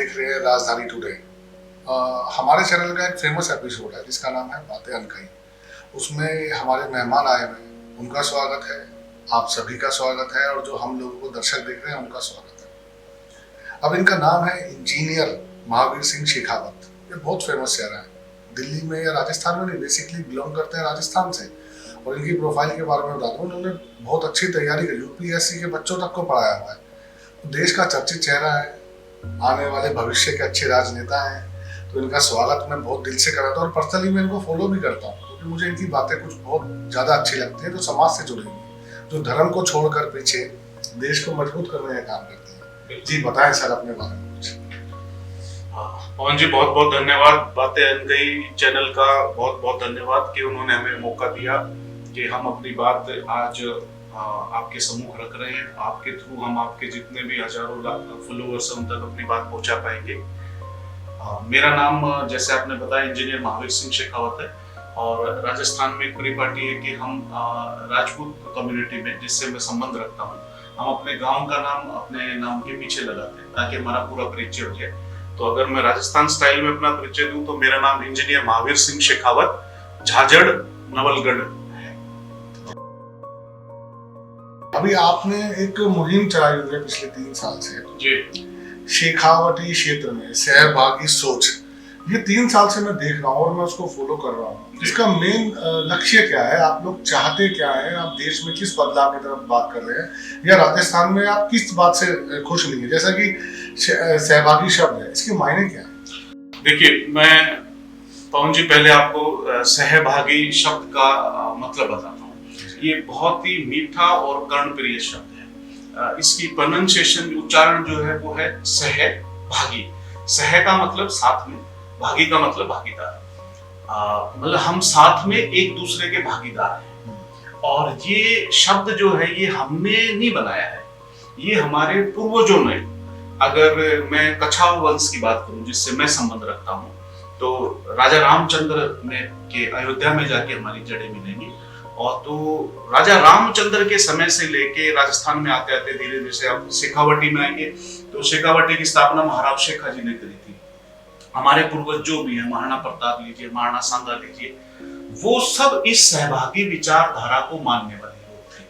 देख रहे हैं राजधानी टुडे। हमारे चैनल का एक फेमस एपिसोड है जिसका नाम है बातें अनकही। उसमें हमारे मेहमान आए हुए हैं, उनका स्वागत है, आप सभी का स्वागत है, और जो हम लोगों को दर्शक देख रहे हैं उनका स्वागत है। अब इनका नाम है इंजीनियर महावीर सिंह शेखावत। ये बहुत फेमस चेहरा है, दिल्ली में या राजस्थान में नहीं, बेसिकली बिलोंग करते हैं राजस्थान से। और इनकी प्रोफाइल के बारे में बता दूं, उन्होंने बहुत अच्छी तैयारी की, यूपीएससी के बच्चों तक को पढ़ाया हुआ है। देश का चर्चित चेहरा है, आने वाले भविष्य के अच्छे राजनेता हैं। तो इनका स्वागत मैं बहुत दिल से करता हूँ और पर्सनली मैं इनको फॉलो भी करता हूँ क्योंकि मुझे इनकी बातें कुछ बहुत ज़्यादा अच्छी लगती हैं, जो समाज से जुड़ी हुई है, जो धर्म को छोड़कर पीछे देश को मजबूत करने का काम करती है। जी बताएं सर अपने बारे में कुछ। पवन जी बहुत बहुत धन्यवाद। बातें अनकही चैनल का बहुत बहुत धन्यवाद कि उन्होंने हमें मौका दिया कि हम अपनी बात आज आपके सम्मुख रख रहे हैं। आपके थ्रू हम आपके जितने भी हजारों फॉलोअर्स उन तक अपनी बात पहुंचा पाएंगे। मेरा नाम जैसे आपने बताया इंजीनियर महावीर सिंह शेखावत है और राजस्थान में एक परिपाटी है कि हम राजपूत कम्युनिटी में जिससे मैं संबंध रखता हूँ, हम अपने गांव का नाम अपने नाम के पीछे लगाते हैं ताकि हमारा पूरा परिचय हो जाए। तो अगर मैं राजस्थान स्टाइल में अपना परिचय दूं तो मेरा नाम इंजीनियर महावीर सिंह शेखावत, झाझड़, नवलगढ़ है। अभी आपने एक मुहिम चलाई हुई है पिछले 3 साल से जी, शेखावटी क्षेत्र में सहभागी सोच। ये 3 साल से मैं देख रहा हूँ और मैं उसको फॉलो कर रहा हूँ। इसका मेन लक्ष्य क्या है? आप लोग चाहते क्या है? आप देश में किस बदलाव की तरफ बात कर रहे हैं, या राजस्थान में आप किस बात से खुश नहीं है? जैसा कि सहभागी शब्द है, इसके मायने क्या है? देखिए, मैं पवन जी पहले आपको सहभागी शब्द का मतलब बताता हूँ। ये बहुत ही मीठा और कर्णप्रिय शब्द है। इसकी प्रोनाउंसिएशन, उच्चारण जो है वो है सहभागी। सह का मतलब साथ में, भागी का मतलब भागीदार। मतलब हम साथ में एक दूसरे के भागीदार हैं। और ये शब्द जो है ये हमने नहीं बनाया है, ये हमारे पूर्वजों ने। अगर मैं कछाव वंश की बात करूं जिससे मैं संबंध रखता हूं, तो राजा रामचंद्र के अयोध्या में जाके हमारी जड़ें मिलेंगी। और तो राजा रामचंद्र के समय से लेके राजस्थान में आते आते धीरे धीरे से आप शेखावटी में आएंगे तो शेखावटी की स्थापना महाराज शेखा जी ने करी थी। हमारे पूर्वज जो भी है, महाराणा प्रताप लीजिए, महाराणा सांगा लीजिए, वो सब इस सहभागी विचारधारा को मानने वाले लोग थे।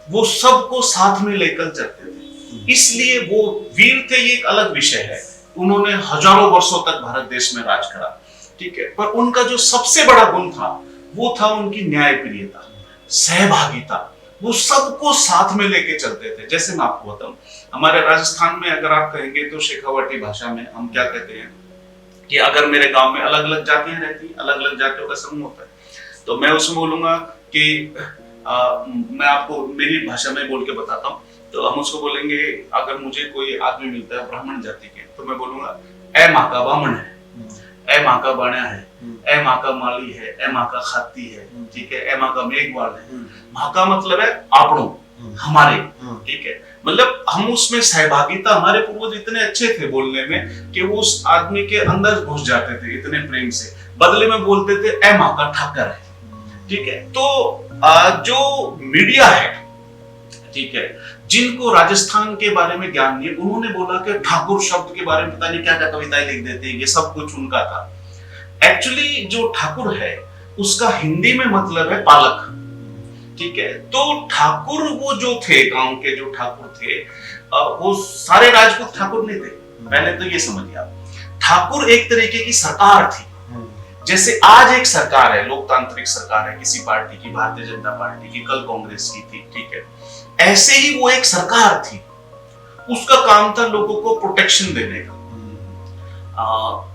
वो सबको साथ में लेकर चलते थे, इसलिए वो वीर थे। ये एक अलग विषय है, उन्होंने हजारों वर्षों तक भारत देश में राज करा, ठीक है। पर उनका जो सबसे बड़ा गुण था वो था उनकी न्यायप्रियता, सहभागिता। वो सबको साथ में लेके चलते थे। जैसे मैं आपको बताऊं, हमारे राजस्थान में अगर आप कहेंगे तो शेखावटी भाषा में हम क्या कहते हैं कि अगर मेरे गांव में अलग अलग जातियां रहती, अलग अलग जातियों का समूह होता है, तो मैं उसमें बोलूंगा कि मैं आपको मेरी भाषा में बोल के बताता हूँ। तो हम उसको बोलेंगे, अगर मुझे कोई आदमी मिलता है ब्राह्मण जाति के, तो मैं बोलूंगा ए माँ का बामण है, ए माँ का बाणा है, ए माँ का माली है, ए माँ का खाती है, ठीक है, ए माँ का मेघवाल है। माँ का मतलब है आपड़ों, हमारे, ठीक है। मतलब हम उसमें सहभागिता, हमारे पूर्वज इतने अच्छे थे बोलने में कि वो उस आदमी के अंदर घुस जाते थे इतने प्रेम से। बदले में बोलते थे ए माँ का ठाकर है, ठीक है। तो जो मीडिया है, ठीक है, जिनको राजस्थान के बारे में ज्ञान नहीं, उन्होंने बोला कि ठाकुर शब्द के बारे में पता नहीं क्या क्या कविताएं लिख देते हैं, ये सब कुछ उनका था। एक्चुअली जो ठाकुर है उसका हिंदी में मतलब है पालक, ठीक है। तो ठाकुर वो जो थे, गांव के जो ठाकुर थे, वो सारे राजपूत ठाकुर नहीं थे। पहले तो ये समझिए आप, ठाकुर एक तरीके की सरकार थी। जैसे आज एक सरकार है, लोकतांत्रिक सरकार है किसी पार्टी की, भारतीय जनता पार्टी की, कल कांग्रेस की थी, ठीक है। ऐसे ही वो एक सरकार थी, उसका काम था लोगों को प्रोटेक्शन देने का।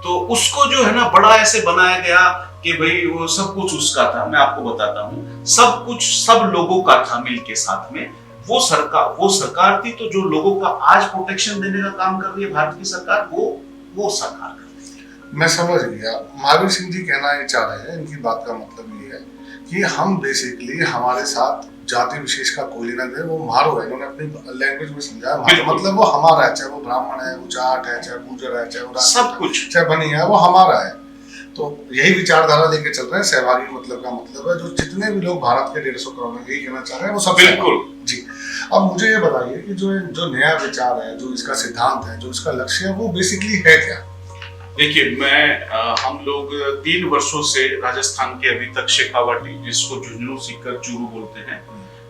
तो उसको जो है ना बड़ा ऐसे बनाया गया कि भाई वो सब कुछ उसका था। मैं आपको बताता हूँ, सब कुछ सब लोगों का था मिलके साथ में। वो सरकार थी। तो जो लोगों का आज प्रोटेक्शन देने का काम कर रही है भारत की सरकार, वो सरकार कर रही है। मैं समझ गया। महावीर सिंह जी कहना ये चाह रहे हैं, इनकी बात का मतलब ये है कि हम बेसिकली हमारे साथ जाति विशेष का कोई लेना देना, वो मारो है। इन्होंने अपनी लैंग्वेज में समझाया, मतलब वो हमारा है, चाहे वो ब्राह्मण है, वो जाट है, चाहे गुर्जर है, चाहे वो सब कुछ, चाहे बनी है, वो हमारा है। तो यही विचारधारा लेके चल रहे हैं। सहभागी मतलब का मतलब है जो जितने भी लोग भारत के 150 करोड़ में, यही कहना चाह रहे हैं वो सब बिल्कुल जी। अब मुझे ये बताइए कि जो नया विचार है, जो इसका सिद्धांत है, जो इसका लक्ष्य है, वो बेसिकली है क्या? देखिए हम लोग 3 वर्षों से राजस्थान के अभी तक शेखावाटी, जिसको झुंझुनू सीकर चूरू बोलते हैं,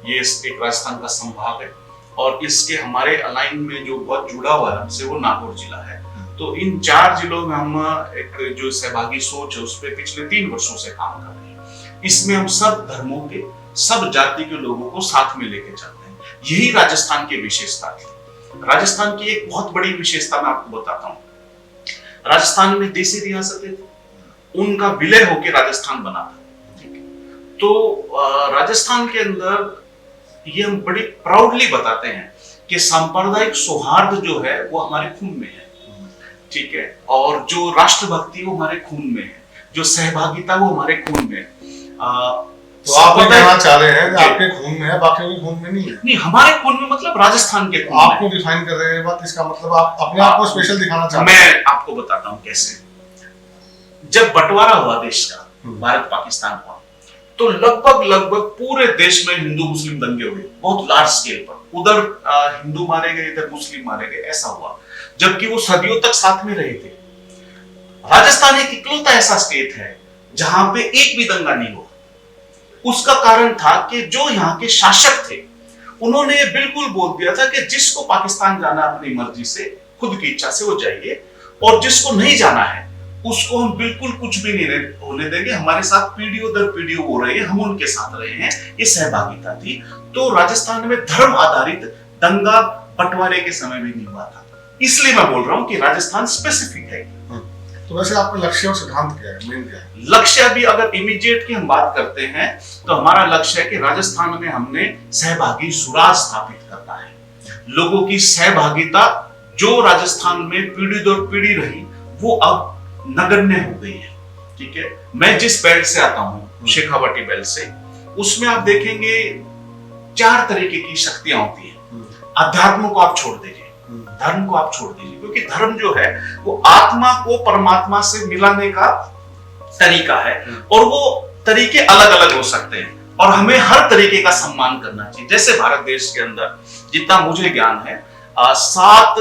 ये एक राजस्थान का संभाग है और इसके हमारे अलाइन में जो बहुत जुड़ा हुआ है हमसे वो नागौर जिला है। तो इन 4 जिलों में हम एक जो सहभागी सोच है उस पर पिछले 3 वर्षों से काम कर रहे हैं। इसमें हम सब धर्मों के, सब जाति के लोगों को साथ में लेके चलते हैं। यही राजस्थान की विशेषता थी। राजस्थान की एक बहुत बड़ी विशेषता मैं आपको बताता हूँ। राजस्थान में देसी रियासतें थी, उनका विलय होकर राजस्थान बना था। तो राजस्थान के अंदर ये हम बड़ी प्राउडली बताते हैं कि सांप्रदायिक सौहार्द जो है वो हमारे खून में है, ठीक है, और जो राष्ट्रभक्ति वो हमारे खून में है, जो सहभागिता वो हमारे खून में है। तो आप ये कहना चाह रहे हैं कि आपके खून में है, बाकी के खून में नहीं है? नहीं, हमारे खून में मतलब राजस्थान के खून आपको डिफाइन कर रहे हैं बात, इसका मतलब आप अपने आप को स्पेशल दिखाना चाहते हैं? मैं आपको बताता हूँ कैसे। जब बंटवारा हुआ देश का, भारत पाकिस्तान हुआ, तो लगभग पूरे देश में हिंदू मुस्लिम दंगे हुए, बहुत लार्ज स्केल पर। उधर हिंदू मारे गए, इधर मुस्लिम मारे गए, ऐसा हुआ, जबकि वो सदियों तक साथ में रहे थे। राजस्थान एक इकलौता ऐसा स्टेट है जहां पे एक भी दंगा नहीं हुआ। उसका कारण था कि जो यहाँ के शासक थे उन्होंने ये बिल्कुल बोल दिया था कि जिसको पाकिस्तान जाना अपनी मर्जी से, खुद की इच्छा से वो जाइए, और जिसको नहीं जाना है उसको हम बिल्कुल कुछ भी नहीं होने देंगे। हमारे साथ पीढ़ियों दर पीढ़ियों हो रहे हैं, हम उनके साथ रहे हैं। ये सहभागिता थी। तो राजस्थान में धर्म आधारित दंगा बंटवारे के समय में नहीं हुआ था। इसलिए मैं बोल रहा हूँ कि राजस्थान स्पेसिफिक है। तो वैसे आपका लक्ष्य और सिद्धांत क्या है, मेन क्या है? लक्ष्य अभी अगर इमीडिएट की हम बात करते हैं तो हमारा लक्ष्य है कि राजस्थान में हमने सहभागी सुराज स्थापित करना है। लोगों की सहभागिता जो राजस्थान में पीढ़ी दर पीढ़ी रही वो अब नगण्य हो गई है, ठीक है। मैं जिस बेल्ट से आता हूँ, शेखावाटी बेल्ट से, उसमें आप देखेंगे 4 तरीके की शक्तियां होती हैं। अध्यात्म को आप छोड़ दीजिए, धर्म को आप छोड़ दीजिए, क्योंकि धर्म जो है वो आत्मा को परमात्मा से मिलाने का तरीका है, और वो तरीके अलग अलग हो सकते हैं और हमें हर तरीके का सम्मान करना चाहिए। जैसे भारत देश के अंदर जितना मुझे ज्ञान है 7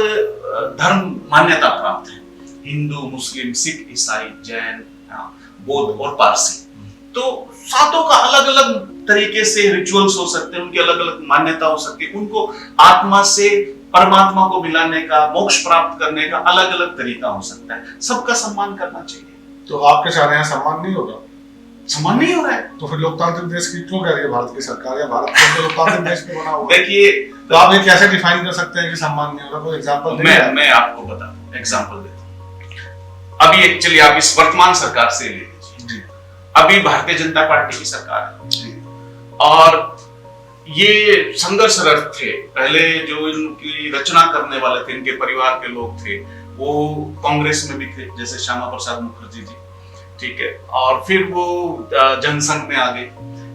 धर्म मान्यता प्राप्त है, हिंदू, मुस्लिम, सिख, ईसाई, जैन, बौद्ध और पारसी। तो 7 का अलग अलग तरीके से रिचुअल्स हो सकते हैं, उनकी अलग अलग मान्यता हो सकती है। उनको आत्मा से परमात्मा को मिलाने का, मोक्ष प्राप्त करने का अलग अलग तरीका हो सकता है। सबका सम्मान करना चाहिए। तो आपके चाह रहे हैं सम्मान नहीं होगा? सम्मान नहीं हो रहा है तो फिर लोकतांत्रिक देश की क्यों कह रही है भारत की सरकार, या भारत को लोकतांत्रिक देश पे बना हुआ? देखिए, तो आप ये कैसे डिफाइन कर सकते हैं कि सम्मान नहीं हो रहा? कोई एग्जांपल मैं आपको बताता हूं, एग्जांपल देता हूं। अभी एक्चुअली आप इस वर्तमान सरकार से ले लीजिए। अभी भारतीय जनता पार्टी की सरकार है और ये संघर्षरत थे। पहले जो इनकी रचना करने वाले थे, इनके परिवार के लोग थे, वो कांग्रेस में भी थे, जैसे श्यामा प्रसाद मुखर्जी जी, ठीक है। और फिर वो जनसंघ में आ गए,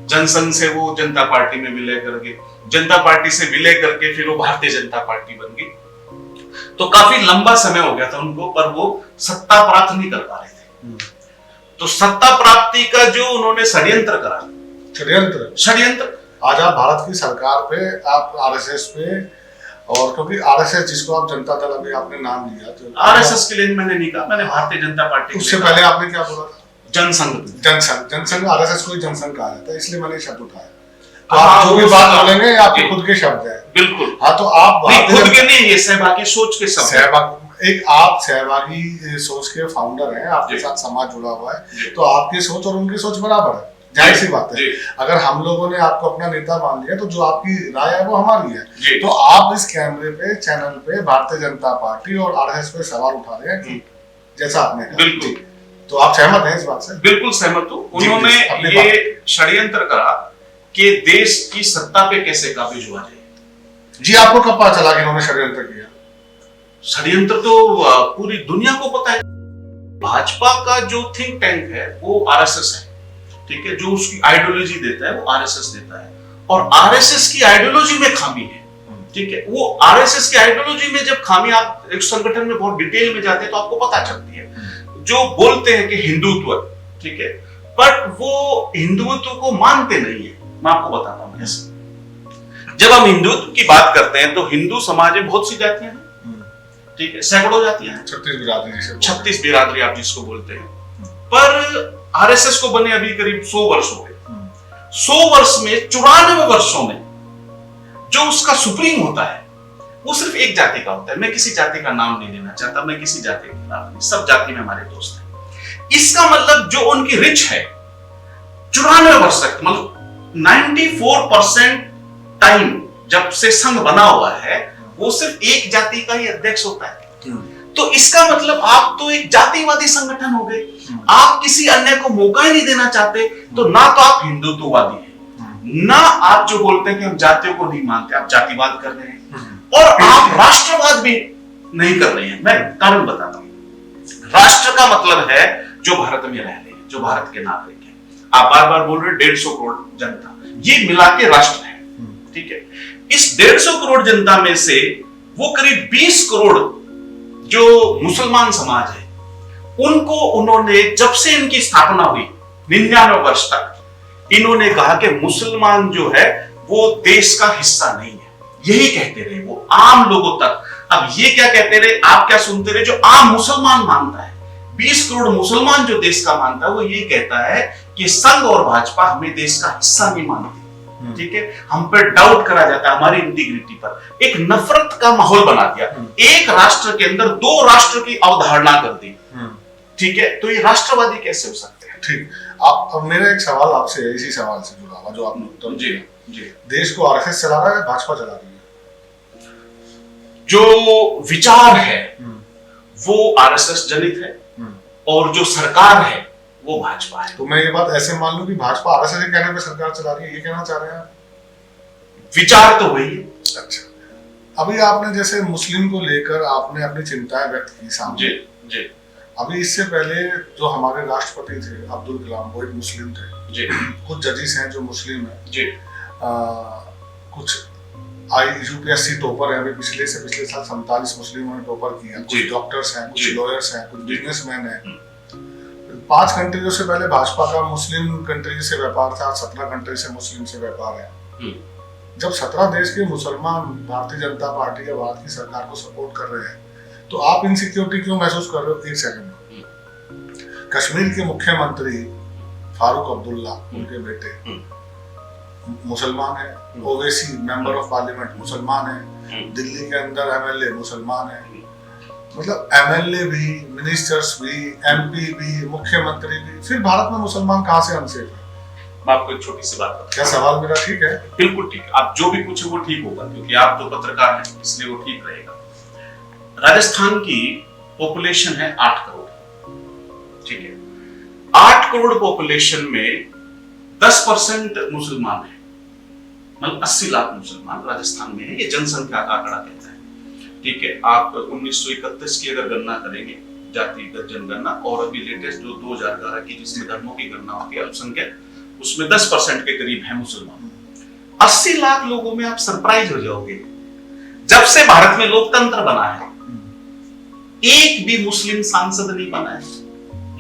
जनसंघ से वो जनता पार्टी में विलय कर गए, जनता पार्टी से विलय करके फिर वो भारतीय जनता पार्टी बन गई। तो काफी लंबा समय हो गया था उनको, पर वो सत्ता प्राप्त नहीं कर पा रहे थे। तो सत्ता प्राप्ति का जो उन्होंने षड्यंत्र करा, षड्यंत्र आज आप भारत की सरकार पे, आप आरएसएस पे, और क्योंकि आरएसएस जिसको आप जनता दल, अभी आपने नाम लिया, तो आरएसएस के लिए मैंने नहीं कहा, मैंने भारतीय जनता पार्टी। उससे पहले आपने क्या बोला था? जनसंघ आरएसएस को जनसंघ कहा जाता है, इसलिए मैंने शब्द उठाया। तो आप जो भी बात बोलेंगे आपके खुद के शब्द है। बिल्कुल। हाँ, तो आप खुद के नहीं, ये सहभागी सोच के शब्द। एक आप सहभागी सोच के फाउंडर हैं, आपके साथ समाज जुड़ा हुआ है, तो आपकी सोच और उनकी सोच बराबर है, जाहिर सी बात है। अगर हम लोगों ने आपको अपना नेता मान लिया तो जो आपकी राय है वो हमारी है। तो आप इस कैमरे पे, चैनल पे भारतीय जनता पार्टी और आरएसएस पे सवाल उठा रहे हैं, जैसा आपने कहा। बिल्कुल। तो आप सहमत हैं इस बात से? बिल्कुल सहमत हूँ। उन्होंने ये षड्यंत्र करा कि देश की सत्ता पे कैसे काबिज हुआ जाए। जी, आपको कब पता चला कि उन्होंने षड्यंत्र किया? षड्यंत्र तो पूरी दुनिया को पता है। भाजपा का जो थिंक टैंक है वो आरएसएस है, ठीक है। जो उसकी आइडियोलॉजी देता है वो आरएसएस देता है, और आरएसएस की आइडियोलॉजी में खामी है, ठीक है। वो आरएसएस की आइडियोलॉजी में जब खामी, आप एक संगठन में बहुत डिटेल में जाते हैं तो आपको पता चलती है। जो बोलते हैं कि हिंदुत्व, ठीक है, बट वो हिंदुत्व को मानते नहीं है। मैं आपको बताता हूं कैसे। जब हम हिंदुत्व की बात करते हैं तो हिंदू समाज में बहुत सी जातियां हैं, ठीक है, सैकड़ों जातियां हैं, 36 बिरादरी आप जिसको बोलते हैं। पर आरएसएस को बने अभी करीब 100 वर्ष हो गए। 100 वर्ष में 94 वर्षों में जो उसका सुप्रीम होता है वो सिर्फ एक जाति का होता है। मैं किसी जाति का नाम नहीं लेना चाहता, मैं किसी जाति के खिलाफ नहीं, सब जाति में हमारे दोस्त हैं। इसका मतलब जो उनकी रिच है 94 वर्ष तक, मतलब 94% टाइम जब से संघ बना हुआ है वो सिर्फ एक जाति का ही अध्यक्ष होता है। तो इसका मतलब आप तो एक जातिवादी संगठन हो गए, आप किसी अन्य को मौका ही नहीं देना चाहते। तो ना तो आप हिंदुत्ववादी हैं, ना आप जो बोलते हैं कि हम जातियों को नहीं मानते, आप जातिवाद कर रहे हैं, और आप राष्ट्रवाद भी नहीं कर रहे हैं। मैं कारण बताता हूं। राष्ट्र का मतलब है जो भारत में रह रहे हैं, जो भारत के नागरिक हैं। आप बार बार बोल रहे हैं 150 करोड़ जनता, ये मिला के राष्ट्र है, ठीक है। इस 150 करोड़ जनता में से वो करीब 20 करोड़ जो मुसलमान समाज है, उनको उन्होंने जब से इनकी स्थापना हुई 99 वर्ष तक इन्होंने कहा कि मुसलमान जो है वो देश का हिस्सा नहीं है। यही कहते रहे वो आम लोगों तक। अब ये क्या कहते रहे, आप क्या सुनते रहे, जो आम मुसलमान मानता है, 20 करोड़ मुसलमान जो देश का मानता है, वो ये कहता है कि संघ और भाजपा हमें देश का हिस्सा नहीं मानती, ठीक है, हम पर डाउट करा जाता है, हमारी इंटीग्रिटी पर। एक नफरत का माहौल बना दिया, एक राष्ट्र के अंदर 2 राष्ट्र की अवधारणा कर दी, ठीक है। तो ये राष्ट्रवादी कैसे हो सकते हैं? ठीक। आप, अब मेरा एक सवाल आपसे इसी सवाल से जुड़ा हुआ जो आपने उत्तर दिया। जी, देश को आरएसएस चला रहा है, भाजपा चला रही है? जो विचार है वो आरएसएस जनित है और जो सरकार है वो भाजपा है। तो मैं ये बात ऐसे मान लूं कि भाजपा आरएसएस के कहने पे सरकार चला रही है, ये कहना चाह रहे हैं आप? विचार तो वही है। अच्छा, अभी आपने जैसे मुस्लिम को लेकर आपने अपनी चिंताएं व्यक्त की सामने। जी। अभी इससे पहले जो हमारे राष्ट्रपति थे अब्दुल कलाम, वो एक मुस्लिम थे। जी। कुछ जजेस हैं जो मुस्लिम हैं। जी। कुछ यूपीएससी टॉपर है, अभी पिछले साल 47 मुस्लिमों ने टॉपर किया। कुछ डॉक्टर्स हैं, कुछ लॉयर्स हैं, कुछ बिजनेसमैन हैं। 5 कंट्रियों से पहले भाजपा का मुस्लिम कंट्री से व्यापार था, 17 कंट्री से मुस्लिम से व्यापार है। जब 17 देश के मुसलमान भारतीय जनता पार्टी या भारत की सरकार को सपोर्ट कर रहे हैं, तो आप इनसिक्योरिटी क्यों महसूस कर रहे हो? एक सेकंड। कश्मीर के मुख्यमंत्री फारूक अब्दुल्ला, उनके बेटे मुसलमान है। ओवैसी मेंबर ऑफ पार्लियामेंट मुसलमान है। दिल्ली के अंदर एमएलए मुसलमान है। मतलब एमएलए भी, मिनिस्टर्स भी, एमपी भी, मुख्यमंत्री भी, फिर भारत में मुसलमान कहां से अनसेफ है? मैं आपको एक छोटी सी बात बताऊं। क्या सवाल मेरा ठीक है? बिल्कुल ठीक है, आप जो भी पूछे वो ठीक होगा, क्योंकि आप तो पत्रकार हैं, इसलिए वो ठीक रहेगा। राजस्थान की पॉपुलेशन है 8 करोड़, ठीक है। 8 करोड़ पॉपुलेशन में 10% मुसलमान है, मतलब 80 लाख मुसलमान राजस्थान में है। ये जनसंख्या का आंकड़ा कहता है, ठीक है। आप 1931 की अगर गणना करेंगे, जातिगत जनगणना, और अभी लेटेस्ट जो 2011 की जिसमें धर्मों की गणना होती है अल्पसंख्यक, उसमें 10% के करीब है मुसलमान। 80 लाख लोगों में आप सरप्राइज हो जाओगे, जब से भारत में लोकतंत्र बना है एक भी मुस्लिम सांसद नहीं बना है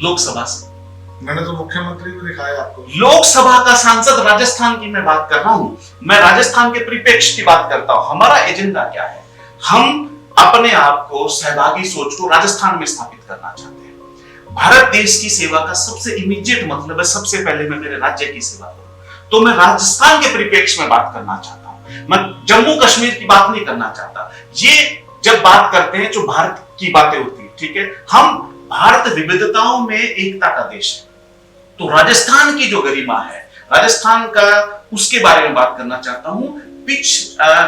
लोकसभा से। मैंने तो मुख्यमंत्री भी दिखाया आपको। लोकसभा का सांसद राजस्थान की मैं बात कर रहा हूं, मैं राजस्थान के परिप्रेक्ष्य की बात करता हूं। हमारा एजेंडा क्या है? हम अपने आप को सहभागी सोच को राजस्थान में स्थापित करना चाहते हैं। भारत देश की सेवा का सबसे इमीडिएट मतलब है सबसे पहले मैं मेरे राज्य की सेवा करूं, तो मैं राजस्थान के परिप्रेक्ष्य में बात करना चाहता हूं, मैं जम्मू कश्मीर की बात नहीं करना चाहता। ये जब बात करते हैं जो भारत की बातें होती है, ठीक है, हम भारत विविधताओं में एकता का देश है, तो राजस्थान की जो गरिमा है, राजस्थान का, उसके बारे में बात करना चाहता हूं।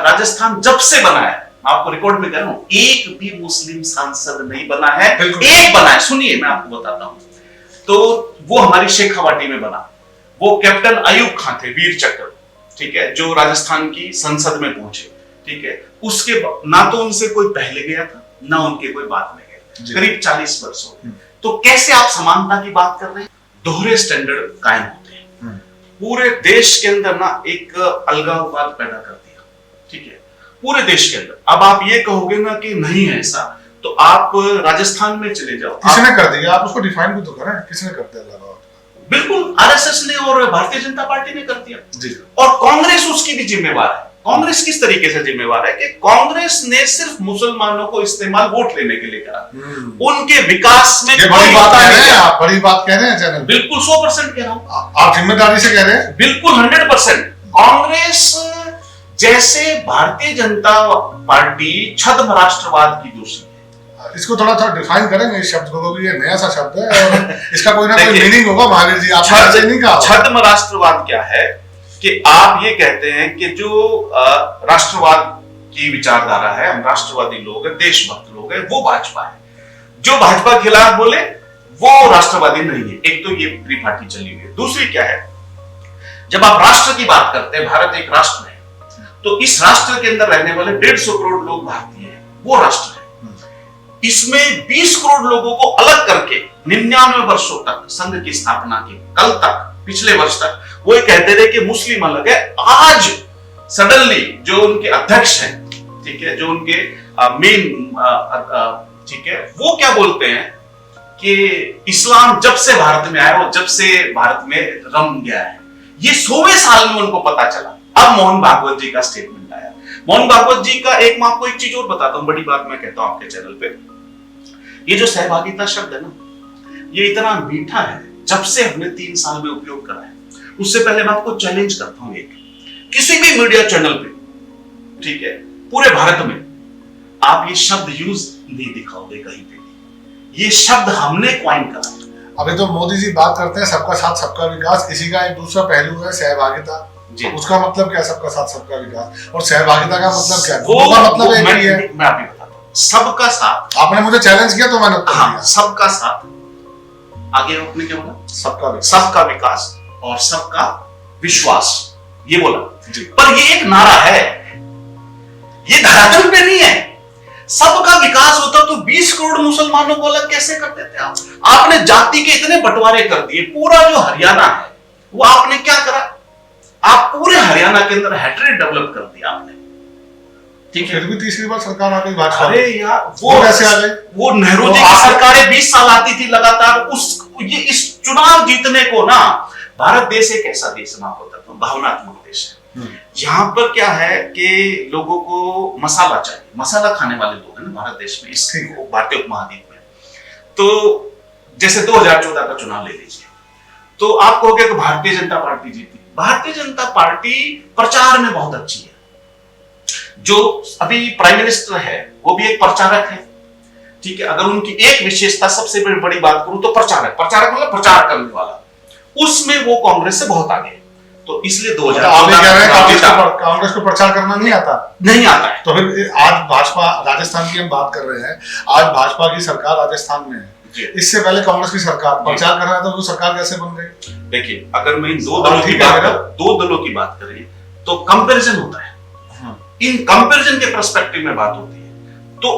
राजस्थान जब से बना है, आपको रिकॉर्ड में कह रहा हूं, एक भी मुस्लिम सांसद नहीं बना है। एक बना है, सुनिए मैं आपको बताता हूं। तो वो हमारी शेखावाटी में बना, वो कैप्टन अयूब खान थे, वीर चक्र, ठीक है, जो राजस्थान की संसद में पहुंचे, ठीक है। उसके ना तो उनसे कोई पहले गया था, ना उनके कोई बाद में गया, करीब 40 वर्ष हो गए। तो कैसे आप समानता की बात कर रहे हैं? दोहरे स्टैंडर्ड कायम होते हैं। पूरे देश के अंदर ना एक अलगाववाद पैदा कर दिया, ठीक है, पूरे देश के अंदर। अब आप ये कहोगे ना कि नहीं है ऐसा, तो आप राजस्थान में चले जाओ। किसने कर दिया? आप उसको डिफाइन भी तो करें, किसने कर दिया अलगाववाद? बिल्कुल आरएसएस ने और भारतीय जनता पार्टी ने कर दिया जी। और कांग्रेस उसकी भी जिम्मेवार है। कांग्रेस किस तरीके से जिम्मेवार है कि कांग्रेस ने सिर्फ मुसलमानों को इस्तेमाल वोट लेने के लिए करा, उनके विकास में ये बड़ी बात कह रहे हैं आप, बड़ी बात कह रहे हैं चैनल। बिल्कुल 100% कह रहा हूं, आप जिम्मेदारी से कह रहे हैं। बिल्कुल 100%। कांग्रेस जैसे भारतीय जनता पार्टी छद्म राष्ट्रवाद की दोषी है। इसको थोड़ा डिफाइन करेंगे इस शब्द को, क्योंकि ये नया सा शब्द है और इसका कोई ना कोई मीनिंग होगा। महावीर जी, आपने ऐसे नहीं कहा। छद्म राष्ट्रवाद क्या है कि आप ये कहते हैं कि जो राष्ट्रवाद की विचारधारा है, हम राष्ट्रवादी लोग हैं, देशभक्त लोग हैं, वो भाजपा है। जो भाजपा के खिलाफ बोले वो राष्ट्रवादी नहीं है। एक तो ये त्रिपाठी चली हुई है। दूसरी क्या है, जब आप राष्ट्र की बात करते हैं, भारत एक राष्ट्र है, तो इस राष्ट्र के अंदर रहने वाले 150 करोड़ लोग भारतीय हैं, वो राष्ट्र है। इसमें 20 करोड़ लोगों को अलग करके 99 वर्षों तक, संघ की स्थापना के कल तक, पिछले वर्ष तक वो ये कहते रहे कि मुस्लिम अलग है। आज सडनली जो उनके अध्यक्ष हैं, ठीक है, जो उनके मेन, ठीक है, वो क्या बोलते हैं कि इस्लाम जब से भारत में आया और जब से भारत में रम गया है, ये 100वें साल में उनको पता चला। अब मोहन भागवत जी का स्टेटमेंट आया। मोहन भागवत जी का मैं आपको एक चीज और बताता हूं, बड़ी बात मैं कहता हूं आपके चैनल पे। ये जो सहभागिता शब्द है ना, ये इतना मीठा है, जब से हमने 3 साल में उपयोग करा है। उससे पहले मैं आपको चैलेंज करता हूं, एक किसी भी मीडिया चैनल पे, ठीक है, पूरे भारत में आप ये शब्द यूज नहीं दिखाओगे कहीं पे। ये शब्द हमने क्वाइन करा। अभी तो मोदी जी बात करते हैं सबका साथ सबका विकास, इसी का एक दूसरा पहलू है सहभागिता। उसका मतलब क्या, सबका साथ सबका विकास, और सहभागिता का मतलब क्या? वो मतलब एक ही है। मैं आपको बताता हूं, सबका साथ। आपने मुझे चैलेंज किया तो मैंने उत्तर दिया। सबका साथ, आगे आपने क्या बोला? सबका विकास और सबका विश्वास, ये बोला। पर ये एक नारा है, ये धरातल पे नहीं है। सबका विकास होता तो 20 करोड़ मुसलमानों को अलग कैसे कर देते आप? आपने जाति के इतने बंटवारे कर दिए। पूरा जो हरियाणा है वो आपने क्या करा? आप पूरे हरियाणा के अंदर हेट्रेड डेवलप कर दिया आपने, ठीक है। फिर भी तीसरी बार सरकार आ गई भाजपा। अरे यार, वो कैसे आ गई? वो नेहरू जी की सरकारें 20 साल आती थी लगातार। इस चुनाव जीतने को ना, भारत देश एक ऐसा देश, मैं आपको बताता हूं, भावनात्मक देश है। यहाँ पर क्या है कि लोगों को मसाला चाहिए, मसाला खाने वाले लोग हैं ना भारत देश में, इस भारतीय उपमहाद्वीप में। तो जैसे 2014 का चुनाव ले लीजिए, तो आप कहोगे कि भारतीय जनता पार्टी जीती। भारतीय जनता पार्टी प्रचार में बहुत अच्छी है। जो अभी प्राइम मिनिस्टर है वो भी एक प्रचारक है, ठीक है। अगर उनकी एक विशेषता, सबसे बड़ी बात करूं तो प्रचारक मतलब प्रचार करने वाला, उसमें वो कांग्रेस से बहुत आगे। तो इसलिए 2014 कांग्रेस को प्रचार करना नहीं आता है। तो फिर आज भाजपा, राजस्थान की हम बात कर रहे हैं, आज भाजपा की सरकार राजस्थान में है। इससे पहले कांग्रेस की सरकार प्रचार कर रहा था, वो सरकार कैसे बन गई? देखिए, अगर मैं इन दो दलों की बात करें तो कंपैरिजन होता है। इन कंपैरिजन के पर्सपेक्टिव में बात होती है। तो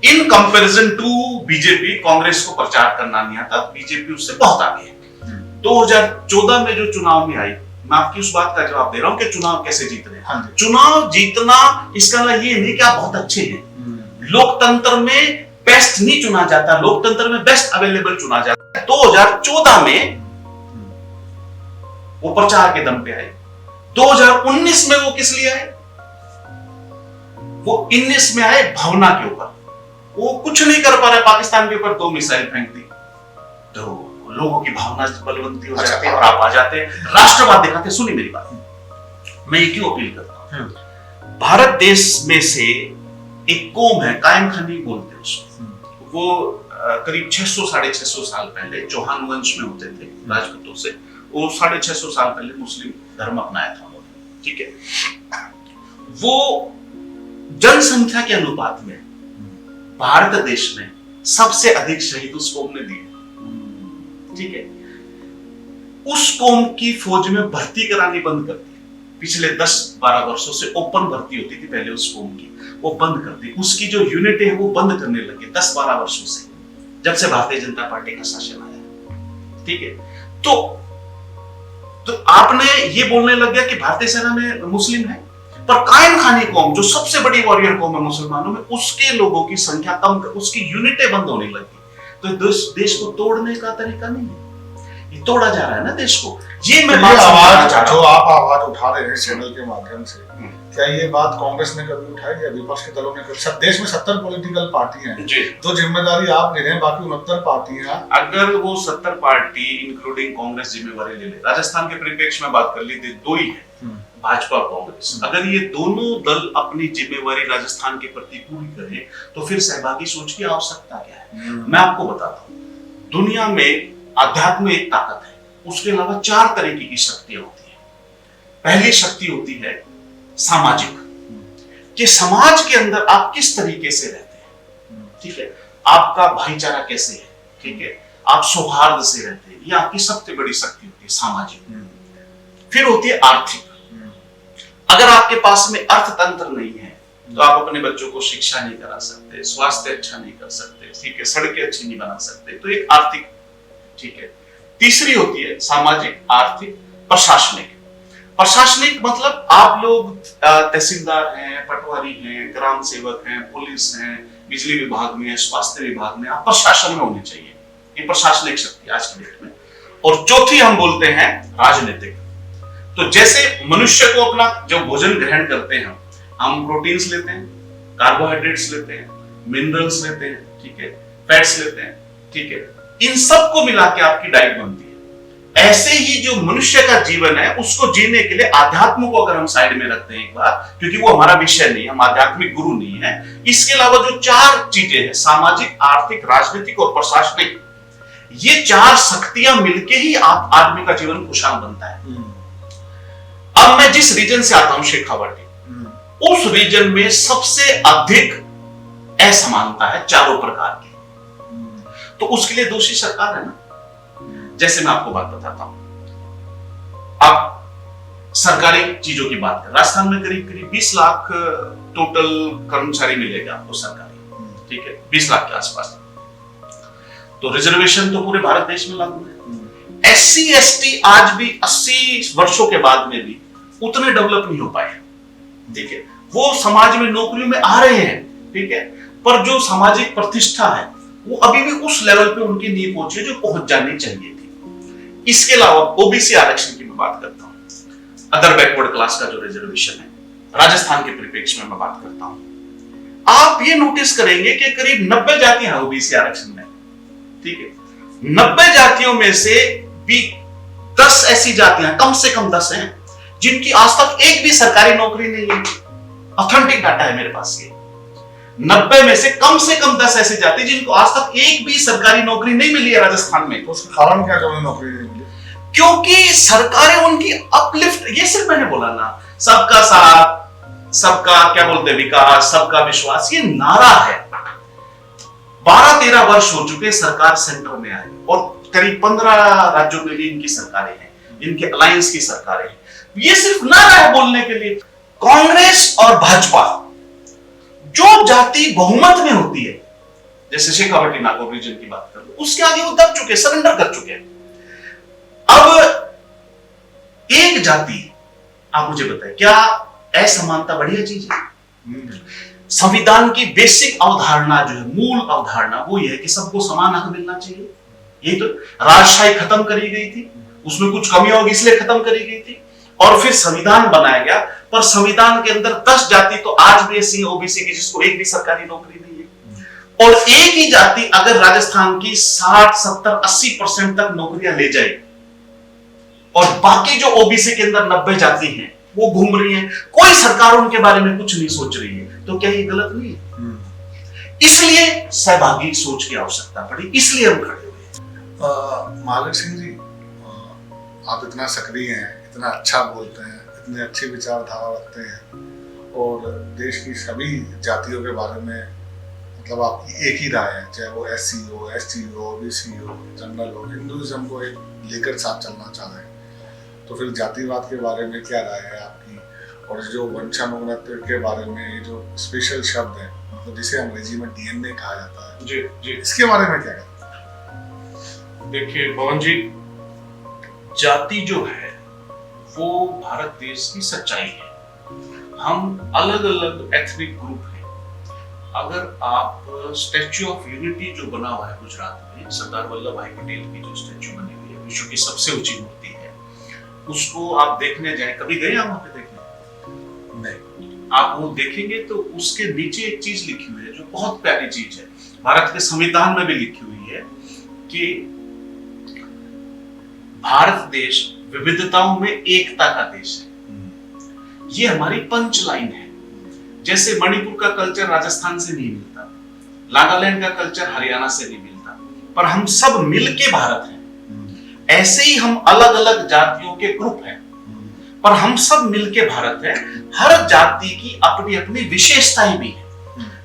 in comparison to BJP, Congress को प्रचार करना नहीं आता, बीजेपी उससे बहुत आगे है। 2014 में जो चुनाव में आई, मैं आपकी उस बात का जवाब दे रहा हूं कि चुनाव कैसे जीत रहे हैं। चुनाव जीतना इसका मतलब ये नहीं कि आप बहुत अच्छे हैं। लोकतंत्र में बेस्ट नहीं चुना जाता, लोकतंत्र में बेस्ट अवेलेबल चुना जाता है। 2014 में वो प्रचार के दम पे आए। 2019 में वो किस लिए आए? वो 19 में आए भावना के ऊपर। वो कुछ नहीं कर पा रहे, पाकिस्तान के ऊपर 2 मिसाइल फेंक दी, तो लोगों की भावना बलवंती हो जाती है और आप आ जाते हैं, राष्ट्रवाद दिखाते। सुनिए मेरी बात, मैं ये क्यों अपील करता हूं। भारत देश में से एक कौम है, कायम खानी बोलते हैं उसको। वो करीब 600-650 साल पहले चौहान वंश में होते थे, राजपूतों से। वो 650 साल पहले मुस्लिम धर्म अपनाया था उन्होंने, ठीक है। वो जनसंख्या के अनुपात में भारत देश में सबसे अधिक शहीद उस कौम ने दिए, ठीक है। उस कौम की फौज में भर्ती करानी बंद कर दी। पिछले 10-12 वर्षों से ओपन भर्ती होती थी पहले उस कौम की, वो बंद कर दी। उसकी जो यूनिट है वो बंद करने लगे 10-12 वर्षों से, जब से भारतीय जनता पार्टी का शासन आया, ठीक है। तो आपने ये बोलने लग गया कि भारतीय सेना में मुस्लिम है, पर कायम खानी कौम जो सबसे बड़ी वॉरियर कौम है मुसलमानों में, उसके लोगों की संख्या कम, उसकी यूनिटें बंद होने लगी। तो देश को तोड़ने का तरीका नहीं है। ये तोड़ा जा रहा है ना देश को। ये मैं ये बात समझाना आवाज चाह रहा जो हूं। आप आवाज उठा रहे हैं इस चैनल के माध्यम से, क्या ये बात कांग्रेस ने कभी उठाई या विपक्ष के दलों ने कभी? सब देश में 70 पॉलिटिकल पार्टियां हैं, जी, तो जिम्मेदारी आप ले रहे हैं, बाकी 69 पार्टियां। अगर वो 70 पार्टी इंक्लूडिंग कांग्रेस जिम्मेवारी ले ले, राजस्थान के परिप्रेक्ष्य में बात कर ली थी, दो ही है, भाजपा और कांग्रेस, अगर ये दोनों दल अपनी जिम्मेवारी राजस्थान के प्रति पूरी करें तो फिर सहभागी सोच की आवश्यकता क्या है? मैं आपको बताता हूं, दुनिया में अध्यात्म एक ताकत है, उसके अलावा 4 तरीके की शक्तियां होती है। पहली शक्ति होती है सामाजिक, कि समाज के अंदर आप किस तरीके से रहते हैं, ठीक है, आपका भाईचारा कैसे है, ठीक है, आप सौहार्द से रहते हैं, ये आपकी सबसे बड़ी शक्ति होती है सामाजिक। फिर होती है आर्थिक, अगर आपके पास में अर्थतंत्र नहीं है तो आप अपने बच्चों को शिक्षा नहीं करा सकते, स्वास्थ्य अच्छा नहीं कर सकते, ठीक है, सड़कें अच्छी नहीं बना सकते, तो एक आर्थिक, ठीक है। तीसरी होती है सामाजिक, आर्थिक, प्रशासनिक। प्रशासनिक मतलब आप लोग तहसीलदार हैं, पटवारी हैं, ग्राम सेवक हैं, पुलिस हैं, बिजली विभाग में, स्वास्थ्य विभाग में, आप प्रशासन में होने चाहिए, ये प्रशासनिक शक्ति आज की डेट में। और चौथी हम बोलते हैं राजनीतिक। तो जैसे मनुष्य को अपना जो भोजन ग्रहण करते हैं, हम प्रोटीन्स लेते हैं, कार्बोहाइड्रेट्स लेते हैं, मिनरल्स लेते हैं, ठीक है, फैट्स लेते हैं, ठीक है, इन सब को मिला के आपकी डाइट बनती है। ऐसे ही जो मनुष्य का जीवन है उसको जीने के लिए आध्यात्म को अगर हम साइड में रखते हैं एक बार, क्योंकि वो हमारा विषय नहीं है, हम आध्यात्मिक गुरु नहीं है, इसके अलावा जो 4 चीजें हैं, सामाजिक, आर्थिक, राजनीतिक और प्रशासनिक, ये 4 शक्तियां मिलके ही आप आदमी का जीवन खुशहाल बनता है। अब मैं जिस रीजन से आता हूं शेखावाटी, उस रीजन में सबसे अधिक असमानता है चारों प्रकार की, तो उसके लिए दोषी सरकार है ना। जैसे मैं आपको बात बताता हूं, आप सरकारी चीजों की बात करें, राजस्थान में करीब करीब 20 लाख टोटल कर्मचारी मिलेगा आपको सरकारी, ठीक है, 20 लाख के आसपास। तो रिजर्वेशन तो पूरे भारत देश में लागू है। SC ST आज भी 80 वर्षों के बाद में भी उतने डेवलप नहीं हो पाए, ठीक है, वो समाज में नौकरियों में आ रहे हैं, ठीक है, पर जो सामाजिक प्रतिष्ठा है वो अभी भी उस लेवल पे उनकी नहीं पहुंची जो पहुंच जानी चाहिए थी। इसके अलावा ओबीसी आरक्षण की मैं बात करता हूं, अदर बैकवर्ड क्लास का जो रिजर्वेशन है, राजस्थान के परिप्रेक्ष्य में मैं बात करता हूं, आप ये नोटिस करेंगे कि करीब 90 जातियां हैं ओबीसी आरक्षण में, ठीक है, 90 जातियों में से भी 10 ऐसी जातियां, कम से कम 10 हैं जिनकी आज तक एक भी सरकारी नौकरी नहीं है। ऑथेंटिक डाटा है मेरे पास, ये 90 में से कम 10 ऐसी जाति जिनको आज तक एक भी सरकारी नौकरी नहीं मिली है राजस्थान में। तो उसका कारण क्या है नौकरी नहीं मिली? क्योंकि सरकारें उनकी अपलिफ्ट, ये सिर्फ मैंने बोला ना, सबका साथ, सबका क्या बोलते हैं विकास, सबका विश्वास, ये नारा है। 12-13 वर्ष हो चुके सरकार सेंटर में आई और करीब 15 राज्यों में भी इनकी सरकारें हैं, इनके अलायंस की सरकारें हैं। ये सिर्फ नारा है बोलने के लिए। कांग्रेस और भाजपा जो जाति बहुमत में होती है, जैसे शेखावाटी नागौर रीजन की बात कर लो, उसके आगे वो दब चुके, सरेंडर कर चुके हैं। अब एक जाति, आप मुझे बताएं, क्या असमानता बढ़िया चीज है? संविधान की बेसिक अवधारणा जो है, मूल अवधारणा वो ये है कि सबको समान हक मिलना चाहिए। ये तो राजशाही खत्म करी गई थी, उसमें कुछ कमी होगी इसलिए खत्म करी गई थी, और फिर संविधान बनाया गया, पर संविधान के अंदर 10 जाति तो आज भी ऐसी ओबीसी की जिसको एक भी सरकारी नौकरी नहीं है। और एक ही जाति अगर राजस्थान की 60, 70, 80% तक नौकरियां ले जाए और बाकी जो ओबीसी के अंदर 90 जाति हैं वो घूम रही हैं, कोई सरकार उनके बारे में कुछ नहीं सोच रही है, तो क्या ये गलत नहीं है? इसलिए सहभागी सोच की आवश्यकता पड़ी, इसलिए हम खड़े हुए। महावीर सिंह जी, आप इतना सक्रिय हैं, इतना अच्छा बोलते हैं, इतने अच्छी विचारधारा रखते हैं और देश की सभी जातियों के बारे में मतलब आपकी एक ही राय है, चाहे वो SC हो, ST हो, OBC हो, जनरल हो, हिंदुइज्म को एक लेकर साथ चलना चाह रहे हैं, तो फिर जातिवाद के बारे में क्या राय है आपकी? और जो वंशानुगत के बारे में जो स्पेशल शब्द है, मतलब जिसे अंग्रेजी में DNA कहा जाता है, जी जी, इसके बारे में क्या कहते हैं? देखिए पवन जी, जाति जो है वो भारत देश की सच्चाई है। हम अलग अलग एथनिक ग्रुप हैं। अगर आप स्टैच्यू ऑफ यूनिटी जो बना हुआ है गुजरात में, सरदार वल्लभ भाई पटेल की जो स्टैच्यू बनी हुई है, विश्व की सबसे ऊंची मूर्ति है, उसको आप देखने जाए, कभी गए आप वहां पे देखने? नहीं। आप वो देखेंगे तो उसके नीचे एक चीज लिखी हुई है जो बहुत प्यारी चीज है, भारत के संविधान में भी लिखी हुई है कि भारत देश विविधताओं में एकता का देश है। ये हमारी पंच लाइन है। जैसे मणिपुर का कल्चर राजस्थान से नहीं मिलता, नागालैंड का कल्चर हरियाणा से नहीं मिलता, पर हम सब मिलके भारत हैं। ऐसे ही हम अलग अलग जातियों के ग्रुप हैं, पर हम सब मिलके भारत हैं। हर जाति की अपनी अपनी विशेषताएं भी है,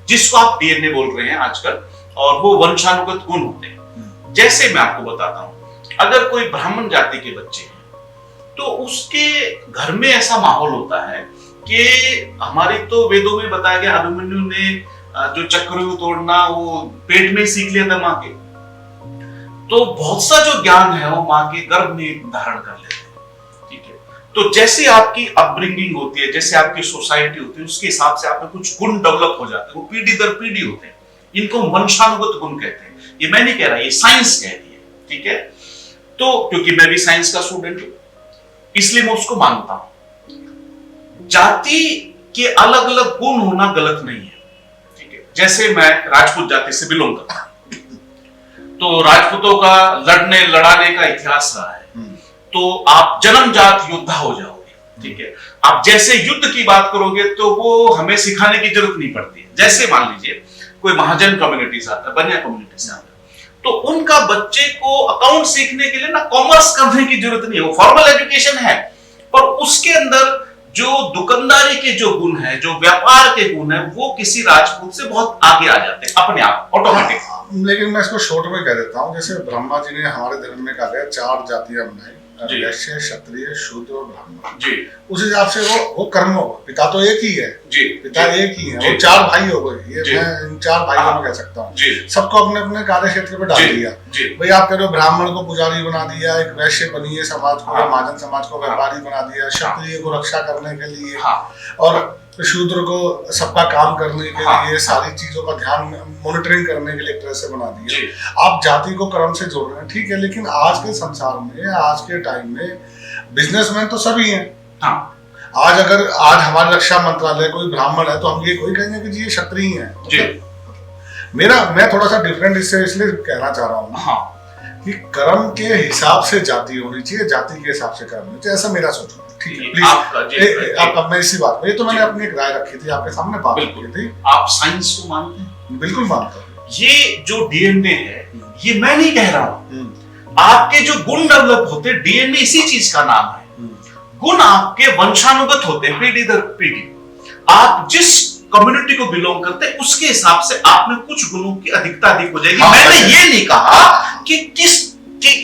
जिसको आप डीएनए बोल रहे हैं आजकल, और वो वंशानुगत गुण होते हैं। जैसे मैं आपको बताता हूं, अगर कोई ब्राह्मण जाति के बच्चे हैं तो उसके घर में ऐसा माहौल होता है कि हमारी तो वेदों में बताया गया, अभिमन्यु ने जो चक्रव्यूह तोड़ना वो पेट में सीख लिया था मां के, तो बहुत सा जो ज्ञान है वो मां के गर्भ में धारण कर लेते हैं। ठीक है, तो जैसे आपकी अपब्रिंगिंग होती है, जैसे आपकी सोसाइटी होती है, उसके हिसाब से आप में कुछ गुण डेवलप हो जाते हैं, वो पीढ़ी दर पीढ़ी होते हैं। इनको वंशानुगत गुण कहते हैं। ये मैं नहीं कह रहा, ये साइंस कह रही है। ठीक है, तो क्योंकि मैं भी साइंस का स्टूडेंट हूं, इसलिए मैं उसको मानता हूं। जाति के अलग अलग गुण होना गलत नहीं है। ठीक है, जैसे मैं राजपूत जाति से बिलोंग करता हूं, तो राजपूतों का लड़ने लड़ाने का इतिहास रहा है, तो आप जन्मजात योद्धा हो जाओगे। ठीक है, आप जैसे युद्ध की बात करोगे तो वो हमें सिखाने की जरूरत नहीं पड़ती है। जैसे मान लीजिए कोई महाजन कम्युनिटी से आता है, बनिया कम्युनिटी से आता है, तो उनका बच्चे को अकाउंट सीखने के लिए ना कॉमर्स करने की जरूरत नहीं है, वो फॉर्मल एजुकेशन है, पर उसके अंदर जो दुकानदारी के जो गुण है, जो व्यापार के गुण है, वो किसी राजपूत से बहुत आगे आ जाते हैं अपने आप ऑटोमेटिक। लेकिन मैं इसको शॉर्ट में कह देता हूँ, जैसे ब्रह्मा जी ने हमारे धर्म में कहा गया 4 जातियां बनाई, वैश्य, क्षत्रिय, शूद्र और ब्राह्मण जी। उस हिसाब से वो कर्म होगा। पिता तो एक ही है जी, पिता एक ही है, वो 4 भाई हो गए। ये मैं इन 4 भाइयों में कह सकता हूँ, सबको अपने अपने कार्य क्षेत्र पे डाल दिया। भाई आप कह रहे हो ब्राह्मण को पुजारी बना दिया, एक वैश्य बनिए समाज को, महाजन समाज को व्यापारी बना दिया, क्षत्रिय को रक्षा करने के लिए, और शूद्र को सबका काम करने के लिए, सारी चीजों का ध्यान मॉनिटरिंग करने के लिए एक तरह से बना दिया। आप जाति को कर्म से जोड़ रहे हैं, ठीक है, लेकिन आज के संसार में, आज के टाइम में बिजनेसमैन तो सभी हैं। आज अगर आज हमारे रक्षा मंत्रालय कोई ब्राह्मण है तो हम ये कोई कहेंगे कि जी ये क्षत्रिय है। मैं थोड़ा सा डिफरेंट इससे इसलिए कहना चाह रहा हूँ कि कर्म के हिसाब से जाति होनी चाहिए, जाति के हिसाब से कर्म होनी चाहिए, ऐसा मेरा सोचना। ठीक है, प्लीज आप मैं इसी बात में, ये तो मैंने अपनी एक राय रखी थी, आपके सामने बात की थी। आप साइंस को मानते हैं? बिल्कुल मानता हूँ। ये जो डीएनए है, ये मैं नहीं कह रहा हूँ, आपके जो गुण डेवलप होते हैं, डीएनए इसी चीज का नाम है। गुण आपके वंशानुगत होते हैं, पीढ़ी दर पीढ़ी। आप जिस कम्युनिटी को बिलोंग करते हैं उसके हिसाब से आप में कुछ गुणों की अधिकता अधिक हो जाएगी। मैंने ये नहीं कहा कि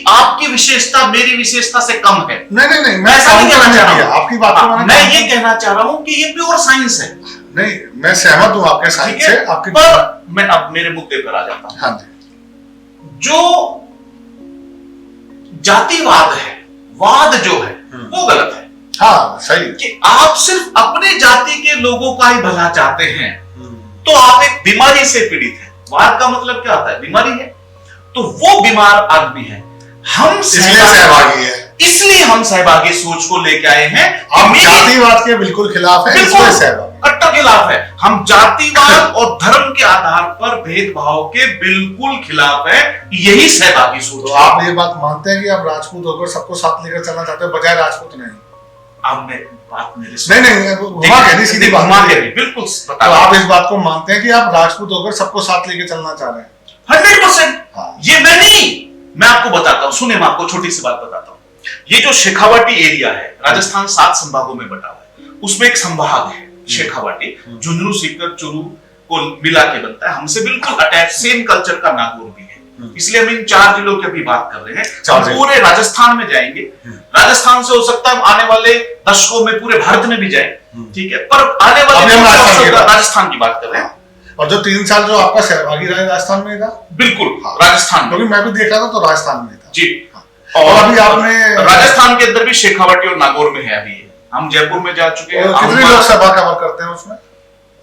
आपकी विशेषता मेरी विशेषता से कम है। नहीं, मैं ऐसा नहीं कहना चाह रहा हूं। आपकी बात को मैं ये कहना चाह रहा हूं कि ये प्योर साइंस है। नहीं, मैं सहमत हूं आपके साइंस से, आपकी पर मैं अब मेरे मुद्दे पर आ जाता हूं। हाँ जी, जो जातिवाद है, वाद जो है, वो गलत है। हाँ, सही कि आप सिर्फ अपने जाति के लोगों का ही भला चाहते हैं, तो आप एक बीमारी से पीड़ित हैं। वाद का मतलब क्या होता है? बीमारी है, तो वो बीमार आदमी है। हम सहभागी है, इसलिए हम सहभागी सोच को लेके आए हैं। आप जातिवाद के बिल्कुल खिलाफ है, इसलिए सहभागी कट्टर खिलाफ है। हम जातिवाद और धर्म के आधार पर भेदभाव के बिल्कुल खिलाफ है, यही सहभागी सोच। तो आप ये बात मानते हैं कि आप राजपूत होकर सबको साथ लेकर चलना चाहते हैं, बजाय राजपूत नहीं? अब मैं बात मेरे नहीं, सीधी बात बिल्कुल। तो आप इस बात को मानते हैं कि आप राजपूत होकर सबको साथ लेके चलना चाह रहे हैं? 100%। ये मैं आपको बताता हूँ, सुने, मैं आपको छोटी सी बात बताता हूँ। ये जो शेखावाटी एरिया है, राजस्थान 7 संभागों में बटा हुआ है, उसमें एक संभाग है शेखावाटी, झुंझुनू, सीकर, चूरू को मिला के बनता है। हमसे बिल्कुल अटैच, सेम कल्चर का नागौर भी है, इसलिए हम इन 4 जिलों की अभी बात कर रहे हैं। हम पूरे राजस्थान में जाएंगे, राजस्थान से हो सकता है आने वाले दशकों में पूरे भारत में भी जाए, ठीक है, पर आने वाले राजस्थान की बात कर रहे हैं। और जो 3 साल जो आपका सहभागी रहा राजस्थान में था? बिल्कुल, राजस्थान में, क्योंकि मैं भी देख रहा था तो राजस्थान में था जी। और अभी आपने राजस्थान के अंदर भी शेखावाटी और नागौर में है। अभी हम जयपुर में जा चुके हैं। कितनी लोकसभा कवर करते हैं उसमें?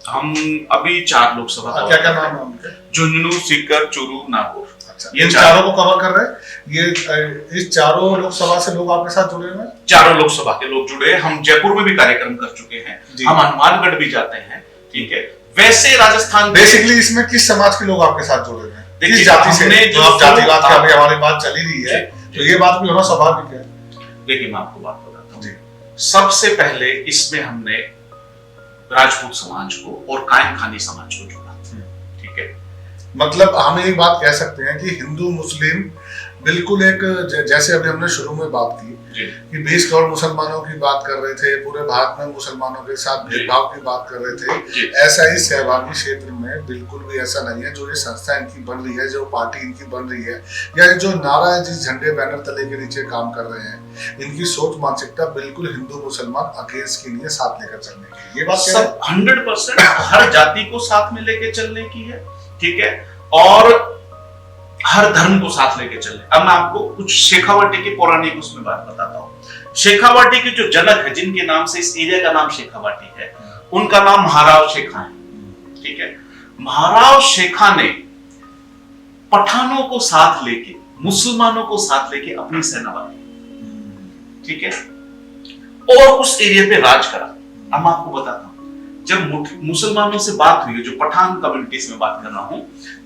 हम अभी 4 लोकसभा। क्या नाम है उनके? झुंझुनू, सीकर, चूरू, नागौर। अच्छा, ये इन चारों को कवर कर रहे हैं। ये इस चारों लोकसभा से लोग आपके साथ जुड़े हुए हैं? चारों लोकसभा के लोग जुड़े हैं। हम जयपुर में भी कार्यक्रम कर चुके हैं, हम हनुमानगढ़ भी जाते हैं, ठीक है। वैसे राजस्थान बेसिकली इसमें किस समाज के लोग आपके साथ जुड़े हुए हैं, किस जाति से? जो आप जातिवाद की अभी हमारी बात चली रही है, तो ये बात भी होना स्वाभाविक है। देखिए मैं आपको बात बताता हूँ। सबसे पहले इसमें हमने राजपूत समाज को और कायम खानी समाज को जोड़ा, ठीक है। मतलब हम एक बात कह सकते हैं कि हिंदू मुस्लिम बिल्कुल एक, जैसे अभी हमने शुरू में बात की कि 20 करोड़ मुसलमानों की बात कर रहे थे, पूरे भारत में मुसलमानों के साथ भेदभाव की बात कर रहे थे, ऐसा ही सहभागी क्षेत्र में बिल्कुल भी ऐसा नहीं है। जो ये संस्था इनकी बन रही है, जो पार्टी इनकी बन रही है, या जो नारा है, जिस झंडे बैनर तले के नीचे काम कर रहे हैं, इनकी सोच मानसिकता बिल्कुल हिंदू मुसलमान अगेंस्ट की नहीं है, साथ लेकर चलने की। ये बात सब 100% हर जाति को साथ में लेके चलने की है, ठीक है, और हर धर्म को साथ लेके चले। अब मैं आपको कुछ शेखावाटी की पौराणिक उसमें बात बताता हूँ। शेखावाटी के जो जनक है, जिनके नाम से इस एरिया का नाम शेखावाटी है, उनका नाम महाराव शेखा है, ठीक है। महाराव शेखा ने पठानों को साथ लेके, मुसलमानों को साथ लेके अपनी सेना बनाई, ठीक है, और उस एरिया पे राज करा। अब मैं आपको बताता हूँ, जब मुसलमानों से बात हुई, जो पठान कम्युनिटीज में बात कर रहा हूं,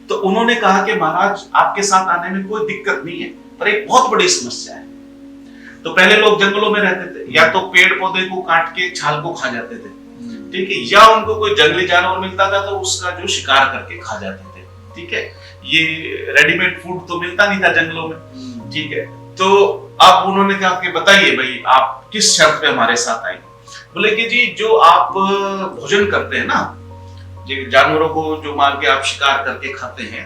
तो उन्होंने कहा कि महाराज आपके साथ आने में कोई दिक्कत नहीं है, पर एक बहुत बड़ी समस्या है। तो पहले लोग जंगलों में रहते थे, या तो पेड़ पौधे को काट के छाल को खा जाते थे, ठीक है, या उनको कोई जंगली जानवर मिलता था तो उसका जो शिकार करके खा जाते थे, ठीक है। ये रेडीमेड फूड तो मिलता नहीं था जंगलों में, ठीक है। तो अब उन्होंने कहा कि बताइए भाई आप किस शर्त पे हमारे साथ आए। बोले कि जी जो आप भोजन करते हैं ना, जानवरों को जो मार के आप शिकार करके खाते हैं,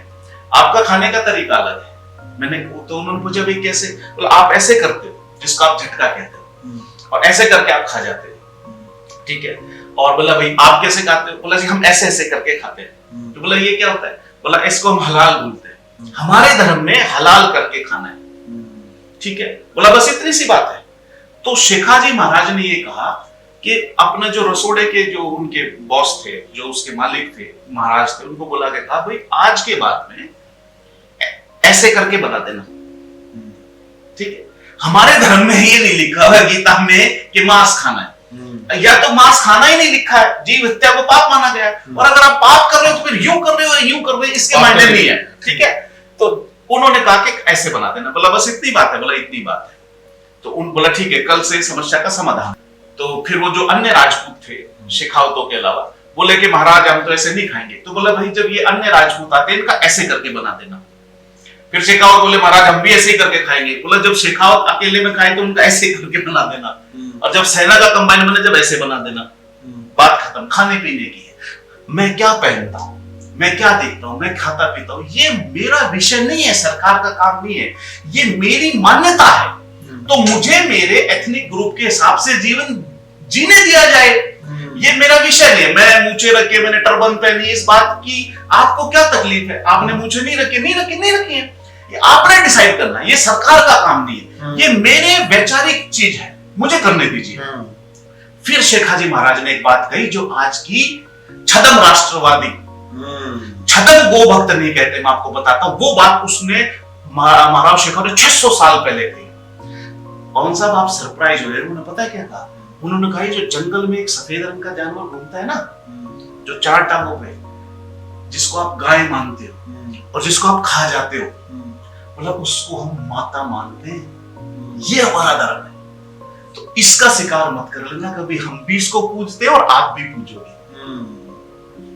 आपका खाने का तरीका अलग है। मैंने तो उन्होंने पूछा भाई कैसे? बोला आप ऐसे करते हो, जिसको आप झटका कहते हो, और ऐसे करके आप खा जाते हो, ठीक है। और बोला भाई आप कैसे खाते हो? बोला जी हम ऐसे ऐसे करके खाते हैं। तो बोला ये क्या होता है? बोला इसको हम हलाल बोलते हैं, हमारे धर्म में हलाल करके खाना है, ठीक है। बोला बस इतनी सी बात है। तो शेखाजी महाराज ने ये कहा कि अपना जो रसोड़े के जो उनके बॉस थे, जो उसके मालिक थे, महाराज थे, उनको बुला के कहा भाई आज के बाद में ऐसे करके बता देना, ठीक है। हमारे धर्म में ये नहीं लिखा हुआ गीता में कि मांस खाना है, या तो मांस खाना ही नहीं लिखा है, जीव हत्या को पाप माना गया है, और अगर आप पाप कर रहे हो तो फिर यूं कर रहे हो यूं कर रहे हो, इसके मायने नहीं है, ठीक है। तो उन्होंने कहा कि ऐसे बना देना। बोला बस इतनी बात है? बोला इतनी बात है। तो उन बोला ठीक है, कल से समस्या का समाधान। तो फिर वो जो अन्य राजपूत थे शेखावतों के अलावा, बोले कि महाराज हम तो ऐसे नहीं खाएंगे। तो बोला भाई जब ये अन्य राजपूत आते हैं इनका ऐसे करके बना देना। फिर शेखावत बोले महाराज हम भी ऐसे ही करके खाएंगे। बोला जब शेखावत अकेले में खाए तो उनका ऐसे करके बना देना, और जब सेना का कंबाइन बने जब ऐसे बना देना। बात खत्म। खाने पीने की है, मैं क्या पहनता हूं, मैं क्या देखता हूं, मैं खाता पीता हूं, ये मेरा विषय नहीं है, सरकार का काम नहीं है, ये मेरी मान्यता है। तो मुझे मेरे एथनिक ग्रुप के हिसाब से जीवन जीने दिया जाए, ये मेरा विषय नहीं है। मैं मूछे रखे, मैंने टर्बन पहनी, इस बात की आपको क्या तकलीफ है? आपने मूछे नहीं रखे, नहीं रखी है, ये आपने डिसाइड करना है, ये सरकार का काम नहीं है, ये मेरे वैचारिक चीज है, मुझे करने दीजिए। फिर शेखाजी महाराज ने एक बात कही जो आज की छदम राष्ट्रवादी, छदम गो भक्त नहीं कहते, मैं आपको बताता हूं वो बात उसने महाराज शेखा ने 600 साल पहले कही। पवन साहब आप सरप्राइज हो रहे हैं। उन्होंने पता क्या कहा? उन्होंने कहा जो जंगल में एक सफेद रंग का जानवर घूमता है ना, जो 4 टांगों पे, जिसको आप गाय मानते हो और जिसको आप खा जाते हो, मतलब उसको हम माता मानते हैं, ये हमारा धर्म है। तो इसका शिकार मत कर लेना कभी, हम भी इसको पूजते हैं और आप भी पूजोगे।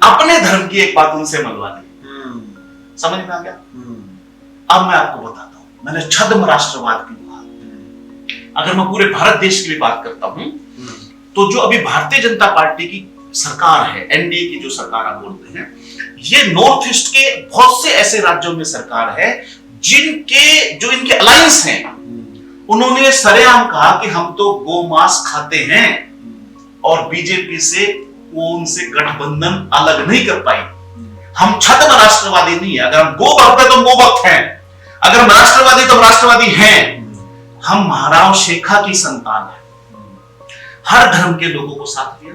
अपने धर्म की एक बात उनसे मनवा दी। समझ में आ गया? अब मैं आपको बताता हूं, मैंने छद्म राष्ट्रवाद की बात, अगर मैं पूरे भारत देश की भी बात करता हूं, तो जो अभी भारतीय जनता पार्टी की सरकार है, एनडीए की जो सरकार आप बोलते हैं, ये नॉर्थ ईस्ट के बहुत से ऐसे राज्यों में सरकार है जिनके जो इनके अलायंस हैं, उन्होंने सरेआम कहा कि हम तो गोमांस खाते हैं, और बीजेपी से वो उनसे गठबंधन अलग नहीं कर पाई। हम छद्म राष्ट्रवादी नहीं है। अगर हम गो भक्त है तो हम गो भक्त हैं, अगर हम राष्ट्रवादी तो हम राष्ट्रवादी हैं। हम महाराव शेखा की संतान है, हर धर्म के लोगों को साथ लिया,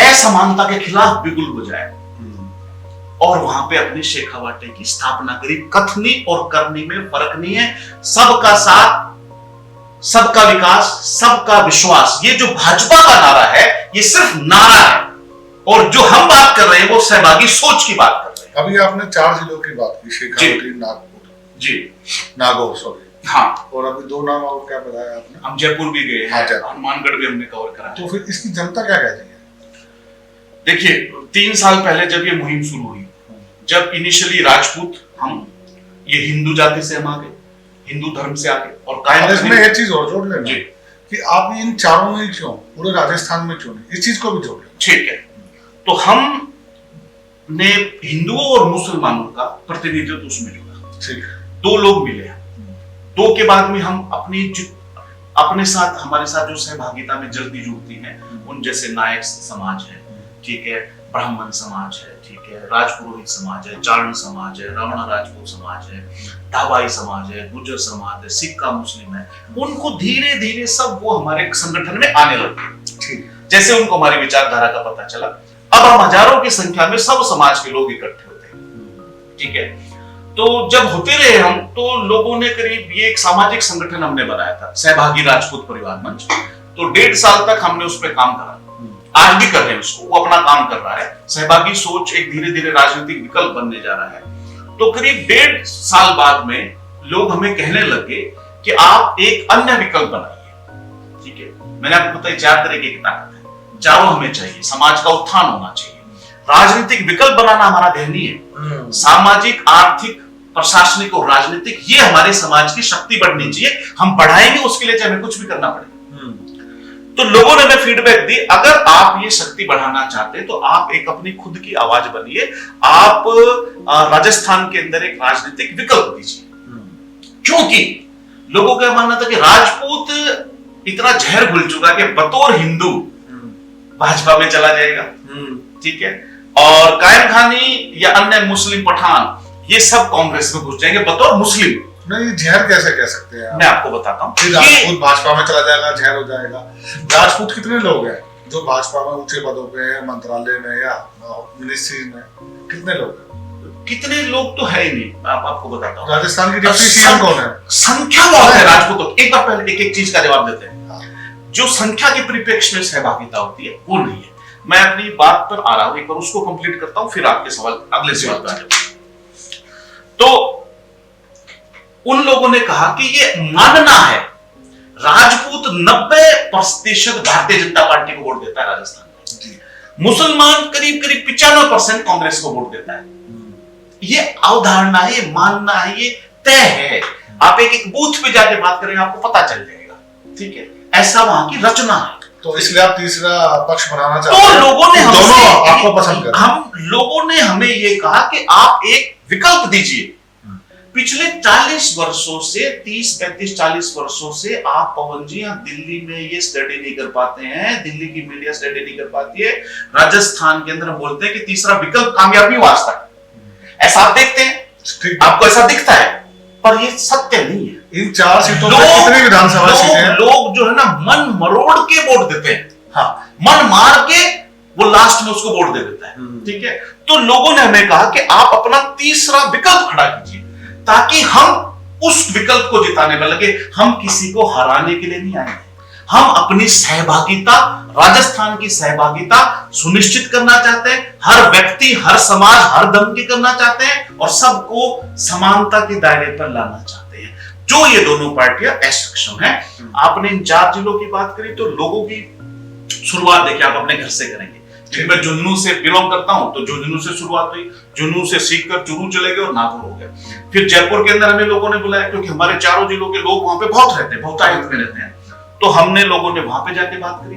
असमानता के खिलाफ बिगुल बजाया, और वहां पे अपनी शेखावाटी की स्थापना करी। कथनी और करनी में फर्क नहीं है, सबका साथ, सबका विकास, सबका विश्वास। ये जो भाजपा का नारा है ये सिर्फ नारा है, और जो हम बात कर रहे हैं वो सहभागी सोच की बात कर रहे हैं। अभी आपने 4 जिलों की बात की, शेखावाटी, नागपुर जी, नागौर, सॉरी, हाँ, और अभी 2 नाम और क्या बताया आपने? हम जयपुर भी गए हाँ, हैं, जयपुर। हनुमानगढ़ भी हमने कवर करा है। तो फिर इसकी जनता क्या कहती है? देखिए 3 साल पहले जब ये मुहिम शुरू हुई, जब इनिशियली राजपूत, हम ये हिंदू जाति से हम आ गए, हिंदू धर्म से आ गए, और और इसमें एक चीज और जोड़ लेना जी, कि आप इन 4 में ही क्यों, पूरे राजस्थान में क्यों नहीं, इस चीज को भी जोड़ लेना। ठीक है। तो हम ने हिंदुओं और मुसलमानों का प्रतिनिधित्व उसमें जोड़ा, ठीक है। 2 लोग मिले हैं। 2 के बाद में हम अपने साथ, हमारे साथ जो सहभागिता में जल्दी जुड़ती हैं, उन जैसे नायक समाज है, ठीक है, ब्राह्मण समाज है, ठीक है, राजपुरोहित समाज है, चारण समाज है, रावणा राजपूत समाज है, धाबाई समाज है, गुर्जर समाज है, सिख का मुस्लिम है, उनको धीरे धीरे सब वो हमारे संगठन में आने लगे। ठीक। जैसे उनको हमारी विचारधारा का पता चला, अब हम हजारों की संख्या में सब समाज के लोग इकट्ठे होते हैं, ठीक है। तो जब होते रहे हम, तो लोगों ने करीब, ये एक सामाजिक संगठन हमने बनाया था, सहभागी राजपूत परिवार मंच। तो 1.5 साल तक हमने उस पर काम करा, आज भी कर रहे हैं उसको, वो अपना काम कर रहा है। सहभागी सोच एक धीरे धीरे राजनीतिक विकल्प बनने जा रहा है। तो करीब 1.5 साल बाद में लोग हमें कहने लगे कि आप एक अन्य विकल्प बनाइए, ठीक है। मैंने आपको बताया 4 तरह की ताकत है, चारों हमें चाहिए, समाज का उत्थान होना चाहिए। राजनीतिक विकल्प बनाना हमारा ध्येय नहीं है, सामाजिक, आर्थिक, प्रशासनिक और राजनीतिक, ये हमारे समाज की शक्ति बढ़नी चाहिए। हम बढ़ाएंगे, उसके लिए चाहे हमें कुछ भी करना पड़ेगा। तो लोगों ने हमें फीडबैक दी, अगर आप ये शक्ति बढ़ाना चाहते हैं तो आप एक अपनी खुद की आवाज बनिए, आप राजस्थान के अंदर एक राजनीतिक विकल्प दीजिए। क्योंकि लोगों का मानना था कि राजपूत इतना जहर घुल चुका कि बतौर हिंदू भाजपा में चला जाएगा, ठीक है, और कायम खानी या अन्य मुस्लिम पठान ये सब कांग्रेस में घुस जाएंगे बतौर मुस्लिम। नहीं, जहर कैसे कह सकते हैं? मैं आपको बताता हूँ, राजपूत भाजपा में चला जाएगा, जहर हो जाएगा। राजपूत कितने लोग हैं जो भाजपा में ऊंचे पदों पे हैं, मंत्रालय में या मिनिस्ट्री में? कितने लोग हैं? कितने लोग तो है ही नहीं। मैं आपको बताता हूँ, राजस्थान की डिप्टी सीएम कौन है? संख्या बहुत है राजपूतों। एक बार पहले एक चीज का जवाब देते हैं। जो संख्या के परिप्रेक्ष्य में सहभागिता होती है वो नहीं है। मैं अपनी बात पर आ रहा हूं, एक बार उसको कंप्लीट करता हूं, फिर आपके सवाल, अगले सवाल पर आ जाऊंगा। तो उन लोगों ने कहा कि ये मानना है, राजपूत 90% भारतीय जनता पार्टी को वोट देता है राजस्थान में, मुसलमान करीब 95% कांग्रेस को वोट देता है। ये अवधारणा है, ये मानना है, ये तय है। आप एक बूथ पे जाके बात करेंगे आपको पता चल जाएगा, ठीक है, ऐसा वहां की रचना है। तो इसलिए आप तीसरा पक्ष बनाना चाहते हैं? तो लोगों ने दोनों आपको पसंद कर, हम लोगों ने हमें ये कहा कि आप एक विकल्प दीजिए। पिछले 40 वर्षों से, 30, 35, 40 वर्षों से आप पवन जी यहाँ दिल्ली में ये स्टडी नहीं कर पाते हैं, दिल्ली की मीडिया स्टडी नहीं कर पाती है। राजस्थान के अंदर हम बोलते हैं कि तीसरा विकल्प कामयाबी वास्ता है, ऐसा आप देखते हैं, आपको ऐसा दिखता है, पर ये सत्य नहीं है। इन 4 सीटों पर कितनी विधानसभा सीटें हैं? लोग जो है ना मन मरोड़ के वोट देते हैं, हाँ, मन मार के वो लास्ट में उसको वोट दे देता है, ठीक है। तो लोगों ने हमें कहा कि आप अपना तीसरा विकल्प खड़ा कीजिए ताकि हम उस विकल्प को जिताने में लगे। हम किसी को हराने के लिए नहीं आए, हम अपनी सहभागिता, राजस्थान की सहभागिता सुनिश्चित करना चाहते हैं। हर व्यक्ति, हर समाज, हर धर्म की करना चाहते हैं और सबको समानता के दायरे पर लाना चाहते हैं, जो ये दोनों पार्टियां असक्षम हैं। आपने इन 4 जिलों की बात करी, तो लोगों की शुरुआत देखिए आप अपने घर से करेंगे। मैं झुंझुनू से बिलोंग करता हूं, तो झुंझुनू से शुरुआत हुई, झुंझुनू से सीखकर चुरू चले गए और नागौर हो गए। फिर जयपुर के अंदर हमें लोगों ने बुलाया, क्योंकि हमारे 4 जिलों के लोग वहां पे बहुत रहते हैं, बहुतायत में रहते हैं। तो हमने लोगों ने वहां पे जाके बात करी,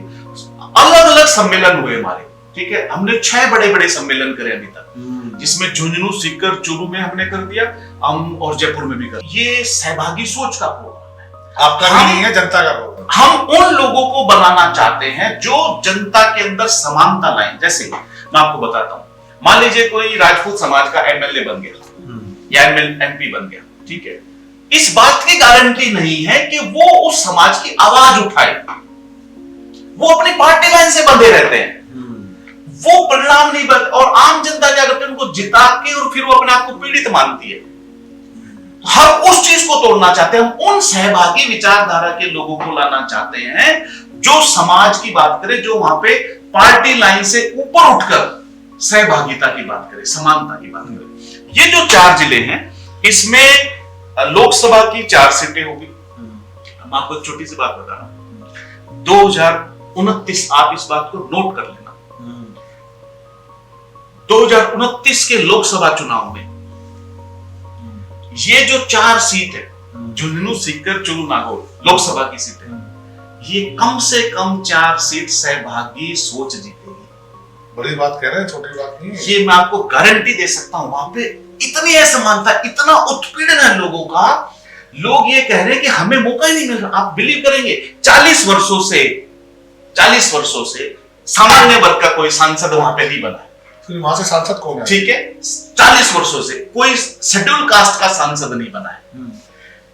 अलग अलग सम्मेलन हुए हमारे, ठीक है। हमने 6 बड़े सम्मेलन करे अभी तक, जिसमें झुंझुनू, सीकर, चुरू में हमने कर दिया, हम और जयपुर में भी कर। ये सहभागी सोच का प्रोग्राम है, आपका भी नहीं है, जनता का प्रोग्राम। हम उन लोगों को बनाना चाहते हैं जो जनता के अंदर समानता लाएं। जैसे मैं आपको बताता हूं, मान लीजिए कोई राजपूत समाज का एमएलए बन गया या एमपी बन गया, ठीक है। इस बात की गारंटी नहीं है कि वो उस समाज की आवाज उठाए, वो अपनी पार्टी लाइन से बंधे रहते हैं। वो परिणाम नहीं बन, और आम जनता क्या करती है, उनको जिता के और फिर वो अपने आप को पीड़ित मानती है। हम उस चीज को तोड़ना चाहते हैं, हम उन सहभागी विचारधारा के लोगों को लाना चाहते हैं जो समाज की बात करे, जो वहां पे पार्टी लाइन से ऊपर उठकर सहभागिता की बात करे, समानता की बात करे। ये जो 4 जिले हैं, इसमें लोकसभा की 4 सीटें होगी। मैं आपको एक छोटी सी बात बता रहा हूं, 2029, आप इस बात को नोट कर लेना, 2029 के लोकसभा चुनाव में ये जो 4 सीट है, झुंझुनू, सीकर, चुरू, नागौर लोकसभा की सीट है, ये कम से कम 4 सीट सहभागी सोच जीतेगी। बड़ी बात कह रहे हैं, छोटी बात नहीं है। ये मैं आपको गारंटी दे सकता हूं। वहां पे इतनी असमानता, इतना उत्पीड़न है लोगों का, लोग ये कह रहे हैं कि हमें मौका ही नहीं मिल रहा। आप बिलीव करेंगे, 40 वर्षों से सामान्य वर्ग का कोई सांसद वहां पे नहीं बना है। फिर वहां से सांसद कौन है? ठीक है, 40 वर्षों से कोई शेड्यूल कास्ट का सांसद नहीं बना है।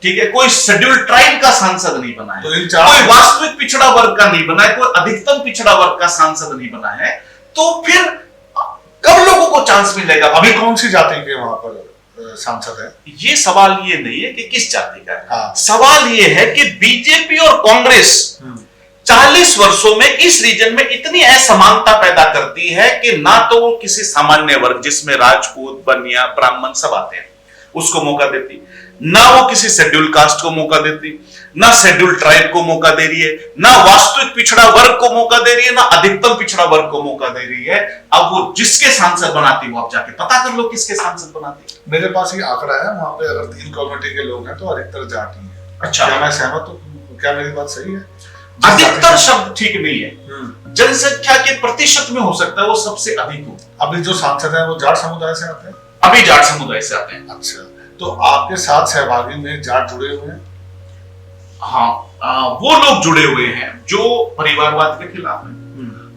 ठीक है, कोई शेड्यूल ट्राइब का सांसद नहीं बना है, तो कोई वास्तविक पिछड़ा वर्ग का नहीं बना है, कोई अधिकतम पिछड़ा वर्ग का सांसद नहीं बना है। तो फिर कब लोगों को चांस मिलेगा? अभी कौन सी जाति के वहां पर सांसद है? ये सवाल ये नहीं है कि किस जाति का है। हाँ। सवाल ये है कि बीजेपी और कांग्रेस 40 वर्षों में इस रीजन में इतनी असमानता पैदा करती है कि ना तो वो किसी सामान्य वर्ग, जिसमें राजपूत, बनिया, ब्राह्मण सब आते हैं, उसको मौका देती, ना वो किसी शेड्यूल कास्ट को मौका देती, ना शेड्यूल ट्राइब को मौका दे रही है, ना वास्तविक पिछड़ा वर्ग को मौका दे रही है, ना अधिकतम पिछड़ा वर्ग को मौका दे रही है। अब वो जिसके सांसद बनाती, वो आप जाके पता कर लो किसके सांसद बनाती। मेरे पास ये आंकड़ा है, वहां पे अगर 3 कम्युनिटी के लोग हैं तो अधिकतर जाति है। अच्छा, क्या मैं सहमत हूँ? क्या मेरी बात सही है? अधिकतर शब्द ठीक नहीं है, जनसंख्या के प्रतिशत में हो सकता है वो सबसे अधिक हो। अभी जो सांसद है वो जाट समुदाय से आते हैं? अभी जाट समुदाय से आते हैं। अच्छा, तो आपके साथ सहभागी में जाट जुड़े हुए हैं? हाँ, वो लोग जुड़े हुए हैं जो परिवारवाद के खिलाफ हैं,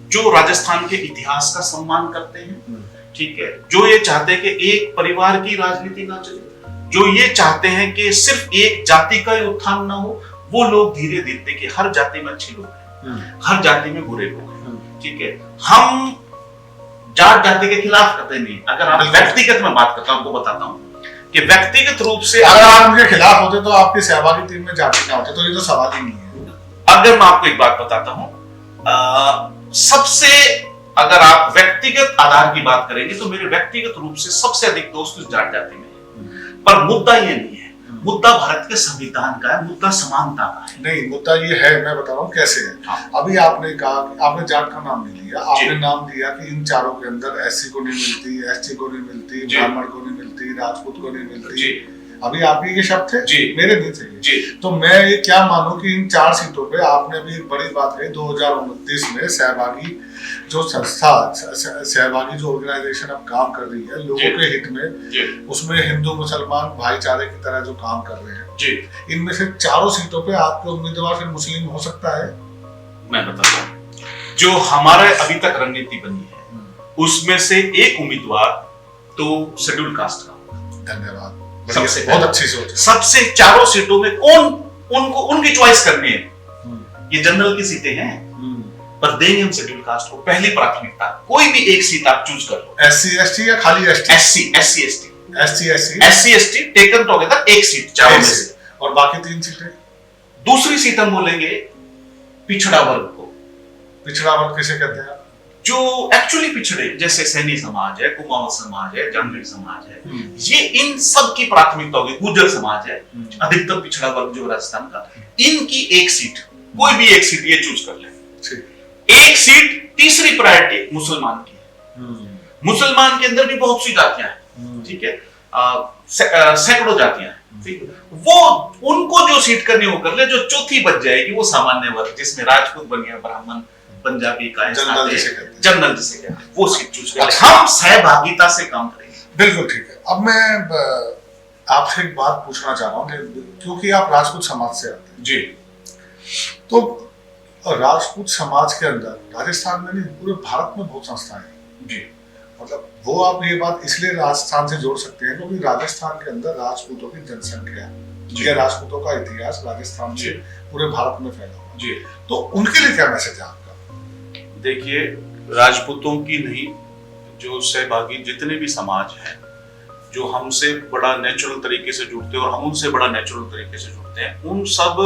जो राजस्थान के इतिहास का सम्मान करते हैं। ठीक है, जो ये चाहते हैं कि एक परिवार की राजनीति ना चले, जो ये चाहते हैं कि सिर्फ एक जाति का ही उत्थान ना हो। वो लोग धीरे धीरे कि हर जाति में अच्छे लोग हैं, हर जाति में बुरे लोग हैं। ठीक है, हम जाट जाति के खिलाफ करते नहीं। अगर आप व्यक्तिगत में बात करता हूं, आपको बताता हूं कि व्यक्तिगत रूप से अगर आप उनके खिलाफ होते तो आपकी सहभागी टीम में जाति ना होते, तो ये तो सवाल ही नहीं है। अगर मैं आपको एक बात बताता हूं, सबसे अगर आप व्यक्तिगत आधार की बात करेंगे तो मेरे व्यक्तिगत रूप से सबसे अधिक दोस्त उस जाट जाति में है। पर मुद्दा ये नहीं है, मुद्दा भारत के संविधान का है, मुद्दा समानता का है। नहीं, मुद्दा ये है, मैं बता रहा हूँ कैसे है। हाँ। अभी आपने कहा, आपने जाट का नाम नहीं लिया, आपने नाम दिया कि इन चारों के अंदर एससी को नहीं मिलती, एसटी को नहीं मिलती, ब्राह्मण को नहीं मिलती, राजपूत को नहीं मिलती। अभी आपके ये शब्द थे, मेरे नहीं थे। तो मैं ये क्या मानूं कि इन 4 सीटों पे आपने अभी बड़ी बात कही, 2029 में सहभागी जो संस्था, सहभागी जो ऑर्गेनाइजेशन अब काम कर रही है लोगों के हित में, उसमें हिंदू मुसलमान भाईचारे की तरह जो काम कर रहे हैं, इनमें से 4 सीटों पे आपके उम्मीदवार फिर मुस्लिम हो सकता है? मैं बताता हूँ, जो हमारे अभी तक रणनीति बनी है उसमें से एक उम्मीदवार तो शेड्यूल कास्ट का। धन्यवाद, सबसे बहुत अच्छी सोच है। सबसे 4 सीटों में कौन उनको उनकी चॉइस करनी है। ये जनरल की सीटें हैं, पर देंगे हम शेड्यूल कास्ट को पहली प्राथमिकता। कोई भी एक सीट आप चूज कर लो। एससी एसटी या खाली ST? SC ST taken together एक सीट 4 में से, और बाकी 3 सीटें। दूसरी सीट हम बोलेंगे पिछड़ा वर्ग को। पिछड़ा वर्ग किसे कहते हैं? जो एक्चुअली पिछड़े, जैसे सैनी समाज है, कुमाऊं समाज है, जांगड़ी समाज है, ये इन सब की प्राथमिकता होगी। गुर्जर समाज है, अधिकतम पिछड़ा वर्ग जो राजस्थान का, इनकी एक सीट, कोई भी एक सीट ये चूज कर ले। एक सीट तीसरी प्रायोरिटी मुसलमान की है। मुसलमान के अंदर भी बहुत सी जातियां हैं, ठीक है, सैकड़ों जातियां हैं, ठीक है। वो उनको जो सीट करनी वो कर ले। जो चौथी बच जाएगी वो सामान्य वर्ग, जिसमें राजपूत, बनिया, ब्राह्मण, पंजाबी का जनरल जिसे कहते हैं, वो सीट चूज कर ले। हम सहभागिता से काम करेंगे। बिल्कुल ठीक है। अब मैं आपसे एक बात पूछना चाह रहा हूँ, क्योंकि आप राजपूत समाज से आते हैं जी, तो राजपूत समाज के अंदर राजस्थान में नहीं पूरे भारत में बहुत संस्थाएं हैं जी। मतलब वो आप ये बात इसलिए राजस्थान से जोड़ सकते हैं क्योंकि राजस्थान के अंदर राजपूतों की जनसंख्या या राजपूतों का इतिहास राजस्थान से पूरे भारत में फैला हुआ जी। तो उनके लिए क्या मैसेज है आपका? देखिए, राजपूतों की नहीं, जो सहभागी जितने भी समाज हैं, जो हमसे बड़ा नेचुरल तरीके से जुड़ते हैं और हम उनसे बड़ा नेचुरल तरीके से जुड़ते हैं, उन सब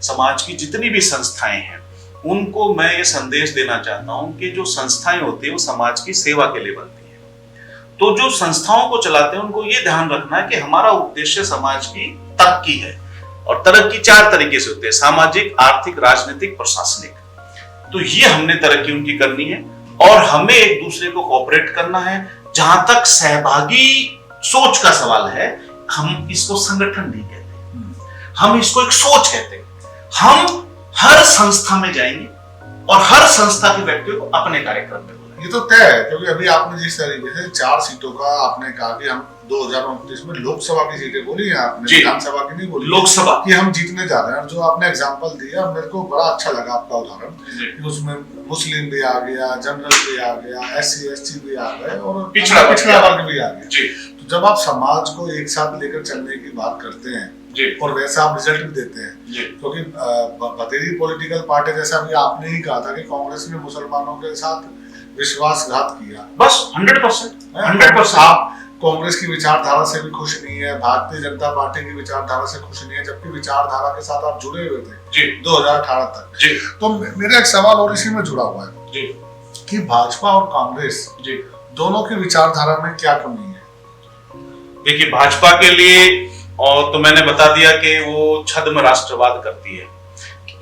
समाज की जितनी भी संस्थाएं हैं, उनको मैं ये संदेश देना चाहता हूं कि जो संस्थाएं होती है वो समाज की सेवा के लिए बनती है। तो जो संस्थाओं को चलाते हैं उनको ये ध्यान रखना है कि हमारा उद्देश्य समाज की तरक्की है, और तरक्की 4 तरीके से होती है: सामाजिक, आर्थिक, राजनीतिक, प्रशासनिक। तो ये हमने तरक्की उनकी करनी है और हमें एक दूसरे को कोऑपरेट करना है। जहां तक सहभागी सोच का सवाल है, हम इसको संगठन नहीं कहते, हम इसको एक सोच कहते हैं। हम हर संस्था में जाएंगे और हर संस्था के व्यक्तियों को अपने कार्यक्रम में बुलाएंगे। ये तो तय है, क्योंकि अभी आपने जिस तरीके से 4 सीटों का आपने कहा कि हम 2029 में लोकसभा की सीटें बोली हैं आपने, विधानसभा की नहीं बोली, लोकसभा कि हम जीतने जा रहे हैं। और जो आपने एग्जांपल दिया, मेरे को बड़ा अच्छा लगा आपका उदाहरण कि उसमें मुस्लिम भी आ गया, जनरल भी आ गया, SC ST भी आ गए और पिछड़ा वर्ग भी आ गया। तो जब आप समाज को एक साथ लेकर चलने की बात करते हैं और वैसा आप रिजल्ट भी देते हैं, क्योंकि बतेरी पॉलिटिकल पार्टी, जैसा भी आपने ही कहा था कि कांग्रेस ने मुसलमानों के साथ विश्वासघात किया, बस 100%। आप कांग्रेस की विचारधारा से भी खुश नहीं है, भारतीय जनता पार्टी की विचारधारा से खुश नहीं है, जबकि विचारधारा के साथ आप जुड़े हुए थे 2018 तक। तो मेरा एक सवाल और इसी में जुड़ा हुआ है कि भाजपा और कांग्रेस दोनों की विचारधारा में क्या कमी है? देखिए, भाजपा के लिए और तो मैंने बता दिया कि वो छद्म राष्ट्रवाद करती है।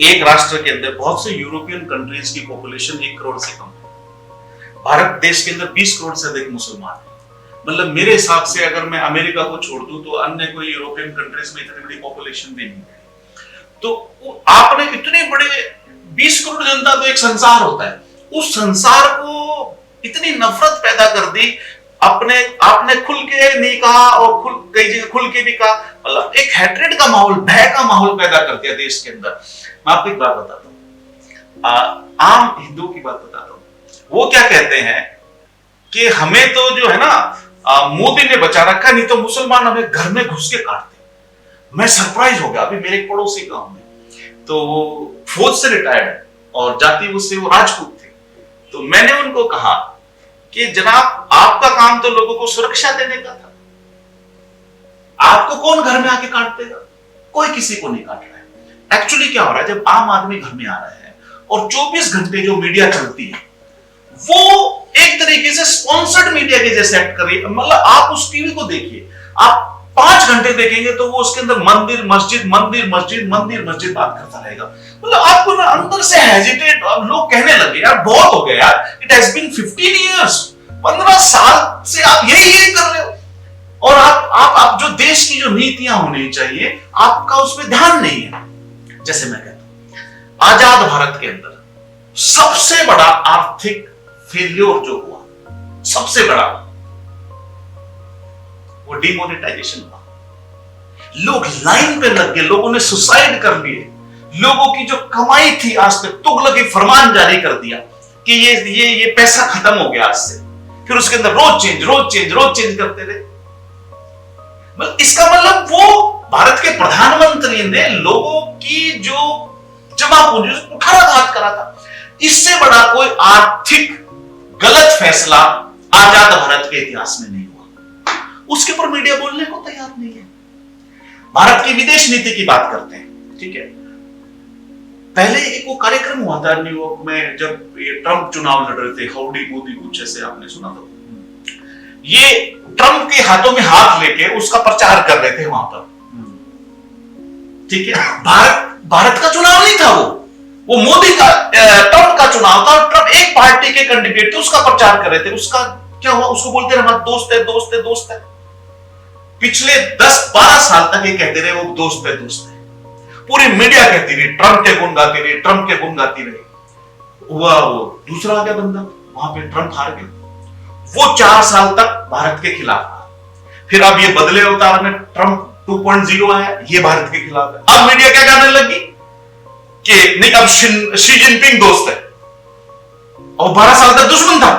एक राष्ट्र के अंदर बहुत से यूरोपियन कंट्रीज की पॉपुलेशन 1 करोड़ से कम है। भारत देश के अंदर 20 करोड़ से अधिक मुसलमान है। मतलब मेरे हिसाब से अगर मैं अमेरिका को छोड़ दूं तो अन्य कोई यूरोपियन कंट्रीज में इतनी बड़ी पॉपुलेशन भी नहीं है। तो आपने इतने बड़े 20 करोड़ जनता तो एक संसार होता है, उस संसार को इतनी नफरत पैदा कर दी। आपने खुल के नहीं कहा और कई जगह खुल के भी कहा, मतलब एक हैट्रेड का माहौल, भय का माहौल पैदा कर दिया देश के अंदर। मैं आपको एक बात बताता हूँ, आम हिंदुओं की बात बताता हूँ। वो क्या कहते हैं कि हमें तो जो है ना मोदी ने बचा रखा, नहीं तो मुसलमान हमें घर में घुस के काटते। मैं सरप्राइज हो गया। अभी मेरे पड़ोसी गांव में तो वो फौज से रिटायर्ड है और जाति उससे वो राजपूत थे। तो मैंने उनको कहा कि जनाब, आपका काम तो लोगों को सुरक्षा देने का था, आपको कौन घर में आके काट देगा? कोई किसी को नहीं काट रहा है। एक्चुअली क्या हो रहा है, जब आम आदमी घर में आ रहा है और 24 घंटे जो मीडिया चलती है वो एक तरीके से स्पॉन्सर्ड मीडिया के जैसे एक्ट कर रही है। मतलब आप उस टीवी को देखिए, आप 5 घंटे देखेंगे तो वो उसके अंदर मंदिर मस्जिद मंदिर मस्जिद मंदिर मस्जिद बात करता रहेगा। मतलब आपको ना अंदर से हेजिटेट, लोग कहने लगे यार बहुत हो गया यार, इट हैज बीन 15 इयर्स, 15 साल से आप यही कर रहे हो और आप जो देश की जो नीतियां होनी चाहिए आपका उसमें ध्यान नहीं है। जैसे मैं कहता हूं, आजाद भारत के अंदर सबसे बड़ा आर्थिक फेल्योर जो हुआ, सबसे बड़ा, वो डिमोनेटाइजेशन हुआ। लोग लाइन पे लग गए, लोगों ने सुसाइड कर लिए, लोगों की जो कमाई थी आज तक, तुगलकी फरमान जारी कर दिया कि ये पैसा खत्म हो गया आज से। फिर उसके अंदर रोज चेंज करते रहे। इसका मतलब वो भारत के प्रधानमंत्री ने लोगों की जो जमा पूंजी कुठाराघात करा था। इससे बड़ा कोई आर्थिक गलत फैसला आजाद भारत के इतिहास में नहीं हुआ। उसके ऊपर मीडिया बोलने को तैयार नहीं है। भारत की विदेश नीति की बात करते हैं, ठीक है। पहले एक वो कार्यक्रम हुआ था न्यूयॉर्क में, जब ये ट्रंप चुनाव लड़ रहे थे, हाउडी मोदी कुछ ऐसे आपने सुना था। ये ट्रंप के हाथों में हाथ लेके उसका प्रचार कर रहे थे वहां पर, ठीक है। भारत का चुनाव नहीं था वो मोदी का, ट्रंप का चुनाव था। ट्रंप एक पार्टी के कैंडिडेट थे, उसका प्रचार कर रहे थे। उसका क्या हुआ, उसको बोलते रहे हमारा दोस्त है दोस्त है दोस्त है। पिछले 10-12 साल तक ये कहते रहे वो दोस्त है दोस्त है। पूरी मीडिया कहती रही, ट्रंप के गुण गाती रही, ट्रंप के गुण गाती रही। हुआ वो दूसरा आ गया बंदा, वहां पे ट्रंप हार गया। वो 4 साल तक भारत के खिलाफ था। फिर अब ये बदले अवतार में ट्रंप 2.0 आया, ये भारत के खिलाफ है। अब मीडिया क्या कहने लगी कि नहीं, अब शी जिनपिंग दोस्त है, और 12 साल तक दुश्मन था।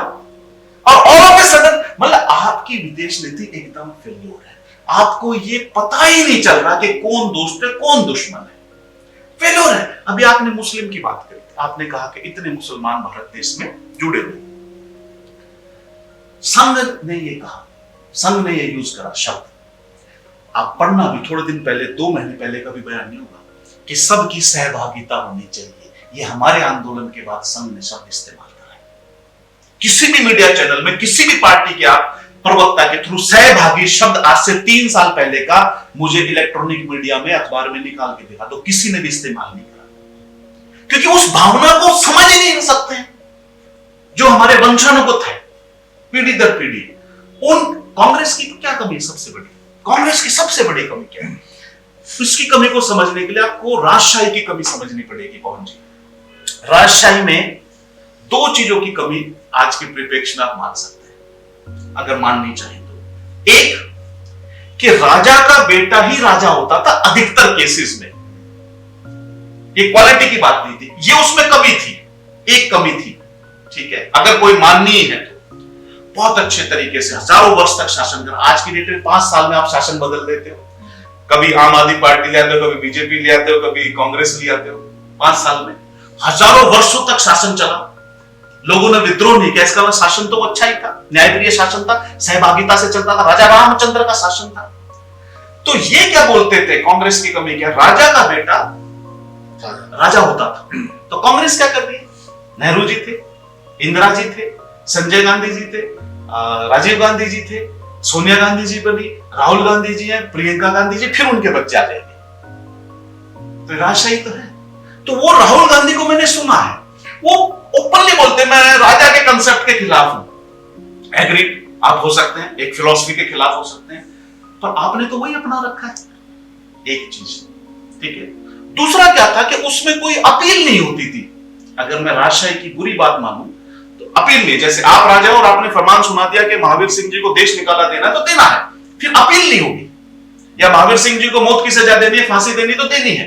और ऑल ऑफ ए सडन, मतलब आपकी विदेश नीति एकदम फेल्योर है। आपको ये पता ही नहीं चल रहा कि कौन दोस्त है कौन दुश्मन है, फेल्योर है। अभी आपने मुस्लिम की बात करी, आपने कहा कि इतने मुसलमान भारत देश में जुड़े हुए, संघ ने ये कहा, संघ ने ये यूज करा शब्द। आप पढ़ना भी, थोड़े दिन पहले, 2 महीने पहले का भी बयान नहीं होगा कि सबकी सहभागिता होनी चाहिए। ये हमारे आंदोलन के बाद संघ ने शब्द इस्तेमाल करा है। किसी भी मीडिया चैनल में, किसी भी पार्टी के आप प्रवक्ता के थ्रू सहभागी शब्द आज से 3 साल पहले का मुझे इलेक्ट्रॉनिक मीडिया में, अखबार में निकाल के दिखा, तो किसी ने भी इस्तेमाल नहीं करा, क्योंकि उस भावना को समझ ही नहीं सकते जो हमारे वंशानुगत है पीढ़ी दर पीढ़ी। उन कांग्रेस की क्या कमी है सबसे बड़ी? कांग्रेस की सबसे बड़ी कमी क्या है? उसकी कमी को समझने के लिए आपको राजशाही की कमी समझनी पड़ेगी। पवन जी, राजशाही में 2 चीजों की कमी आज के परिप्रेक्ष्य में आप मान सकते हैं, अगर माननी चाहिए तो। एक कि राजा का बेटा ही राजा होता था अधिकतर केसेस में, ये क्वालिटी की बात नहीं थी, ये उसमें कमी थी, एक कमी थी। ठीक है, अगर कोई माननीय है तो बहुत अच्छे तरीके से हजारों वर्ष तक शासन कर। आज की डेट में 5 साल में आप शासन बदल देते हो, कभी आम आदमी पार्टी ले आते हो, कभी बीजेपी ले आते हो, कभी कांग्रेस ले आते हो। 5 साल में हजारों वर्षों तक शासन चला, लोगों ने विद्रोह नहीं किया। इसका शासन तो अच्छा ही था, न्यायप्रिय शासन था, सहभागिता से चलता था, राजा रामचंद्र का शासन था। तो ये क्या बोलते थे, कांग्रेस की कमी क्या? राजा का बेटा राजा होता था। तो कांग्रेस क्या कर रही है? नेहरू जी थे, इंदिरा जी थे, संजय गांधी जी थे, राजीव गांधी जी थे, सोनिया गांधी जी बनी, राहुल गांधी जी हैं, प्रियंका गांधी जी, फिर उनके बच्चे आ जाएंगे। तो राजशाही तो है। तो वो राहुल गांधी को मैंने सुना है, वो ओपनली बोलते हैं मैं राजा के कंसेप्ट के खिलाफ हूं। एग्री आप हो सकते हैं, एक फिलॉसफी के खिलाफ हो सकते हैं, पर आपने तो वही अपना रखा है। एक चीज, ठीक है। दूसरा क्या था कि उसमें कोई अपील नहीं होती थी। अगर मैं राजशाही की बुरी बात मानूं तो अपील नहीं, जैसे आप राजा हो और आपने फरमान सुना दिया कि महावीर सिंह जी को देश निकाला देना तो देना है, फिर अपील नहीं होगी। या महावीर सिंह जी को मौत की सजा देनी है, फांसी देनी तो देनी है।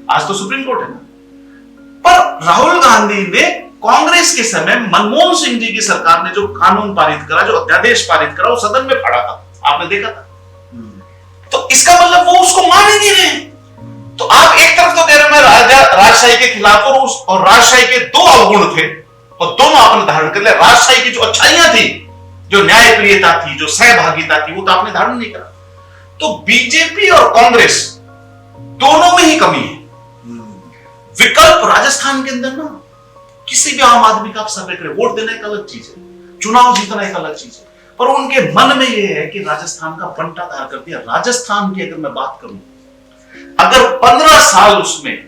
आज तो सुप्रीम कोर्ट है ना। पर राहुल गांधी ने कांग्रेस के समय मनमोहन सिंह जी की सरकार ने जो कानून पारित करा, जो अध्यादेश पारित करा, वो सदन में पड़ा था, आपने देखा था। तो इसका मतलब वो उसको मान ही नहीं रहे। तो आप एक तरफ तो कह रहे हैं मैं राजा राजशाही के खिलाफ हूं, और राजशाही के 2 अवगुण थे और दोनों आपने धारण कर लिया। राजशाही की जो अच्छाइयां थी, जो न्यायप्रियता थी, जो सहभागिता थी, वो तो आपने धारण नहीं करा। तो बीजेपी और कांग्रेस दोनों में ही कमी है। विकल्प राजस्थान के अंदर ना, किसी भी आम आदमी का आप सर्वे करें, वोट देना एक अलग चीज है, चुनाव जीतना एक अलग चीज है, पर उनके मन में यह है कि राजस्थान का पंटा धार कर दिया। राजस्थान की अगर मैं बात करूं, अगर 15 साल उसमें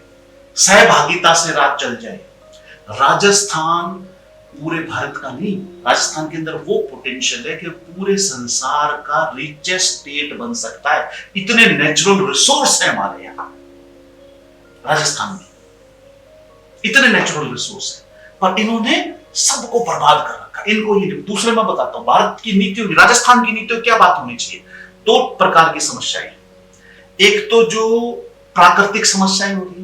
सहभागिता से राज चल जाए, राजस्थान पूरे भारत का नहीं, राजस्थान के अंदर वो पोटेंशियल है कि पूरे संसार का रिचेस्ट स्टेट बन सकता है। इतने नेचुरल रिसोर्स है हमारे यहां राजस्थान में, इतने नेचुरल रिसोर्स है, पर इन्होंने सबको बर्बाद कर रखा। इनको ये दूसरे में बताता हूं, भारत की नीतियों, राजस्थान की नीतियों क्या बात होनी चाहिए। 2 प्रकार की समस्याएं, एक तो जो प्राकृतिक समस्याएं होती हैं,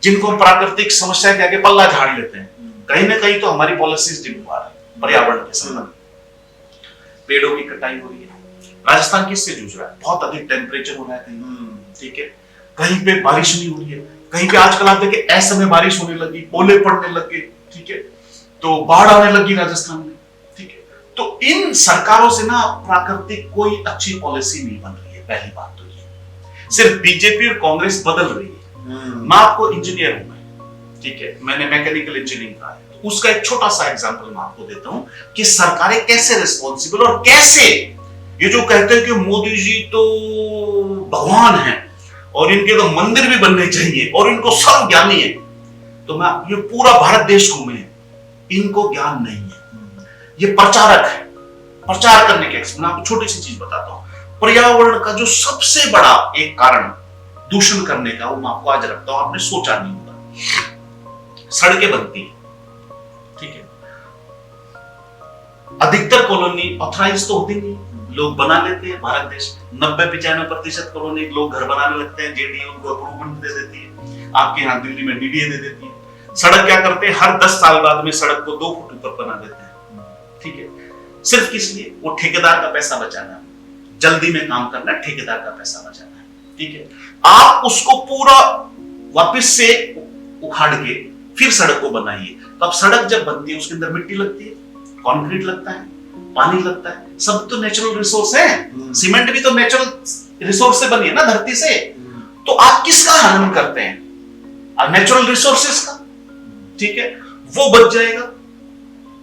जिनको प्राकृतिक समस्या के आगे पल्ला झाड़ लेते हैं, कहीं ना कहीं तो हमारी पॉलिसीज जिम्मेदार है। पर्यावरण के संबंध, पेड़ों की कटाई हो रही है, राजस्थान किससे जूझ रहा है? बहुत अधिक टेम्परेचर हो रहा है कहीं, ठीक है, कहीं पे बारिश नहीं हो रही है, कहीं पे आजकल आप देखिए ऐसे में बारिश होने लगी, ओले पड़ने लगे, ठीक है, तो बाढ़ आने लगी राजस्थान में, ठीक है। तो इन सरकारों से ना प्राकृतिक कोई अच्छी पॉलिसी नहीं बन रही है। पहली बात तो ये, सिर्फ बीजेपी और कांग्रेस बदल रही है। मैं आपको इंजीनियर हूं, ठीक है, मैंने मैकेनिकल इंजीनियरिंग करा है, तो उसका एक छोटा सा एग्जांपल मैं आपको देता हूं कि सरकारें कैसे रिस्पॉन्सिबल, और कैसे ये जो कहते हैं कि मोदी जी तो भगवान हैं और इनके तो मंदिर भी बनने चाहिए और इनको सर्व ज्ञानी है, तो मैं ये पूरा भारत देश घूमे हैं, इनको ज्ञान नहीं है, ये प्रचारक है, प्रचार करने के। मैं आपको छोटी सी चीज बताता हूं, पर्यावरण का जो सबसे बड़ा एक कारण दूषण करने का, वो मैं आपको आज रखता हूं, आपने सोचा नहीं होगा। सड़कें बनती है, ठीक है, अधिकतर कॉलोनी ऑथराइज तो होती नहीं, लोग बना लेते हैं। भारत देश में 90-95% कॉलोनी लोग घर बनाने लगते हैं, जेडीए उनको अप्रूवल दे देती है। आपके यहाँ दिल्ली में डीडीए दे देती है। सड़क क्या करते हैं, हर 10 साल बाद में सड़क को 2 फुट ऊपर बना देते हैं, ठीक है, सिर्फ किस लिए? वो ठेकेदार का पैसा बचाना है, जल्दी में काम करना है, ठेकेदार का पैसा बचाना है, ठीक है। आप उसको पूरा वापस से उखाड़ के फिर सड़क को बनाइए, तो अब सड़क जब बनती है उसके अंदर मिट्टी लगती है, कंक्रीट लगता है, पानी लगता है, सब तो नेचुरल रिसोर्स है। सीमेंट भी तो नेचुरल रिसोर्स से बनी है ना, धरती से। तो आप किसका हनन करते हैं? नेचुरल रिसोर्सेस का। ठीक है, वो बच जाएगा।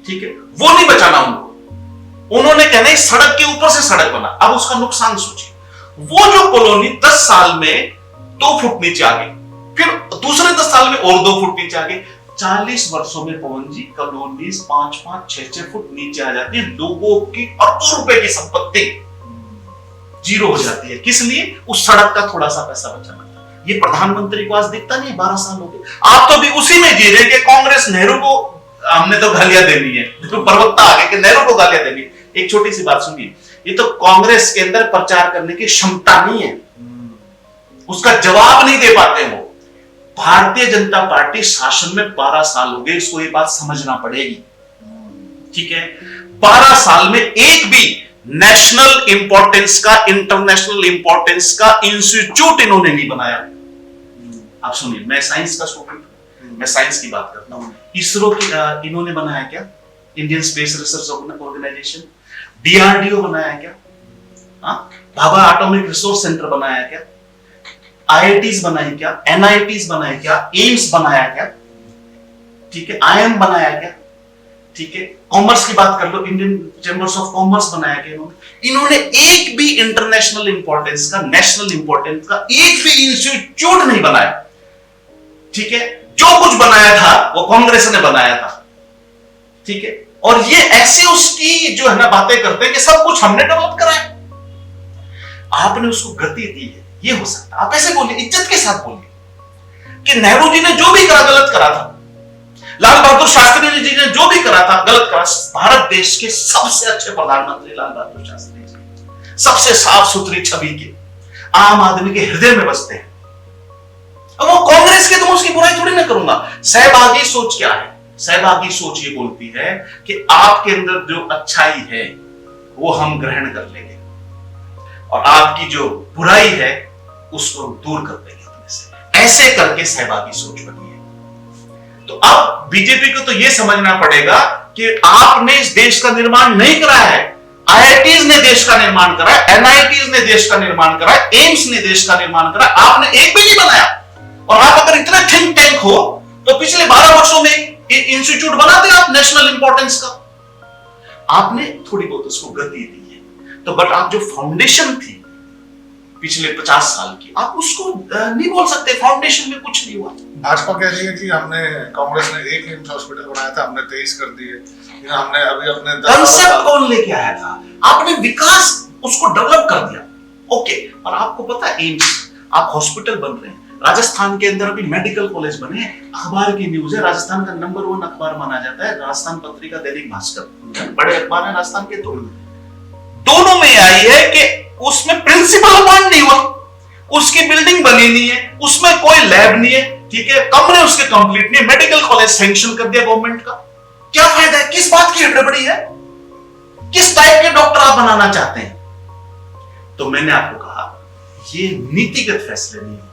ठीक है, वो नहीं बचाना उनको। उन्होंने कहना सड़क के ऊपर से सड़क बना। अब उसका नुकसान सोचिए, वो जो कॉलोनी 10 साल में 2 फुट नीचे आ गई, फिर दूसरे 10 साल में और 2 फुट नीचे आ गई। 40 वर्षों में पवन जी कॉलोनीज 5-5, 6-6 फुट नीचे आ जाती है। लोगों की अरबों रुपए की संपत्ति जीरो हो जाती है। किस लिए? उस सड़क का थोड़ा सा पैसा बचाना। ये प्रधानमंत्री को आज दिखता नहीं, 12 साल हो गए। आप तो भी उसी में जी रहे कि कांग्रेस नेहरू को हमने तो गालियां देनी है, तो प्रवक्ता आगे कि नेहरू को गालियां देनी है। एक छोटी सी बात सुनिए, ये तो कांग्रेस के अंदर प्रचार करने की क्षमता नहीं है, उसका जवाब नहीं दे पाते वो। भारतीय जनता पार्टी शासन में 12 साल हो गए, इसको ये बात समझना पड़ेगी। ठीक है, 12 साल में एक भी नेशनल इंपॉर्टेंस का, इंटरनेशनल इंपॉर्टेंस का इंस्टीट्यूट इन्होंने नहीं बनाया। आप सुनिए, मैं साइंस का स्टूडेंट हूं, मैं साइंस की बात करता हूं। इसरो की इन्होंने बनाया क्या? Indian space research organisation. DRDO बनाया क्या? भाभा एटॉमिक रिसोर्स सेंटर बनाया क्या? आईआईटीज बनाई क्या? एनआईटीज बनाए क्या? एम्स बनाया क्या? ठीक है, आईएम बनाया क्या? ठीक है, कॉमर्स की बात कर लो, इंडियन चैंबर्स ऑफ कॉमर्स बनाया क्या इन्होंने? एक भी इंटरनेशनल इंपॉर्टेंस का, नेशनल इंपॉर्टेंस का एक भी इंस्टीट्यूट नहीं बनाया। ठीक है, जो कुछ बनाया था वो कांग्रेस ने बनाया था। ठीक है, और ये ऐसे उसकी जो है ना बातें करते हैं कि सब कुछ हमने डेवलप कराया, आपने उसको गति दी है। ये हो सकता है, आप ऐसे बोलिए, इज्जत के साथ बोलिए कि नेहरू जी ने जो भी करा गलत करा था, लाल बहादुर शास्त्री जी ने जो भी करा था गलत करा। भारत देश के सबसे अच्छे प्रधानमंत्री लाल बहादुर शास्त्री जी, सबसे साफ सुथरी छवि के, आम आदमी के हृदय में बसते हैं। अब वो कांग्रेस के, तो मैं उसकी बुराई थोड़ी ना करूंगा। सहभागी सोच क्या है? सहभागी सोच ये बोलती है कि आपके अंदर जो अच्छाई है वो हम ग्रहण कर लेंगे और आपकी जो बुराई है उसको हम दूर कर देंगे अपने से। ऐसे करके सहभागी सोच बनी है। तो अब बीजेपी को तो यह समझना पड़ेगा कि आपने इस देश का निर्माण नहीं कराया है। आईआईटीज ने देश का निर्माण करा है, एनआईटीज ने देश का निर्माण करा है, एम्स ने देश का निर्माण करा है, आपने एक भी नहीं बनाया। और आप अगर इतना थिंक टैंक हो तो पिछले 12 वर्षों में इंस्टीट्यूट बनाते आप नेशनल इंपॉर्टेंस का। आपने थोड़ी बहुत उसको गति दी है, तो बट आप जो फाउंडेशन थी पिछले 50 साल की, आप उसको नहीं बोल सकते फाउंडेशन में कुछ नहीं हुआ। भाजपा कह रही है कि हमने, कांग्रेस ने एक एम्स हॉस्पिटल बनाया था, हमने 23 कर दिए। हमने अभी अपने कंसेप्ट कौन लेके आया था? आपने विकास उसको डेवलप कर दिया। ओके, और आपको पता है एम्स, आप हॉस्पिटल बन रहे हैं। राजस्थान के अंदर अभी मेडिकल कॉलेज बने हैं। अखबार की न्यूज है, राजस्थान का नंबर 1 अखबार माना जाता है राजस्थान पत्रिका, दैनिक भास्कर, बड़े अखबार है राजस्थान के। दोनों में आई है कि उसमें प्रिंसिपल अपॉइंट नहीं हुआ, उसकी बिल्डिंग बनी नहीं है, उसमें कोई लैब नहीं है। ठीक है, कमरे उसके कंप्लीट नहीं है, मेडिकल कॉलेज सैंक्शन कर दिया गवर्नमेंट का। क्या फायदा है? किस बात की हड़बड़ी है? किस टाइप के डॉक्टर आप बनाना चाहते हैं? तो मैंने आपको कहा ये नीतिगत फैसले नहीं हो रहे।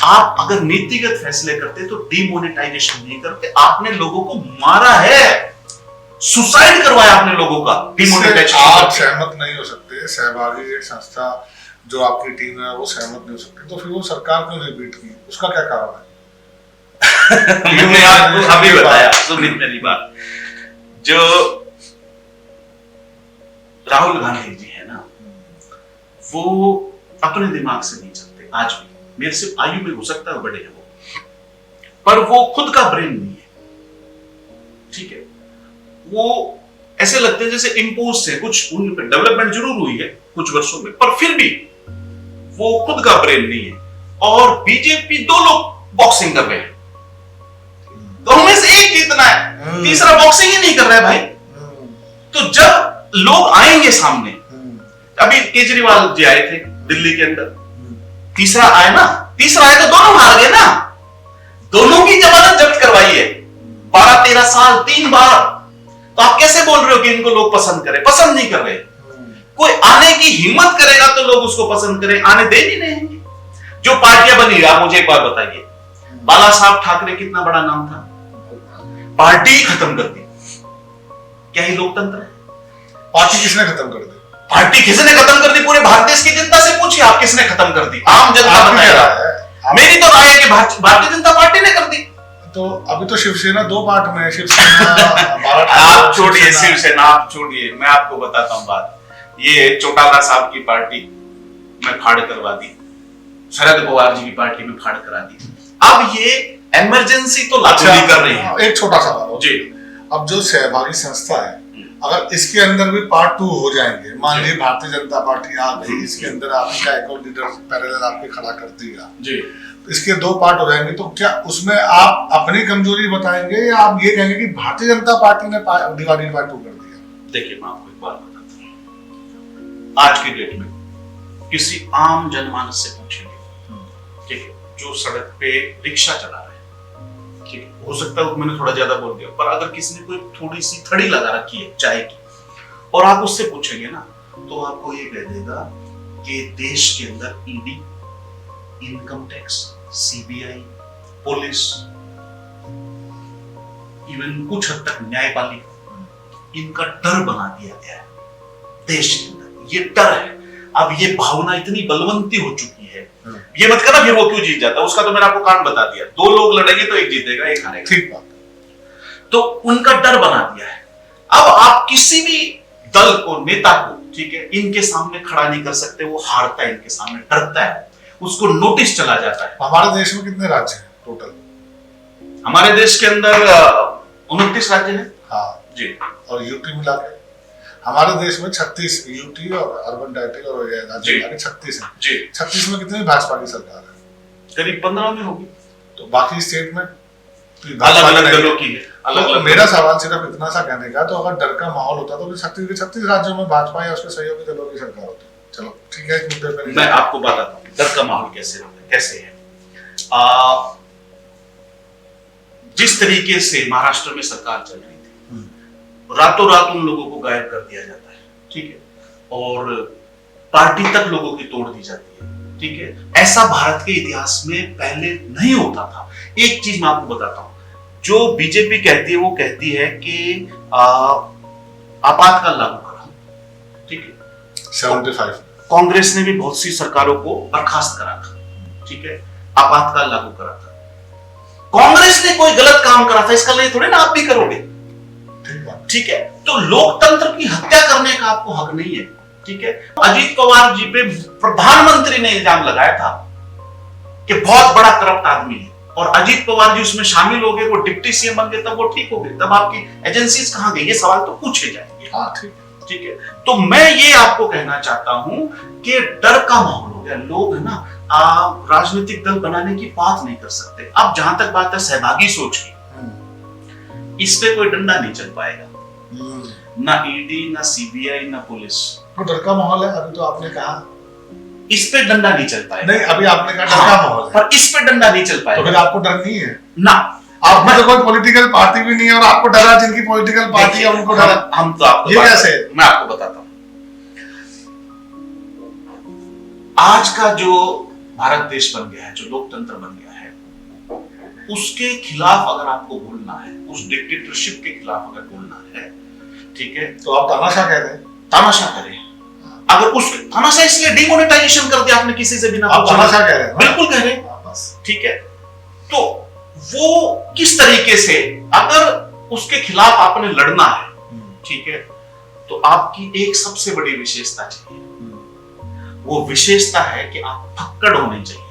आप अगर नीतिगत फैसले करते तो डिमोनेटाइजेशन नहीं करते। आपने लोगों को मारा है, सुसाइड करवाया आपने लोगों का। डिमोनेटाइजेशन आप सहमत नहीं हो सकते, सहभागी एक संस्था जो आपकी टीम है वो सहमत नहीं हो सकती, तो फिर वो सरकार क्यों रिपीट की? उसका क्या कारण है? मैंने आपको अभी बताया, सुनिए मेरी बात। जो राहुल गांधी जी है ना, वो अपने दिमाग से नहीं चलते आज भी। मेरे से आयु में हो सकता है बड़े हैं वो, पर वो खुद का ब्रेन नहीं है। ठीक है, वो ऐसे लगते हैं जैसे इंपोज से, कुछ उन पे डेवलपमेंट जरूर हुई है कुछ वर्षों में, पर फिर भी वो खुद का ब्रेन नहीं है। और बीजेपी 2 लोग बॉक्सिंग कर रहे हैं, तो हमें से एक जीतना है, तीसरा बॉक्सिंग ही नहीं कर रहा है भाई। तो जब लोग आएंगे सामने, अभी केजरीवाल जी आए थे दिल्ली के अंदर, तीसरा आया ना, तीसरा आया तो दोनों हार गए ना। दोनों की जमानत जब्त करवाई है, 12-13 साल 3 बार। तो आप कैसे बोल रहे हो कि इनको लोग पसंद करें? पसंद नहीं कर रहे। कोई आने की हिम्मत करेगा तो लोग उसको पसंद करें, आने दे नहीं रहेंगे। जो पार्टियां बनी, आप मुझे एक बात बताइए, बाला साहब ठाकरे कितना बड़ा नाम था, पार्टी खत्म कर दी। क्या ही लोकतंत्र है? पार्टी किसने खत्म कर दी? पार्टी किसने खत्म कर दी? पूरे भारत देश की जनता से पूछिए, आप किसने खत्म कर दी? आम जनता आपकी क्या बताएगा। राय है? मेरी तो राय है कि भारतीय जनता पार्टी ने कर दी। तो अभी तो शिवसेना 2 पार्ट में है, शिवसेना आप छोड़िए शिवसेना, आप छोड़िए, मैं आपको बताता हूँ बात। ये चौटाला साहब की पार्टी में फाड़ करवा दी, शरद पवार जी की पार्टी में फाड़ करा दी। अब ये इमरजेंसी तो लागू नहीं कर रही है। एक छोटा सवाल जी, अब जो सहभागी संस्था है, अगर इसके अंदर भी पार्ट 2 हो जाएंगे, मान लीजिए भारतीय जनता पार्टी आ गई, इसके अंदर आपका एक और लीडर पैरेलल आपके खड़ा कर दिया जी, इसके 2 पार्ट हो जाएंगे, तो क्या उसमें आप अपनी कमजोरी बताएंगे या आप ये कहेंगे कि भारतीय जनता पार्टी ने डिवाइडेड बाय 2 कर दिया? देखिए मैं आपको एक बात बताता हूँ, आज की डेट में किसी आम जनमानस से पूछेंगे, ठीक है, जो सड़क पे रिक्शा चला रहे हैं, ठीक है, हो सकता है मैंने थोड़ा ज्यादा बोल दिया, पर अगर किसी ने कोई थोड़ी सी थड़ी लगा रखी है चाय की और आप उससे पूछेंगे ना, तो आपको ये कह देगा कि देश के अंदर ED, income tax, CBI, police, even कुछ हद तक न्यायपालिका, इनका डर बना दिया गया है देश के अंदर। ये डर है। अब ये भावना इतनी बलवंती हो चुकी है, ये मत कहना फिर वो क्यों जीत जाता है, उसका तो मैंने आपको कारण बता दिया। 2 लोग लड़ेंगे तो एक जीतेगा, एक हारेगा। ठीक बात। तो उनका डर बना दिया है। अब आप किसी भी दल को, नेता को, ठीक है, इनके सामने खड़ा नहीं कर सकते। वो हारता है इनके सामने, डरता है, उसको नोटिस चला जाता है। हमारे देश में कितने राज्य हैं टोटल? हमारे देश के अंदर 29 राज्य हैं। हाँ जी। और यूटी मिला के हमारे देश में 36 यूटी और अर्बन टेरिटरी और राज्य मिला के 36 है जी। 36 में कितनी भाजपा की सरकार है? करीब 15 में होगी। तो बाकी स्टेट में अलग अलग दलों की है। तो मेरा सवाल सिर्फ इतना सा कहने का, तो अगर डर का माहौल होता तो 36 के 36 राज्यों में भाजपा या उसके सहयोगी दलों की सरकार होती। चलो ठीक है, इस मुद्दे पे मैं आपको बताता हूँ डर का माहौल कैसे है। जिस तरीके से महाराष्ट्र में सरकार चल रही थी, रातों रात उन लोगों को गायब कर दिया जाता है, ठीक है, और पार्टी तक लोगों की तोड़ दी जाती है, ठीक है। ऐसा भारत के इतिहास में पहले नहीं होता था। एक चीज मैं आपको बताता हूं, जो बीजेपी कहती है वो कहती है कि आपातकाल लागू करा, ठीक है। 75 कांग्रेस ने भी बहुत सी सरकारों को बर्खास्त करा था, ठीक है, आपातकाल लागू करा था। कांग्रेस ने कोई गलत काम करा था, इसका नहीं थोड़े ना आप भी करोगे, ठीक है। तो लोकतंत्र की हत्या करने का आपको हक नहीं है, ठीक है। अजीत पवार जी पे प्रधानमंत्री ने इल्जाम लगाया था कि बहुत बड़ा करप्ट आदमी है, और अजीत पवार जी उसमें शामिल हो गए, वो डिप्टी सीएम बन गए, तब वो ठीक हो गए। तब आपकी एजेंसीज कहां गई? ये सवाल तो पूछे जाएंगे। हाँ ठीक है। तो मैं ये आपको कहना चाहता हूं कि डर का माहौल हो गया। लोग है ना, राजनीतिक दल बनाने की बात नहीं कर सकते। अब जहां तक बात है सहभागी सोच की, इस पे कोई डंडा नहीं चल पाएगा, ना ईडी, ना सीबीआई, ना पुलिस। तो डर का माहौल है, अभी तो आपने कहा इस पे डंडा नहीं चल पाएगा। नहीं, अभी आपने कहा डर का माहौल है, पर इस पे डंडा नहीं चल पाएगा। तो फिर आपको डर नहीं है ना? आप में तो कोई पॉलिटिकल पार्टी भी नहीं है और आपको डरा, जिनकी पॉलिटिकल पार्टी है उनको डरा। हम तो आपको ये कैसे? मैं आपको बताता हूं, आज का जो भारत देश बन गया है, जो लोकतंत्र बन गया है, उसके खिलाफ अगर आपको बोलना है, उस डिक्टेटरशिप के खिलाफ अगर बोलना है, ठीक है, तो आप तानाशाह कह रहे हैं? तानाशाह करें। अगर उस तानाशाह इसलिए डिमोनेटाइजेशन कर दिया आपने किसी से बिना आप तानाशाह कह रहे हैं? बिल्कुल कह रहे हैं, ठीक है। तो वो किस तरीके से, अगर उसके खिलाफ आपने लड़ना है, ठीक है, तो आपकी एक सबसे बड़ी विशेषता चाहिए। वो विशेषता है कि आप फक्कड़ होने चाहिए।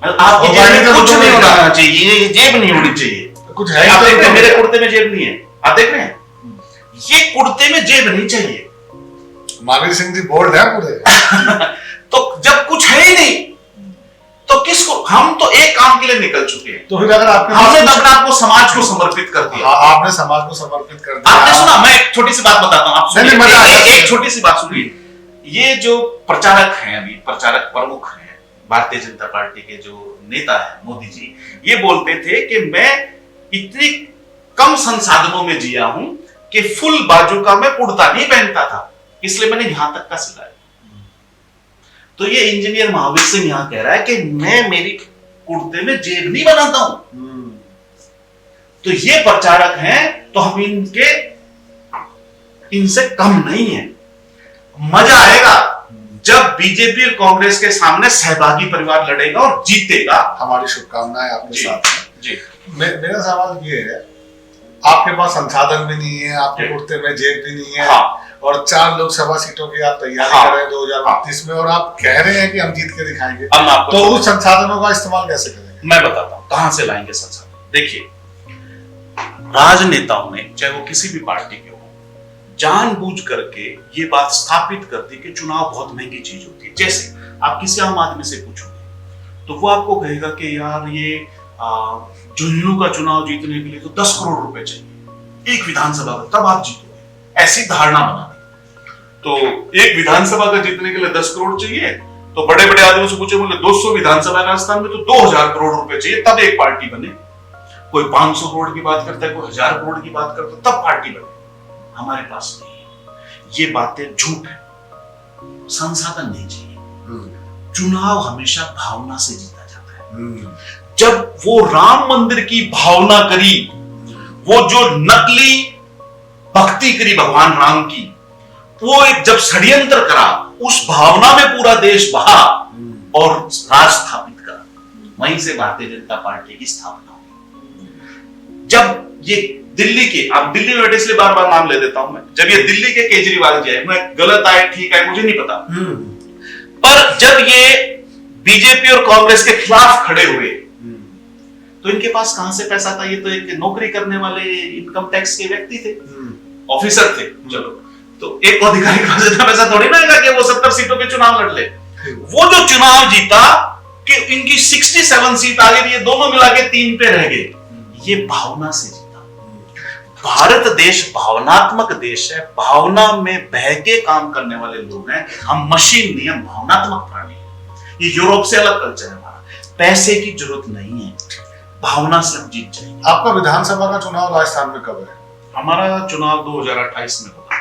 आपकी जेब में कुछ नहीं होना चाहिए, जेब नहीं होनी चाहिए। कुछ है? आप देख रहे हैं मेरे कुर्ते में जेब नहीं है, आप देख रहे हैं, ये कुर्ते में जेब नहीं चाहिए। महावीर सिंह जी बोल्ड है पूरे। तो जब कुछ है ही नहीं, तो किसको? हम तो एक काम के लिए निकल चुके हैं। तो फिर अगर आपने हमने अपने आप को समाज को समर्पित कर दिया। आपने समाज को समर्पित कर दिया। आपने सुना? मैं एक छोटी सी बात बताता हूं, आप सुनिए। एक छोटी सी बात सुनिए। ये जो प्रचारक हैं, अभी प्रचारक प्रमुख हैं भारतीय जनता पार्टी के, जो नेता है मोदी जी, ये बोलते थे कि मैं इतनी कम संसाधनों में जिया हूं कि फुल बाजू का मैं कुर्ता नहीं पहनता था, इसलिए मैंने यहां तक का सिलाया। तो ये इंजीनियर महावीर सिंह यहां कह रहा है कि मैं मेरी कुर्ते में जेब नहीं बनाता हूं। तो ये प्रचारक हैं, तो हम इनके इनसे कम नहीं है। मजा आएगा जब बीजेपी और कांग्रेस के सामने सहभागी परिवार लड़ेगा और जीतेगा। हमारी शुभकामनाएं आपके साथ हैं। जी मेरा सवाल ये है, आपके पास संसाधन भी नहीं है, आपके कुर्ते में जेब भी नहीं है, हाँ। और 4 लोकसभा सीटों की आप तैयारी हाँ। कर रहे हैं 2029 में, और आप कह रहे हैं कि हम जीत के दिखाएंगे, अब मैं आपको तो उस संसाधनों का इस्तेमाल कैसे करेंगे? मैं बताता हूं कहां से लाएंगे संसाधन। देखिए, राजनेताओं ने, चाहे वो किसी भी पार्टी के हो, जानबूझ करके ये बात स्थापित कर दी कि चुनाव बहुत महंगी चीज होती है। जैसे आप किसी आम आदमी से पूछोगे तो वो आपको कहेगा कि यार ये झुंझुनू का चुनाव जीतने के लिए तो 10 करोड़ रुपए चाहिए एक विधानसभा का, तब आप जीतोगे। ऐसी धारणा बना दी। तो एक विधानसभा का जीतने के लिए 10 करोड़ चाहिए, तो बड़े बड़े आदमियों से पूछे, बोले 200 विधानसभा राजस्थान में तो 2000 करोड़ रुपए चाहिए तब एक पार्टी बने। कोई 500 करोड़ की बात करता है, कोई 1000 करोड़ की बात करता है, तब पार्टी बने। हमारे पास नहीं है। ये बातें झूठ है। संसाधन नहीं चाहिए। चुनाव हमेशा भावना से जीता जाता है। जब वो राम मंदिर की भावना करी, वो जो नकली भक्ति करी भगवान राम की, वो एक जब षड्यंत्र करा, उस भावना में पूरा देश बहा और राज स्थापित करा, वहीं से भारतीय जनता पार्टी की स्थापना हुई। जब ये दिल्ली के, आप दिल्ली में बैठे इसलिए बार बार नाम ले देता हूं मैं, जब ये दिल्ली के केजरीवाल जी आए, मैं गलत आए ठीक है मुझे नहीं पता, पर जब ये बीजेपी और कांग्रेस के खिलाफ खड़े हुए तो इनके पास कहां से पैसा था? ये तो एक नौकरी करने वाले इनकम टैक्स के व्यक्ति थे, ऑफिसर थे। चलो, तो एक अधिकारी के पास इतना पैसा थोड़ी ना है कि वो 70 सीटों के चुनाव लड़ ले। वो जो चुनाव जीता कि इनकी 67 सीट आ गई, ये दोनों मिला के 3 पे रह गए, ये भावना से जीता। भारत देश भावनात्मक देश है। भावना में बह के काम करने वाले लोग हैं हम। मशीन नहीं, हम भावनात्मक प्राणी हैं। ये यूरोप से अलग कल्चर है हमारा। पैसे की जरूरत नहीं है, भावना से हम जीत जाएंगे। आपका विधानसभा का चुनाव राजस्थान में कब है? हमारा चुनाव 2028 में होगा,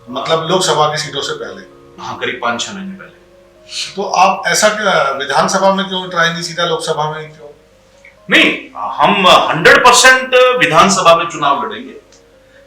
मतलब लोकसभा की सीटों से पहले? हाँ, करीब 5-6 महीने पहले। तो आप ऐसा क्या विधानसभा में क्यों ट्राई नहीं, सीधा लोकसभा में क्यों? नहीं, हम 100% विधानसभा में चुनाव लड़ेंगे।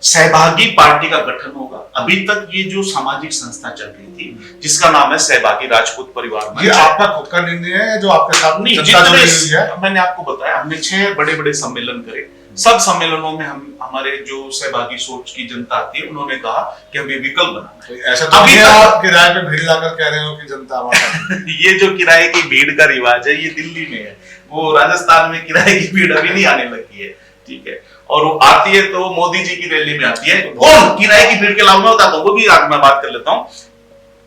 सहभागी पार्टी का गठन होगा। अभी तक ये जो सामाजिक संस्था चल रही थी जिसका नाम है सहभागी राजपूत परिवार मंच, ये आपका खुद का निर्णय है जो आपके साथ नहीं, जनता जुड़ी हुई है? मैंने आपको बताया, हमने 6 बड़े बड़े सम्मेलन करे। सब सम्मेलनों में हम, हमारे जो सहभागी सोच की जनता आती है, उन्होंने कहा कि हमें विकल्प बनाना है। ऐसा तो नहीं है आप किराए पे भीड़ लाकर कह रहे हो कि जनता हमारा ये जो किराए की भीड़ का रिवाज है, ये दिल्ली में है। वो राजस्थान में किराए की भीड़ अभी नहीं आने लगी है, ठीक है। और वो आती है तो मोदी जी की रैली में आती है। कौन किराए की भीड़ के लाभ में होता है, वो भी आज मैं बात कर लेता हूँ।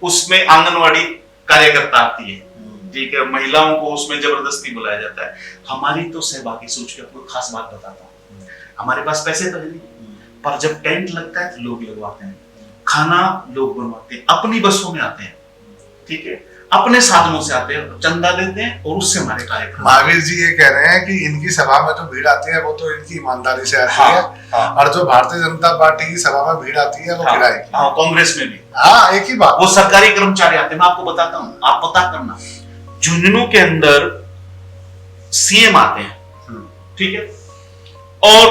उसमें आंगनवाड़ी कार्यकर्ता आती है, ठीक है, महिलाओं को उसमें जबरदस्ती बुलाया जाता है। हमारी तो सहभागी सोच के आपको खास बात बताता हूँ। हमारे पास पैसे तो नहीं, पर जब टेंट लगता है तो लोग लगवाते हैं, खाना लोग बनवाते हैं, अपनी बसों में आते हैं, ठीक है, अपने साधनों से आते हैं, चंदा देते हैं और उससे हमारे कार्यक्रम। महावीर जी ये कह रहे हैं कि इनकी सभा में जो भीड़ आती है वो तो इनकी ईमानदारी से आती है, और जो भारतीय जनता पार्टी की सभा में भीड़ आती है वो किराए की। हाँ, कांग्रेस में भी हाँ, एक ही बात। वो सरकारी कर्मचारी आते हैं। मैं आपको बताता हूँ, आप पता करना, झुंझुनू के अंदर सीएम आते हैं, ठीक है, और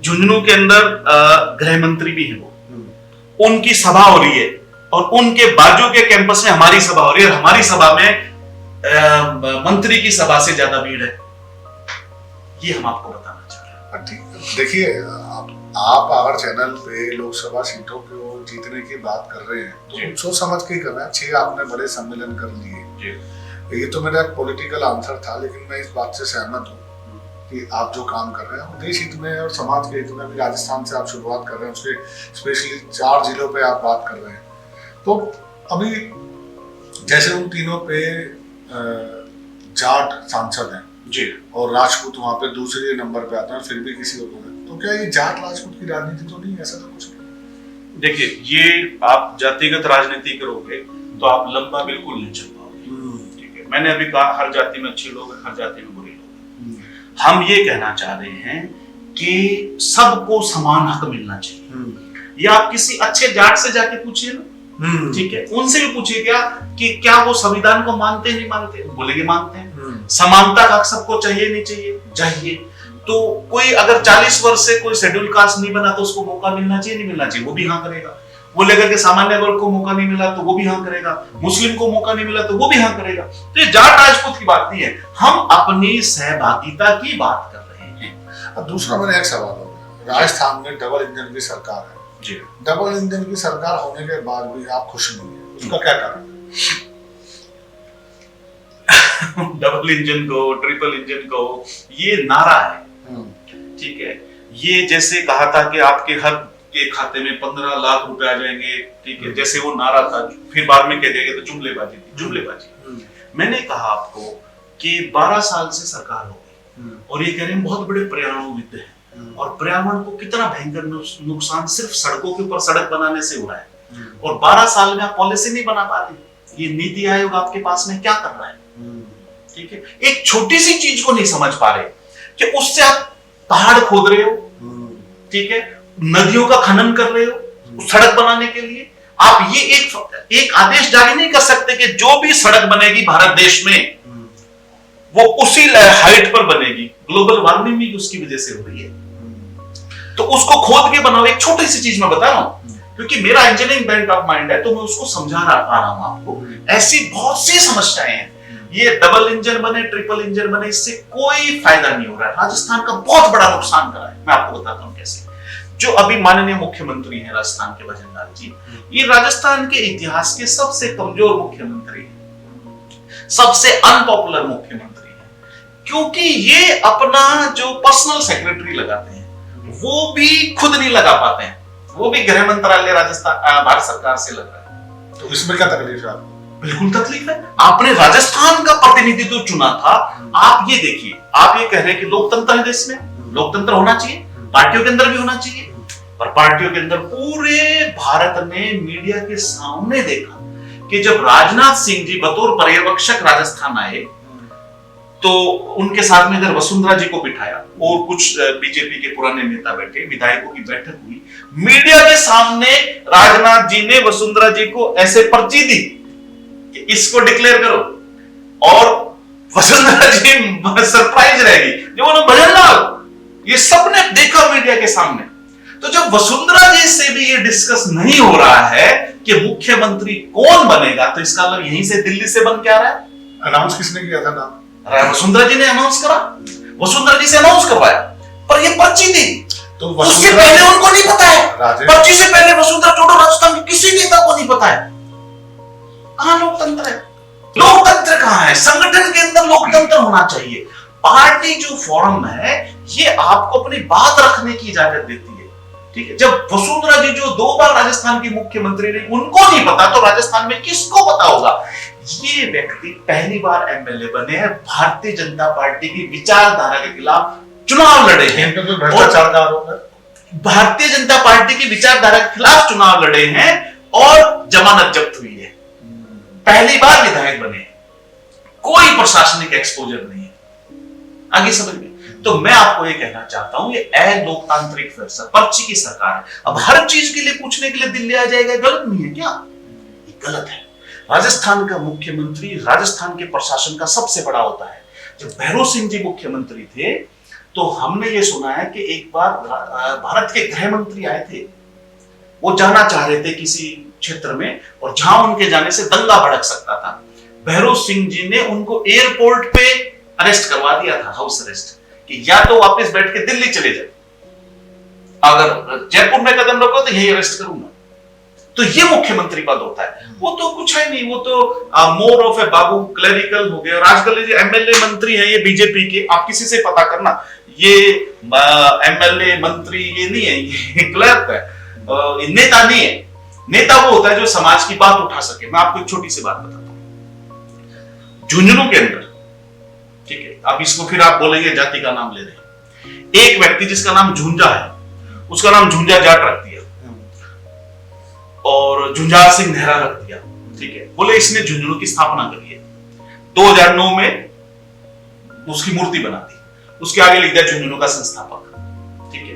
झुंझुनू के अंदर गृह मंत्री भी है, वो उनकी सभा हो रही है और उनके बाजू के कैंपस में हमारी सभा हो रही है, और हमारी सभा में मंत्री की सभा से ज्यादा भीड़ है। ये हम आपको बताना चाह रहे हैं। ठीक, देखिए आप अगर चैनल पे लोकसभा सीटों को जीतने की बात कर रहे हैं तो सोच समझ के ही करना है। 6 आपने बड़े सम्मेलन कर लिए, ये तो मेरा एक पॉलिटिकल आंसर था, लेकिन मैं इस बात से सहमत हूँ कि आप जो काम कर रहे हैं देश हित में और समाज के हित में भी। राजस्थान से आप शुरुआत कर रहे हैं, उसके स्पेशली 4 जिलों पे आप बात कर रहे हैं। तो अभी जैसे उन तीनों पे जाट सांसद हैं जी, और राजपूत वहां पे दूसरे नंबर पे आते हैं, फिर भी किसी को तो क्या ये जाट राजपूत की राजनीति तो नहीं? ऐसा तो कुछ नहीं। देखिए, ये आप जातिगत राजनीति करोगे तो आप लंबा बिल्कुल नहीं चल पाओगे, ठीक है। मैंने अभी कहा हर जाति में अच्छे लोग हैं, हर जाति में बुरे लोग हैं। हम ये कहना चाह रहे हैं कि सबको समान हक मिलना चाहिए। या आप किसी अच्छे जाट से जाके पूछिए ना, ठीक है, उनसे भी पूछिए क्या वो संविधान को मानते नहीं मानते, बोलेंगे मानते हैं। समानता का हक सबको चाहिए नहीं चाहिए? चाहिए। तो कोई अगर 40 वर्ष से कोई शेड्यूल कास्ट नहीं बना तो उसको मौका मिलना चाहिए नहीं मिलना चाहिए? वो भी हाँ करेगा। वो लेकर के सामान्य वर्ग को मौका नहीं मिला तो वो भी हाँ करेगा, मुस्लिम को मौका नहीं मिला तो वो भी हाँ करेगा। तो ये जाट राजपूत की बात नहीं है, हम अपनी सहभागिता की बात कर रहे हैं। अब दूसरा मेरा एक सवाल हो गया, राजस्थान में डबल इंजन की सरकार है जी, डबल इंजन की सरकार होने के बाद भी आप खुश नहीं है, उसका क्या कारण है? डबल इंजन को, ट्रिपल इंजन को, ये नारा है, ठीक है। ये जैसे कहा था कि आपके हर के खाते में 15 लाख रुपए आ जाएंगे, ठीक है, जैसे वो नारा था, फिर बाद में कह दिया गया तो जुमलेबाजी थी, जुमलेबाजी। मैंने कहा आपको कि 12 साल से सरकार हो गई और ये कह रहे हैं बहुत बड़े पर्यावरणविद हैं, और पर्यावरण को कितना भयंकर नुकसान सिर्फ सड़कों के ऊपर सड़क बनाने से हो रहा है, और 12 साल में आप पॉलिसी नहीं बना पा रहे। ये नीति आयोग आपके पास में क्या कर रहा है, ठीक है, एक छोटी सी चीज को नहीं समझ पा रहे कि उससे आप पहाड़ खोद रहे हो, ठीक है, नदियों का खनन कर रहे हो सड़क बनाने के लिए। आप ये एक आदेश जारी नहीं कर सकते कि जो भी सड़क बनेगी भारत देश में वो उसी हाइट पर बनेगी। ग्लोबल वार्मिंग भी उसकी वजह से हो रही है, तो उसको खोद के बनाओ। एक छोटी सी चीज मैं बता रहा हूं, क्योंकि मेरा इंजीनियरिंग बैक ऑफ माइंड है, तो मैं उसको समझा रहा हूं आपको। ऐसी बहुत सी समस्याएं हैं, ये डबल इंजन बने, ट्रिपल इंजन बने, इससे कोई फायदा नहीं हो रहा है। राजस्थान का बहुत बड़ा नुकसान करा है, मैं आपको बताता हूं कैसे। जो अभी माननीय मुख्यमंत्री हैं राजस्थान के भजनलाल जी, ये राजस्थान के इतिहास के सबसे कमजोर मुख्यमंत्री हैं, सबसे अनपॉपुलर मुख्यमंत्री हैं, क्योंकि ये अपना जो पर्सनल सेक्रेटरी लगाते हैं वो भी खुद नहीं लगा पाते हैं, वो भी गृह मंत्रालय राजस्थान भारत सरकार से लग रहा है। तो इसमें क्या तकलीफ है आपको? बिल्कुल तकलीफ है। आपने राजस्थान का प्रतिनिधित्व चुना था, आप ये देखिए, आप ये कह रहे हैं कि लोकतंत्र है देश में, लोकतंत्र होना चाहिए, पार्टियों के अंदर भी होना चाहिए, पर पार्टियों के अंदर पूरे भारत ने मीडिया के सामने देखा कि जब राजनाथ सिंह जी बतौर पर्यवेक्षक राजस्थान आए तो उनके साथ में इधर वसुंधरा जी को बिठाया और कुछ बीजेपी के पुराने नेता बैठे, विधायकों की बैठक हुई, मीडिया के सामने राजनाथ जी ने वसुंधरा जी को ऐसे पर्ची दी कि इसको डिक्लेयर करो, और वसुंधरा जी सरप्राइज रहेगी जो उन्होंने भजनलाल, ये सबने देखा मीडिया के सामने। तो जब वसुंधरा जी से भी ये डिस्कस नहीं हो रहा है कि मुख्यमंत्री कौन बनेगा, तो इसका मतलब यहीं से दिल्ली से बन के आ रहा है। अनाउंस किसने किया था नाम? वसुंधरा जी ने अनाउंस करा, वसुंधरा जी से अनाउंस करवाया, पर ये पर्ची दी तो उससे पहले उनको नहीं पता है, पर्ची से पहले वसुंधरा छोड़ो राजस्थान के किसी नेता को नहीं पता है। कहां लोकतंत्र है? लोकतंत्र कहां है? संगठन के अंदर लोकतंत्र होना चाहिए। पार्टी जो फोरम है ये आपको अपनी बात रखने की इजाजत देती है, ठीक है। जब वसुंधरा जी जो 2 बार राजस्थान की मुख्यमंत्री रही, उनको नहीं पता तो राजस्थान में किसको पता होगा? ये व्यक्ति पहली बार एमएलए बने हैं, भारतीय जनता पार्टी की विचारधारा के खिलाफ चुनाव लड़े हैं, भ्रष्टाचार का आरोप है, भारतीय जनता पार्टी की विचारधारा के खिलाफ चुनाव लड़े हैं और जमानत जब्त हुई है, पहली बार विधायक बने, कोई प्रशासनिक एक्सपोजर नहीं है। आगे समझ में? तो मैं आपको ये कहना चाहता हूं, ये अलोकतांत्रिक फैसला, पर्ची की सरकार है। अब हर चीज के लिए पूछने के लिए दिल्ली आ जाएगा, गलत नहीं है क्या? ये गलत है। राजस्थान का मुख्यमंत्री राजस्थान के प्रशासन का सबसे बड़ा होता है। जब भैरव सिंह जी मुख्यमंत्री थे तो हमने ये सुना है कि एक बार भारत के गृह मंत्री आए थे, वो जाना चाह रहे थे किसी क्षेत्र में, और जहां उनके जाने से दंगा भड़क सकता था, भैरव सिंह जी ने उनको एयरपोर्ट पे अरेस्ट करवा दिया था, हाउस अरेस्ट, कि या तो वापस बैठ के दिल्ली चले जाए, अगर जयपुर में कदम रखो तो यही अरेस्ट करूंगा। तो ये मुख्यमंत्री पद होता है, वो तो कुछ है नहीं, वो तो more of A Babu clerical हो गया। और आजकल ये एमएलए मंत्री हैं ये बीजेपी के, आप किसी से पता करना, ये एमएलए मंत्री ये नहीं है, ये क्लर्क है, नेता नहीं है। नेता वो होता है जो समाज की बात उठा सके। मैं आपको एक छोटी सी बात बताता हूं, झुंझुनू के अंदर, ठीक है, अब इसको फिर आप बोलेंगे जाति का नाम ले रहे हैं, एक व्यक्ति जिसका नाम झुंझा है, उसका नाम झुंझा जाट रख दिया और झुंझार सिंह नेहरा रख दिया, ठीक है, बोले इसने झुंझुनू की स्थापना करी है। 2009 में उसकी मूर्ति बना दी, उसके आगे लिख दिया झुंझुनू का संस्थापक, ठीक है।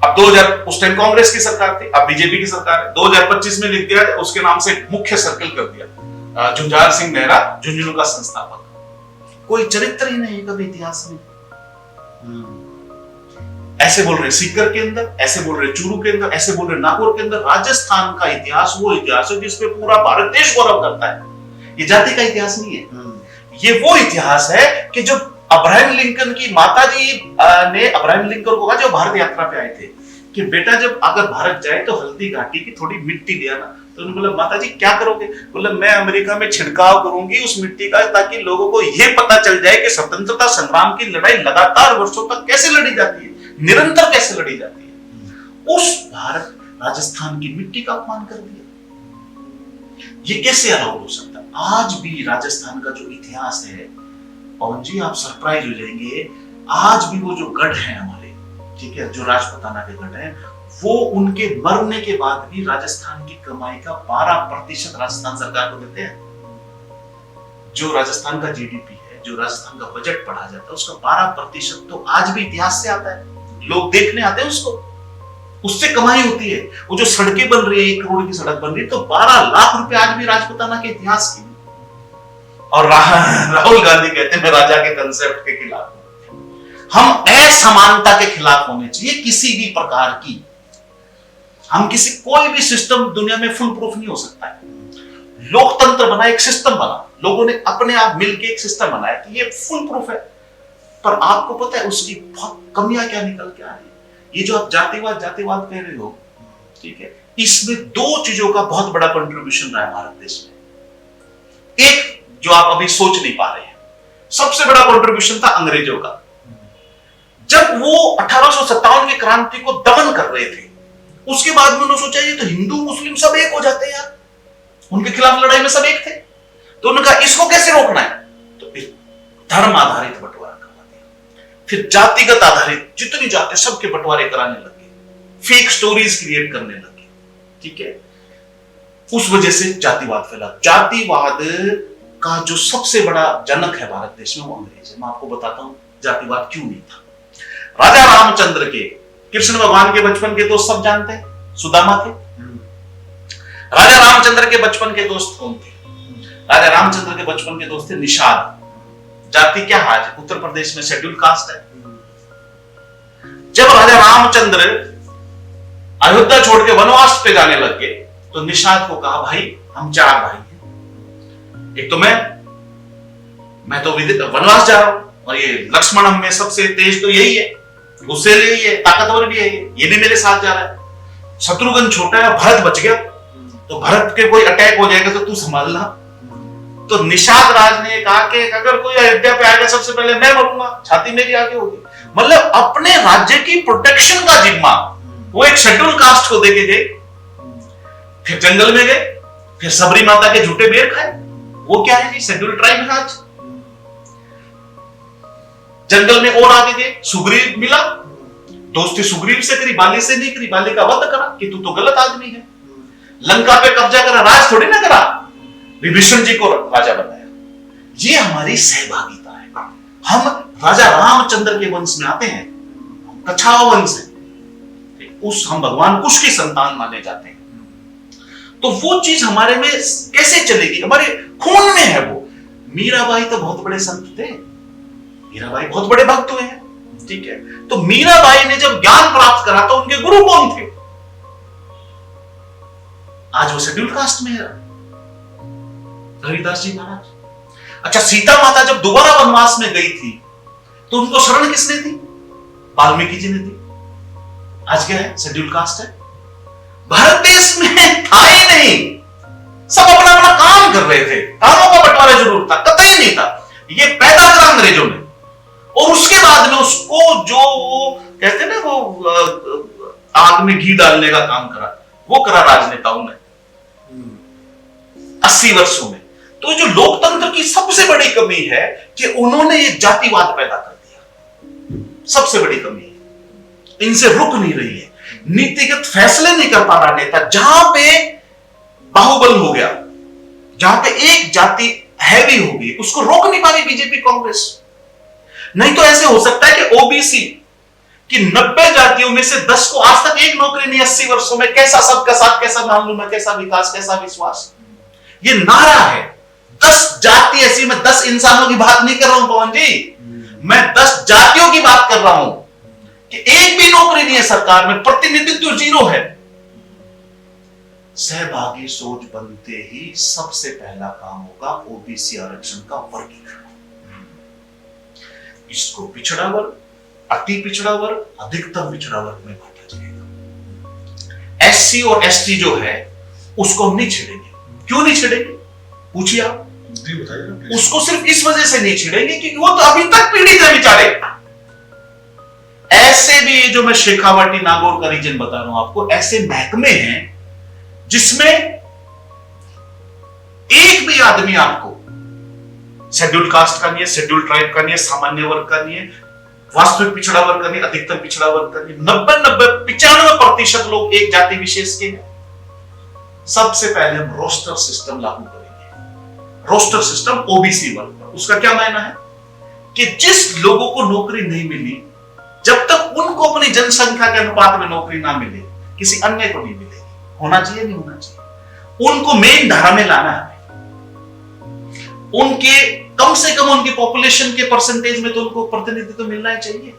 अब 2000 उस टाइम कांग्रेस की सरकार थी, अब बीजेपी की सरकार है, 2025 में लिख दिया उसके नाम से मुख्य सर्कल कर दिया, झुंझार सिंह नेहरा झुंझुनू का संस्थापक। कोई चरित्र ही नहीं कभी इतिहास में। ऐसे बोल रहे सीकर के अंदर, ऐसे बोल रहे चूरू के अंदर, ऐसे बोल रहे नागौर के अंदर। राजस्थान का इतिहास वो इतिहास है जिसपे पूरा भारत देश गौरव करता है। ये जाति का इतिहास नहीं है, ये वो इतिहास है कि जो अब्राहम लिंकन की माताजी ने अब्राहम लिंकन को कहा जो भारत यात्रा पे आए थे कि बेटा जब अगर भारत जाए तो हल्दी घाटी की थोड़ी मिट्टी ले आना। तो उन्होंने बोला माताजी क्या करोगे? बोला मैं अमेरिका में छिड़काव करूंगी उस मिट्टी का ताकि लोगों को यह पता चल जाए कि स्वतंत्रता संग्राम की लड़ाई लगातार वर्षों तक कैसे लड़ी जाती है, निरंतर कैसे लड़ी जाती है। उस भारत राजस्थान की मिट्टी का अपमान कर दिया। ये कैसे अलाउ हो सकता है? आज भी राजस्थान का जो इतिहास है पवन जी, आप सरप्राइज हो जाएंगे, आज भी वो जो गढ़ है हमारे, ठीक है, जो राजपूताना के गढ़ है, वो उनके मरने के बाद भी राजस्थान की कमाई का 12% राजस्थान सरकार को देते हैं। जो राजस्थान का जीडीपी है, जो राजस्थान का बजट पढ़ा जाता है, उसका 12% तो आज भी इतिहास से आता है। लोग देखने आते हैं उसको, उससे कमाई होती है। वो जो सड़कें बन रही है, 1 करोड़ की सड़क बन रही है, तो 12 लाख रुपए आज भी राजपूताना के इतिहास की। और राहुल गांधी कहते हैं मैं राजा के कंसेप्ट के खिलाफ हूं। हम असमानता के खिलाफ होने चाहिए किसी भी प्रकार की। हम कोई भी सिस्टम दुनिया में फुल प्रूफ नहीं हो सकता है। लोकतंत्र बना, एक सिस्टम बना, लोगों ने अपने आप मिलकर एक सिस्टम बनाया कि ये फुल प्रूफ है, पर आपको पता है उसकी बहुत कमियां क्या निकल के आ रही है। ये जो आप जातिवाद कह रहे हो, ठीक है, इसमें 2 चीजों का बहुत बड़ा कंट्रीब्यूशन रहा है भारत देश में। एक जो आप अभी सोच नहीं पा रहे हैं, सबसे बड़ा कंट्रीब्यूशन था अंग्रेजों का। जब वो 1857 की क्रांति को दमन कर रहे थे, उसके बाद में उन्होंने सोचा ये तो हिंदू मुस्लिम सब एक हो जाते हैं यार, उनके खिलाफ लड़ाई में सब एक थे, तो उन्होंने कहा इसको कैसे रोकना है, तो धर्म आधारित बंटवारा करवा दिया। फिर जातिगत आधारित जितनी जाति सबके बंटवारे कराने लगे, फेक स्टोरीज क्रिएट करने लगे, ठीक है। उस वजह से जातिवाद फैला। जातिवाद का जो सबसे बड़ा जनक है भारत देश में वो अंग्रेज है। मैं आपको बताता हूं जातिवाद क्यों नहीं था। राजा रामचंद्र के, कृष्ण भगवान के बचपन के दोस्त सब जानते हैं, सुदामा थे। राजा रामचंद्र के बचपन के दोस्त कौन थे? राजा रामचंद्र के बचपन के दोस्त थे निषाद। जाति क्या है आज उत्तर प्रदेश में शेड्यूल कास्ट है। जब राजा रामचंद्र अयोध्या छोड़ के वनवास पे जाने लग गए तो निषाद को कहा भाई हम 4 भाई हैं, एक तो मैं तो वनवास जा रहा हूं, और ये लक्ष्मण हम में सबसे तेज तो यही है, गुस्से यही है, ताकतवर भी है, ये भी मेरे साथ जा रहा है। शत्रुघ्न छोटा है, भरत बच गया, तो भरत के कोई अटैक हो जाएगा तो तू संभालना। तो निषाद राज ने कहा कि अगर कोई अयोध्या पे आएगा सबसे पहले मैं मरूंगा, छाती मेरी आगे होगी। मतलब अपने राज्य की प्रोटेक्शन का जिम्मा वो एक शेड्यूल कास्ट को देके गए। फिर जंगल में गए, फिर सबरी माता के झूठे बेर खाए। वो क्या है जी, शेड्यूल ट्राइब है आज। जंगल में और आगे गए, सुग्रीव मिला, दोस्ती सुग्रीव से करी, बाली से नहीं करी, बाली का वध करा कि तू तो गलत आदमी है। लंका पे कब्जा करा, राज थोड़ी ना करा, विभीषण जी को राजा बनाया। ये हमारी सहभागिता है। हम राजा रामचंद्र के वंश में आते हैं, कछावा वंश है, उस हम भगवान कुश की संतान माने जाते हैं। तो वो चीज हमारे में कैसे चलेगी, हमारे खून में है वो। मीराबाई तो बहुत बड़े संत थे, मीराबाई बहुत बड़े भक्त हुए हैं, ठीक है। तो मीराबाई ने जब ज्ञान प्राप्त करा तो उनके गुरु कौन थे? आज वो शेड्यूल कास्ट में है, रविदास जी महाराज। अच्छा, सीता माता जब दोबारा वनवास में गई थी तो उनको शरण किसने दी? वाल्मीकि जी ने दी। आज क्या है, शेड्यूल कास्ट है। भारत देश में था ही नहीं, सब अपना अपना काम कर रहे थे, कामों का बंटवारा जरूर था, कतई नहीं था। ये पैदा करा अंग्रेजों ने, और उसके बाद में उसको जो कहते ना वो आग में घी डालने का काम करा, वो करा राजनेताओं ने 80 वर्षों में। तो जो लोकतंत्र की सबसे बड़ी कमी है कि उन्होंने ये जातिवाद पैदा कर दिया, सबसे बड़ी कमी है। इनसे रुक नहीं रही है, नीतिगत फैसले नहीं कर पा रहा नेता। जहां पे बाहुबल हो गया, जहां पे एक जाति हैवी हो गई, उसको रोक नहीं पा रही बीजेपी कांग्रेस। नहीं तो ऐसे हो सकता है कि ओबीसी कि 90 जातियों में से 10 को आज तक एक नौकरी नहीं, 80 वर्षों में। कैसा सबका साथ, कैसा मालूम है, कैसा विकास, कैसा विश्वास। ये नारा है। 10 जाति ऐसी, मैं 10 इंसानों की बात नहीं कर रहा हूं पवन जी, मैं 10 जातियों की बात कर रहा हूं कि एक भी नौकरी नहीं है सरकार में, प्रतिनिधित्व जीरो है। सहभागी सोच बनते ही सबसे पहला काम होगा ओबीसी आरक्षण का वर्गीकरण। इसको पिछड़ा वर्ग, अति पिछड़ा वर्ग, अधिकतम पिछड़ा वर्ग में बांटा जाएगा। एससी और एसटी जो है उसको हम नहीं छेड़ेंगे। क्यों नहीं छेड़ेंगे पूछिए आप? जी बताइए। उसको सिर्फ इस वजह से नहीं छेड़ेंगे क्योंकि वो तो अभी तक पीड़ित है बेचारे। ऐसे भी जो मैं शेखावाटी नागौर का रीजन बता रहा हूं आपको, ऐसे महकमे हैं जिसमें एक भी आदमी आपको शेड्यूल्ड कास्ट का नहीं है, शेड्यूल्ड ट्राइब का नहीं है, सामान्य वर्ग का नहीं है, वास्तविक पिछड़ा वर्ग का नहीं, अधिकतम पिछड़ा वर्ग का नहीं। 95% लोग एक जाति विशेष के हैं। सबसे पहले हम रोस्टर सिस्टम लागू करेंगे। रोस्टर सिस्टम ओबीसी वर्ग का। उसका क्या मायना है कि जिस लोगों को नौकरी नहीं मिली, जब तक उनको अपनी जनसंख्या के अनुपात में नौकरी ना मिले, किसी अन्य को नहीं मिलेगी। होना चाहिए नहीं होना चाहिए, उनको मेन धारा में लाना है। उनके कम से कम उनकी पॉपुलेशन के परसेंटेज में तो उनको प्रतिनिधित्व तो मिलना ही चाहिए,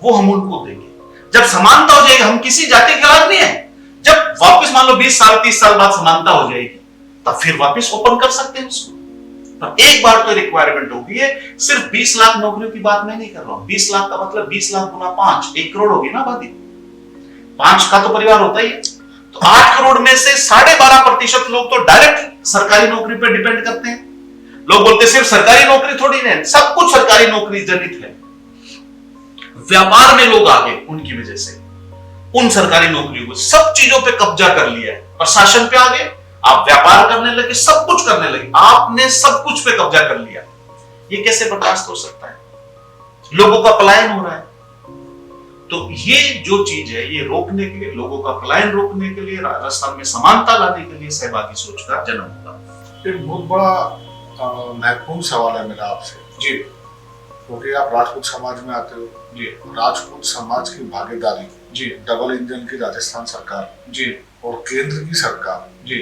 वो हम उनको देंगे। जब समानता हो जाएगी, हम किसी जाति के खिलाफ नहीं है। जब वापस मान लो 20 साल 30 साल बाद समानता हो जाएगी, तब फिर वापस ओपन कर सकते हैं उसको। पर एक बार तो रिक्वायरमेंट होगी है। सिर्फ 20 लाख नौकरियों की बात मैं नहीं कर रहा हूं। 20 लाख का मतलब 20 लाख गुना 5, 1 करोड़ होगी ना आबादी। 5 का तो परिवार होता ही है। तो 8 करोड़ में से 12.5% लोग तो डायरेक्ट सरकारी नौकरी पर डिपेंड करते हैं। लोग बोलते हैं सिर्फ सरकारी नौकरी थोड़ी नहीं, सब कुछ सरकारी नौकरी जनित है। व्यापार में लोग आगे उनकी वजह से, उन सरकारी नौकरियों को सब चीजों पे कब्जा कर लिया है। प्रशासन पे आगे, आप व्यापार करने लगे, सब कुछ करने लगे, आपने सब कुछ पे कब्जा कर लिया। ये कैसे बर्दाश्त हो सकता है? लोगों का पलायन हो रहा है। तो ये जो चीज है, ये रोकने के लिए, लोगों का पलायन रोकने के लिए, राजस्थान में समानता लाने के लिए सहभागी सोच का जन्म होगा। एक बहुत बड़ा महत्वपूर्ण सवाल है मेरा आपसे जी, क्योंकि आप राजपूत समाज में आते हो जी, राजपूत समाज की भागीदारी जी, डबल इंजन की राजस्थान सरकार जी, और केंद्र की सरकार, जी,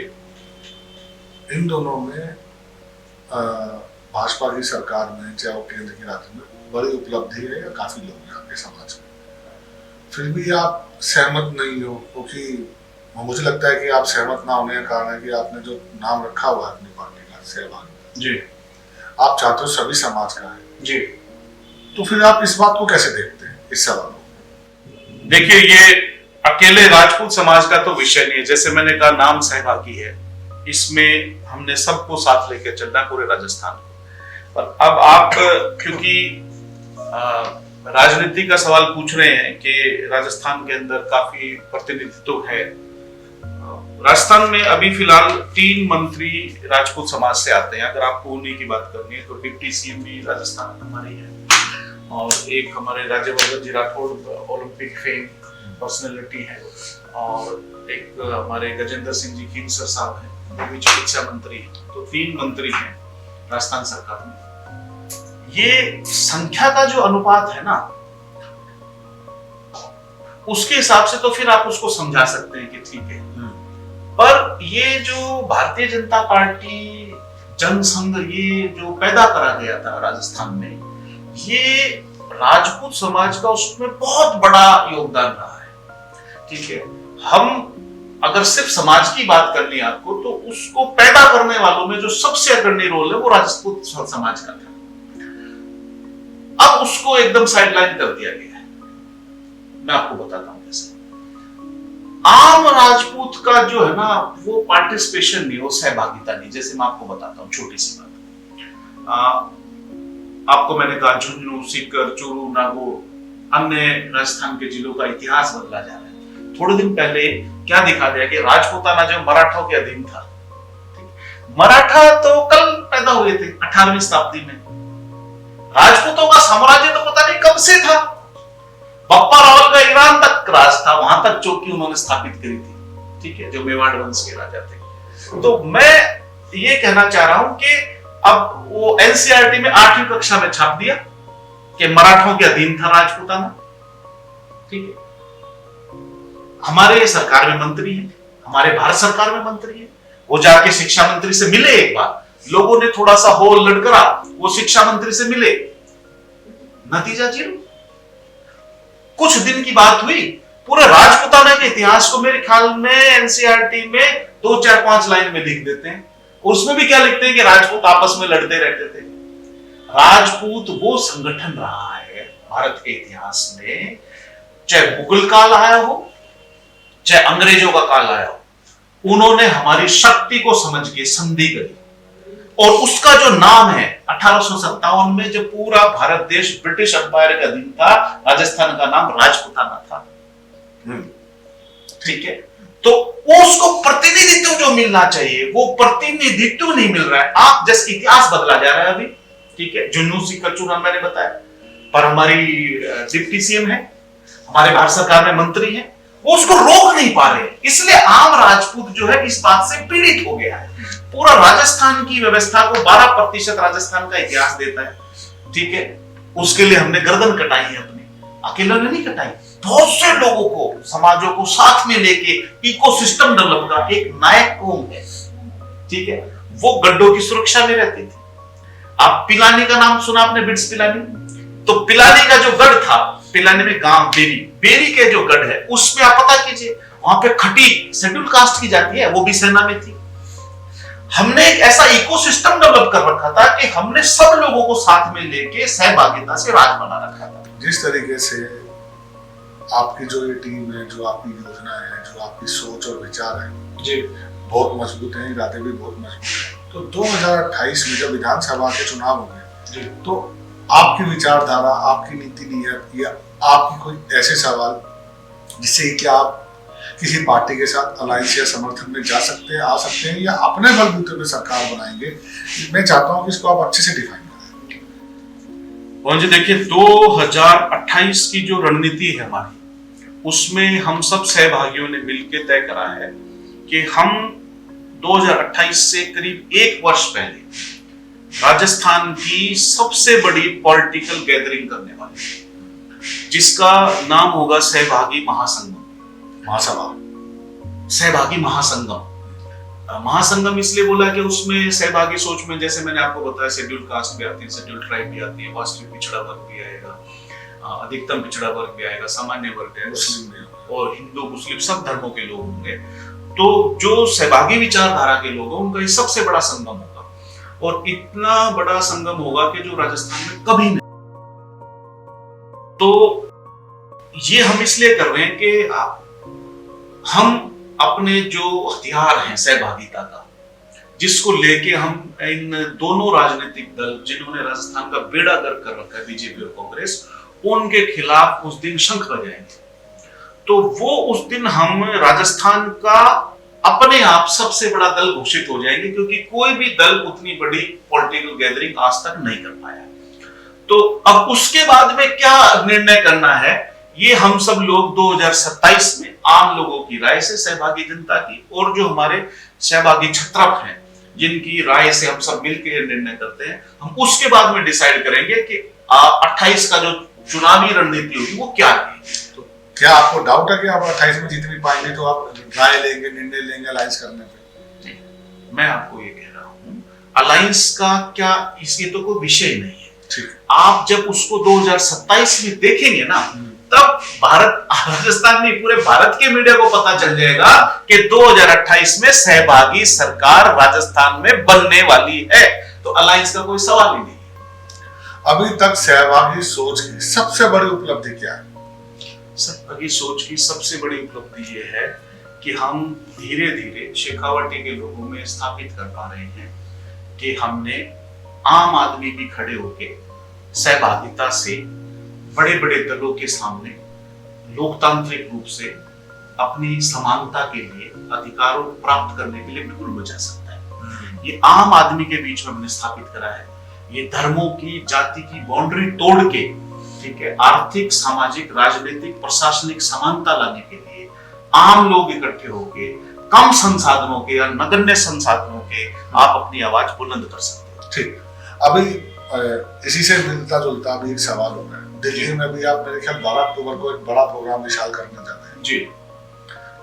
इन दोनों में भाजपा की सरकार में, चाहे वो केंद्र की राज्य में, बड़ी उपलब्धि है या काफी लोग हैं आपके समाज में, फिर भी आप सहमत नहीं हो? क्योंकि मुझे लगता है कि आप सहमत ना होने का कारण है कि आपने जो नाम रखा हुआ है अपनी पार्टी का सहभागी, जी, आप चाहते हो सभी समाज का है जी। तो फिर आप इस बात को कैसे देखते हैं, इस सवाल को? देखिए, ये अकेले राजपूत समाज का तो विषय नहीं है। जैसे मैंने कहा, नाम सहभागी है, इसमें हमने सबको साथ लेकर चलना है, पूरे राजस्थान को। पर अब आप क्योंकि राजनीति का सवाल पूछ रहे हैं कि राजस्थान के अंदर काफी प्रतिनिधित्व है। राजस्थान में अभी फिलहाल 3 मंत्री राजपूत समाज से आते हैं। अगर आपको उन्हीं की बात करनी है तो डिप्टी सीएम भी राजस्थान हमारे ही है, और एक हमारे राज्यवर्धन जी राठौड़ ओलंपिक फेम पर्सनैलिटी है, और एक हमारे गजेंद्र सिंह जी खींसर साहब हैं, वो भी चिकित्सा मंत्री हैं। तो 3 मंत्री हैं राजस्थान सरकार में। ये संख्या का जो अनुपात है ना, उसके हिसाब से तो फिर आप उसको समझा सकते हैं कि ठीक है। पर ये जो भारतीय जनता पार्टी जनसंघ, ये जो पैदा करा गया था राजस्थान में, ये राजपूत समाज का उसमें बहुत बड़ा योगदान रहा है। ठीक है, हम अगर सिर्फ समाज की बात करनी है आपको, तो उसको पैदा करने वालों में जो सबसे अग्रणी रोल है वो राजपूत समाज का था। अब उसको एकदम साइडलाइन कर दिया गया है। मैं आपको बताता हूं कैसे। आम राजपूत का जो है ना, वो पार्टिसिपेशन नहीं, वो सहभागिता नहीं। जैसे मैं आपको बताता हूँ छोटी सी बात। आपको मैंने कहा झुंझुनू, सीकर, चूरू, नागौर, अन्य राजस्थान के जिलों का इतिहास बदला जा रहा है। थोड़े दिन पहले क्या दिखा दिया कि राजपूताना जो मराठों के अधीन था, मराठा तो कल पैदा हुए थे 18वीं शताब्दी में। राजपूतों का साम्राज्य तो पता नहीं कब से था। बप्पा रावल का ईरान तक राज था, वहां तक चौकी उन्होंने स्थापित करी थी। ठीक है, जो मेवाड़ वंश के राजा थे। तो मैं ये कहना चाह रहा हूं कि अब वो एनसीईआरटी में 8वीं कक्षा में छाप दिया कि मराठों के अधीन था राजपूताना। ठीक है, हमारे सरकार में मंत्री है, हमारे भारत सरकार में मंत्री है, वो जाके शिक्षा मंत्री से मिले। एक बार लोगों ने थोड़ा सा हो लड़करा, वो शिक्षा मंत्री से मिले, नतीजा जीरो। कुछ दिन की बात हुई, पूरे राजपूताना के इतिहास को मेरे ख्याल में एनसीईआरटी में 2 4 5 लाइन में लिख देते हैं। उसमें भी क्या लिखते हैं कि राजपूत आपस में लड़ते रहते थे। राजपूत वो संगठन रहा है भारत के इतिहास में, चाहे मुगल काल आया हो चाहे अंग्रेजों का काल आया हो, उन्होंने हमारी शक्ति को समझ के संधि करी। और उसका जो नाम है 1857 में जब पूरा भारत देश ब्रिटिश एम्पायर के अधीन था, राजस्थान का नाम राजपूताना था। ठीक है, तो उसको प्रतिनिधित्व जो मिलना चाहिए वो प्रतिनिधित्व नहीं मिल रहा है। आप जैसे इतिहास बदला जा रहा है अभी, ठीक है, जुनूसी कचूरा मैंने बताया, पर हमारी डिप्टी सीएम है, हमारे भारत सरकार में मंत्री है, वो उसको रोक नहीं पा रहे, इसलिए आम राजपूत जो है इस बात से पीड़ित हो गया है। पूरा राजस्थान की व्यवस्था को 12% राजस्थान का इतिहास देता है, ठीक है, उसके लिए हमने गर्दन कटाई है अपनी, अकेले ने नहीं कटाई, बहुत से लोगों को, समाजों को साथ में लेके इकोसिस्टम डेवलप करा। एक नायक कौम है, ठीक है, वो गड्ढों की सुरक्षा में रहती थी। आप पिलानी का नाम सुना आपने, बिट्स पिलानी? तो पिलानी का जो गढ़ था, पिलानी में गांव बेरी के जो गढ़ है, उसमें आप पता कीजिए, वहां पे खटी शेड्यूल कास्ट की जाती है, वो भी सेना में थी। हमने एक ऐसा इकोसिस्टम डेवलप कर रखा था कि हमने सब लोगों को साथ में लेके सहभागिता से राज बना रखा था। जिस तरीके से आपकी जो ये टीम है, जो आपकी योजना है, जो आपकी सोच और विचार है जी, बहुत मजबूत है, इरादे भी बहुत मजबूत है। तो 2028 में जब विधानसभा के चुनाव होंगे जी, तो आपकी विचारधारा, आपकी नीति नियत या आपकी कोई ऐसे सवाल जिससे कि आप किसी पार्टी के साथ अलायंस या समर्थन में जा सकते हैं, आ सकते हैं, या अपने बलबूते पे सरकार बनाएंगे, मैं चाहता हूं कि इसको आप अच्छे से डिफाइन करें। मोहन जी देखिए, 2028 की जो रणनीति है हमारी, उसमें हम सब सहभागियों ने मिलकर तय करा है कि हम 2028 से करीब 1 वर्ष पहले राजस्थान की सबसे बड़ी पॉलिटिकल गैदरिंग करने वाले हैं, जिसका नाम होगा सहभागी महासंगम, महासभा, सहभागी महासंगम। महासंगम इसलिए बोला कि उसमें सहभागी सोच में, जैसे मैंने आपको बताया, शेड्यूल कास्ट भी आती है, शेड्यूल ट्राइब भी आती है, वास्तविक पिछड़ा वर्ग भी आएगा, अधिकतम पिछड़ा वर्ग भी आएगा, सामान्य वर्ग है, मुस्लिम भी, और हिंदू मुस्लिम सब धर्मों के लोग होंगे। तो जो सहभागी विचारधारा के लोग हैं, उनका ये सबसे बड़ा संगम होगा, और इतना बड़ा संगम होगा कि जो राजस्थान में कभी नहीं। तो ये हम इसलिए कर रहे हैं कि हम अपने जो हथियार हैं सहभागिता का, जिसको लेके हम इन दोनों राजनीतिक दल जिन्होंने राजस्थान का बेड़ा गर्क कर रखा है, बीजेपी और कांग्रेस, उनके खिलाफ उस दिन शंख बजाएंगे। तो वो उस दिन हम राजस्थान का अपने आप सबसे बड़ा दल घोषित हो जाएंगे, क्योंकि कोई भी दल उतनी बड़ी पॉलिटिकल गैदरिंग आज तक नहीं कर पाया। तो अब उसके बाद में क्या निर्णय करना है, ये हम सब लोग 2027 में आम लोगों की राय से, सहभागी जनता की, और जो हमारे सहभागी छत्रप हैं जिनकी राय से हम सब मिलकर निर्णय करते हैं, हम उसके बाद में डिसाइड करेंगे कि 28 का जो चुनावी रणनीति होगी वो क्या है। तो क्या आपको डाउट है कि आप 28 में जीत भी पाएंगे, तो आप राय लेंगे, निर्णय लेंगे अलायंस करने पे? मैं आपको ये कह रहा हूँ, अलायंस का क्या, इसकी तो कोई विषय नहीं है। ठीक, आप जब उसको 2027 में देखेंगे ना, तब भारत, राजस्थान नहीं, पूरे भारत के मीडिया को पता चल जाएगा कि 2028 में सहभागी सरकार राजस्थान में बनने वाली है। तो अलायंस का कोई सवाल ही नहीं है। अभी तक सहभागी सोच की सबसे बड़ी उपलब्धि क्या है? सहभागी सोच की सबसे बड़ी उपलब्धि ये है कि हम धीरे धीरे शेखावटी के लोगों में स्थापित कर पा रहे हैं कि हमने आम आदमी भी खड़े होके सहभागिता से बड़े बड़े दलों के सामने लोकतांत्रिक रूप से अपनी समानता के लिए, अधिकारों प्राप्त करने के लिए बिल्कुल बचा सकता है। ये आम आदमी के बीच में हमने स्थापित करा है। ये धर्मों की, जाति की बाउंड्री तोड़ के, ठीक है, आर्थिक, सामाजिक, राजनीतिक, प्रशासनिक समानता लाने के लिए आम लोग इकट्ठे होके कम संसाधनों के या नगण्य संसाधनों के आप अपनी आवाज बुलंद कर सकते हैं। ठीक, अभी इसी से मिलता जुलता अभी एक सवाल हो रहा है। दिल्ली में भी आप मेरे ख्याल 12 अक्टूबर को एक बड़ा प्रोग्राम विशाल करने जा रहे हैं जी,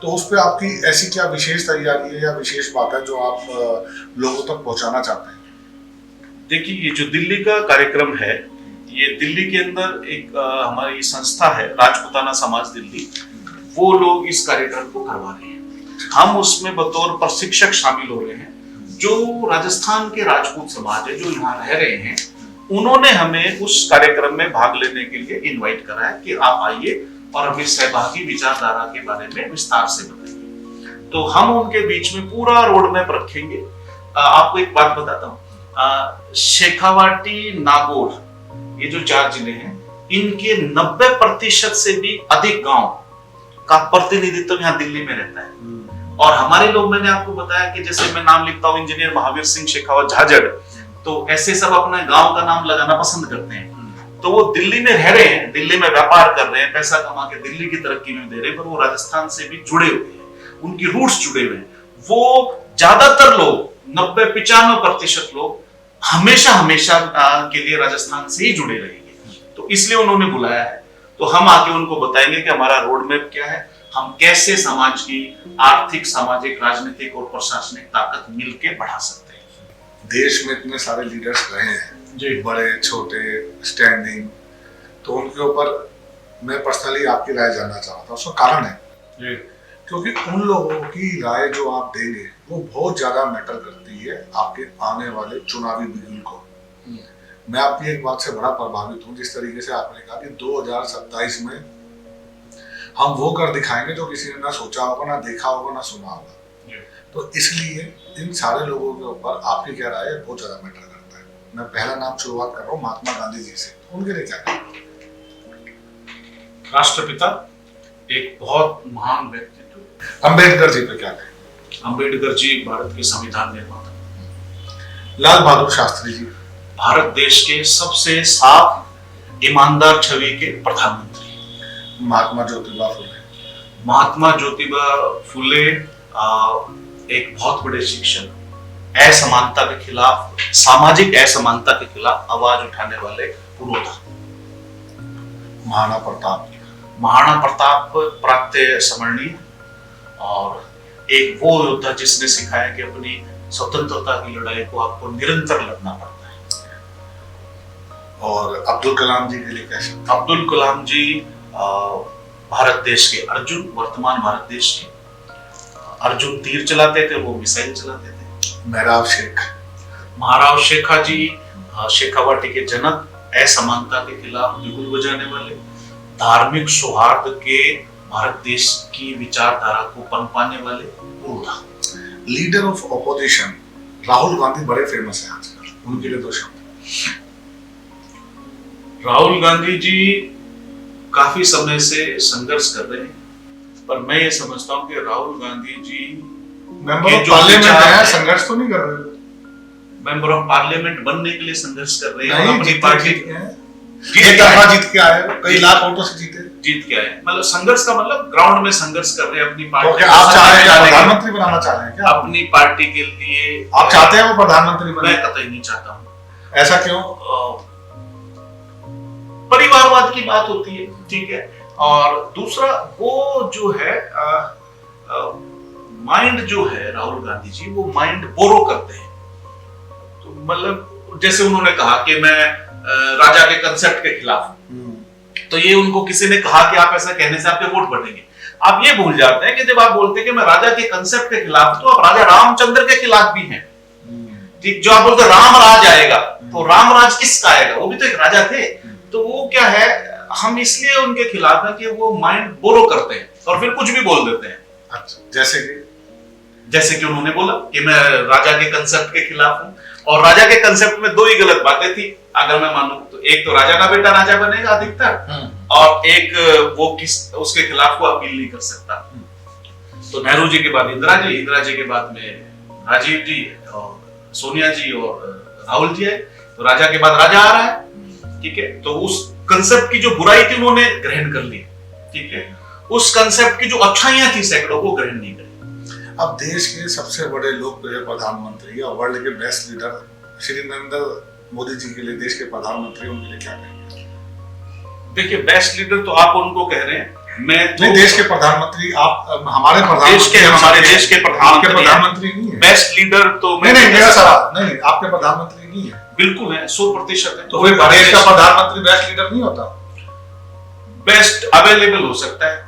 तो उस पे आपकी ऐसी क्या विशेष तैयारी है या विशेष बात है जो आप लोगों तक पहुंचाना चाहते हैं? देखिए, ये जो दिल्ली का कार्यक्रम है, ये दिल्ली के अंदर एक हमारी संस्था है राजपूताना समाज दिल्ली, वो लोग इस कार्यक्रम को करवा रहे हैं। हम उसमें बतौर प्रशिक्षक शामिल हो रहे हैं। जो राजस्थान के राजपूत समाज है जो यहाँ रह रहे हैं, उन्होंने हमें उस कार्यक्रम में भाग लेने के लिए इनवाइट करा है कि आप आइए और हमें सहभागी विचारधारा के बारे में विस्तार से बताइए। तो हम उनके बीच में पूरा रोड मैप रखेंगे। आपको एक बात बताता हूँ, शेखावाटी, नागौर, ये जो 4 जिले हैं, इनके 90% से भी अधिक गांव का प्रतिनिधित्व यहाँ दिल्ली में रहता है। और हमारे लोग, मैंने आपको बताया कि जैसे मैं नाम लिखता हूँ इंजीनियर महावीर सिंह शेखावत झाझड़, तो ऐसे सब अपने गांव का नाम लगाना पसंद करते हैं। तो वो दिल्ली में रह रहे हैं, दिल्ली में व्यापार कर रहे हैं, पैसा कमा के दिल्ली की तरक्की में दे रहे हैं, पर वो राजस्थान से भी जुड़े हुए हैं, उनकी रूट्स जुड़े हुए हैं। वो ज्यादातर लोग 90-95% लोग हमेशा के लिए राजस्थान से ही जुड़े रहेंगे। तो इसलिए उन्होंने बुलाया है। तो हम आके उनको बताएंगे कि हमारा रोड मैप क्या है, हम कैसे समाज की आर्थिक, सामाजिक, राजनीतिक और प्रशासनिक ताकत मिलकर बढ़ा सकते हैं। देश में इतने सारे लीडर्स रहे हैं, बड़े छोटे, स्टैंडिंग, तो उनके ऊपर मैं पर्सनली आपकी राय जानना चाह रहा था। उसका कारण है क्योंकि उन लोगों की राय जो आप देंगे वो बहुत ज्यादा मैटर करती है आपके आने वाले चुनावी बिगुल को। मैं आपकी एक बात से बड़ा प्रभावित हूँ, जिस तरीके से आपने कहा कि 2027 में हम वो कर दिखाएंगे जो किसी ने ना सोचा होगा, ना देखा होगा, ना सुना होगा। तो इसलिए इन सारे लोगों के ऊपर आपकी क्या राय है बहुत ज्यादा मैटर करता है। मैं पहला नाम शुरुआत कर रहा हूँ महात्मा गांधी जी से, उनके लिए क्या कहेंगे? राष्ट्रपिता, एक बहुत महान व्यक्तित्व। अंबेडकर जी पे क्या कहेंगे? अंबेडकर जी भारत के संविधान निर्माता। लाल बहादुर शास्त्री जी, भारत देश के सबसे साफ ईमानदार छवि के प्रधानमंत्री। महात्मा ज्योतिबा फुले। महात्मा ज्योतिबा फुले एक बहुत बड़े शिक्षक, असमानता के खिलाफ, सामाजिक असमानता के खिलाफ आवाज उठाने वाले पुरोधा। महाराणा प्रताप। महाराणा प्रताप प्राप्त स्मरणीय और एक वो योद्धा जिसने सिखाया कि अपनी स्वतंत्रता की लड़ाई को आपको निरंतर लड़ना पड़ता है। और अब्दुल कलाम जी के लिए कैसे? अब्दुल कलाम जी भारत देश के अर्जुन, वर्तमान भारत देश के अर्जुन तीर चलाते थे, वो मिसाइल चलाते थे। महराव शेख। महाराव शेखा जी शेखावाटी के जनक, असमानता के खिलाफ बिगुल बजाने वाले, धार्मिक सौहार्द के भारत देश की विचारधारा को पनपाने वाले पुरोधा। Leader of opposition Rahul Gandhi बड़े फेमस हैं आजकल, उनके लिए 2 शब्द। राहुल गांधी जी काफी समय से संघर्ष कर रहे हैं, पर मैं ये समझता हूँ कि Rahul Gandhi ji member of parliament है, संघर्ष तो नहीं कर रहे। मेंबर ऑफ पार्लियामेंट बनने के लिए संघर्ष कर रहे हैं। अपनी पार्टी जीत के आए, कई लाख वोटों से जीत के आए। मतलब संघर्ष का मतलब ग्राउंड में संघर्ष कर रहे हैं अपनी पार्टी। तो आप चाह रहे हैं प्रधानमंत्री बनाना चाह रहे हैं क्या? अपनी पार्टी के लिए आप चाहते हैं वो प्रधानमंत्री बने? मैं कतई नहीं चाहता हूँ। ऐसा क्यों? परिवारवाद की बात होती है, ठीक है। और दूसरा वो जो है माइंड जो है राहुल गांधी जी, वो माइंड बोरो करते हैं। तो मतलब जैसे उन्होंने कहा कि मैं राजा के कंसेप्ट के खिलाफ, तो ये उनको किसी ने कहा कि आप ऐसा कहने से आपके वोट बढ़ेंगे। आप ये भूल जाते हैं कि जब आप बोलते हैं कि मैं राजा के कंसेप्ट के खिलाफ, तो आप राजा रामचंद्र के खिलाफ भी हैं। ठीक, जो आप बोलते राम राज आएगा, तो राम राज किसका आएगा? वो भी तो एक राजा थे। तो वो क्या है, हम इसलिए उनके खिलाफ है कि वो माइंड बोरो करते हैं और फिर कुछ भी बोल देते हैं। अच्छा, जैसे कि उन्होंने बोला कि मैं राजा के कंसेप्ट के खिलाफ हूं, और राजा के कंसेप्ट में 2 ही गलत बातें थी अगर मैं मानूं तो। एक तो राजा का बेटा राजा बनेगा अधिकतर, और एक वो उसके खिलाफ वो अपील नहीं कर सकता। तो नेहरू जी के बाद इंदिरा जी के बाद में राजीव जी और सोनिया जी और राहुल जी है। तो राजा के बाद राजा आ रहा है, ठीक है। तो उस कंसेप्ट की जो बुराई थी उन्होंने ग्रहण कर ली, ठीक है। उस कंसेप्ट की जो अच्छाइयां थी सैकड़ों, वो ग्रहण नहीं करी। अब देश के सबसे बड़े लोकप्रिय प्रधानमंत्री और वर्ल्ड के बेस्ट लीडर श्री नरेंद्र मोदी जी के लिए, देश के प्रधानमंत्री, उनके लिए क्या कहेंगे? देखिए, बेस्ट लीडर तो आप उनको कह रहे हैं, मैं तो नहीं, देश के प्रधानमंत्री आप हमारे हमारे देश के प्रधानमंत्री नहीं है। बेस्ट लीडर तो नहीं, मेरा सवाल नहीं, आपके प्रधानमंत्री नहीं है। बिल्कुल है, 100% है। तो देश का प्रधानमंत्री बेस्ट लीडर नहीं होता? बेस्ट अवेलेबल हो सकता है।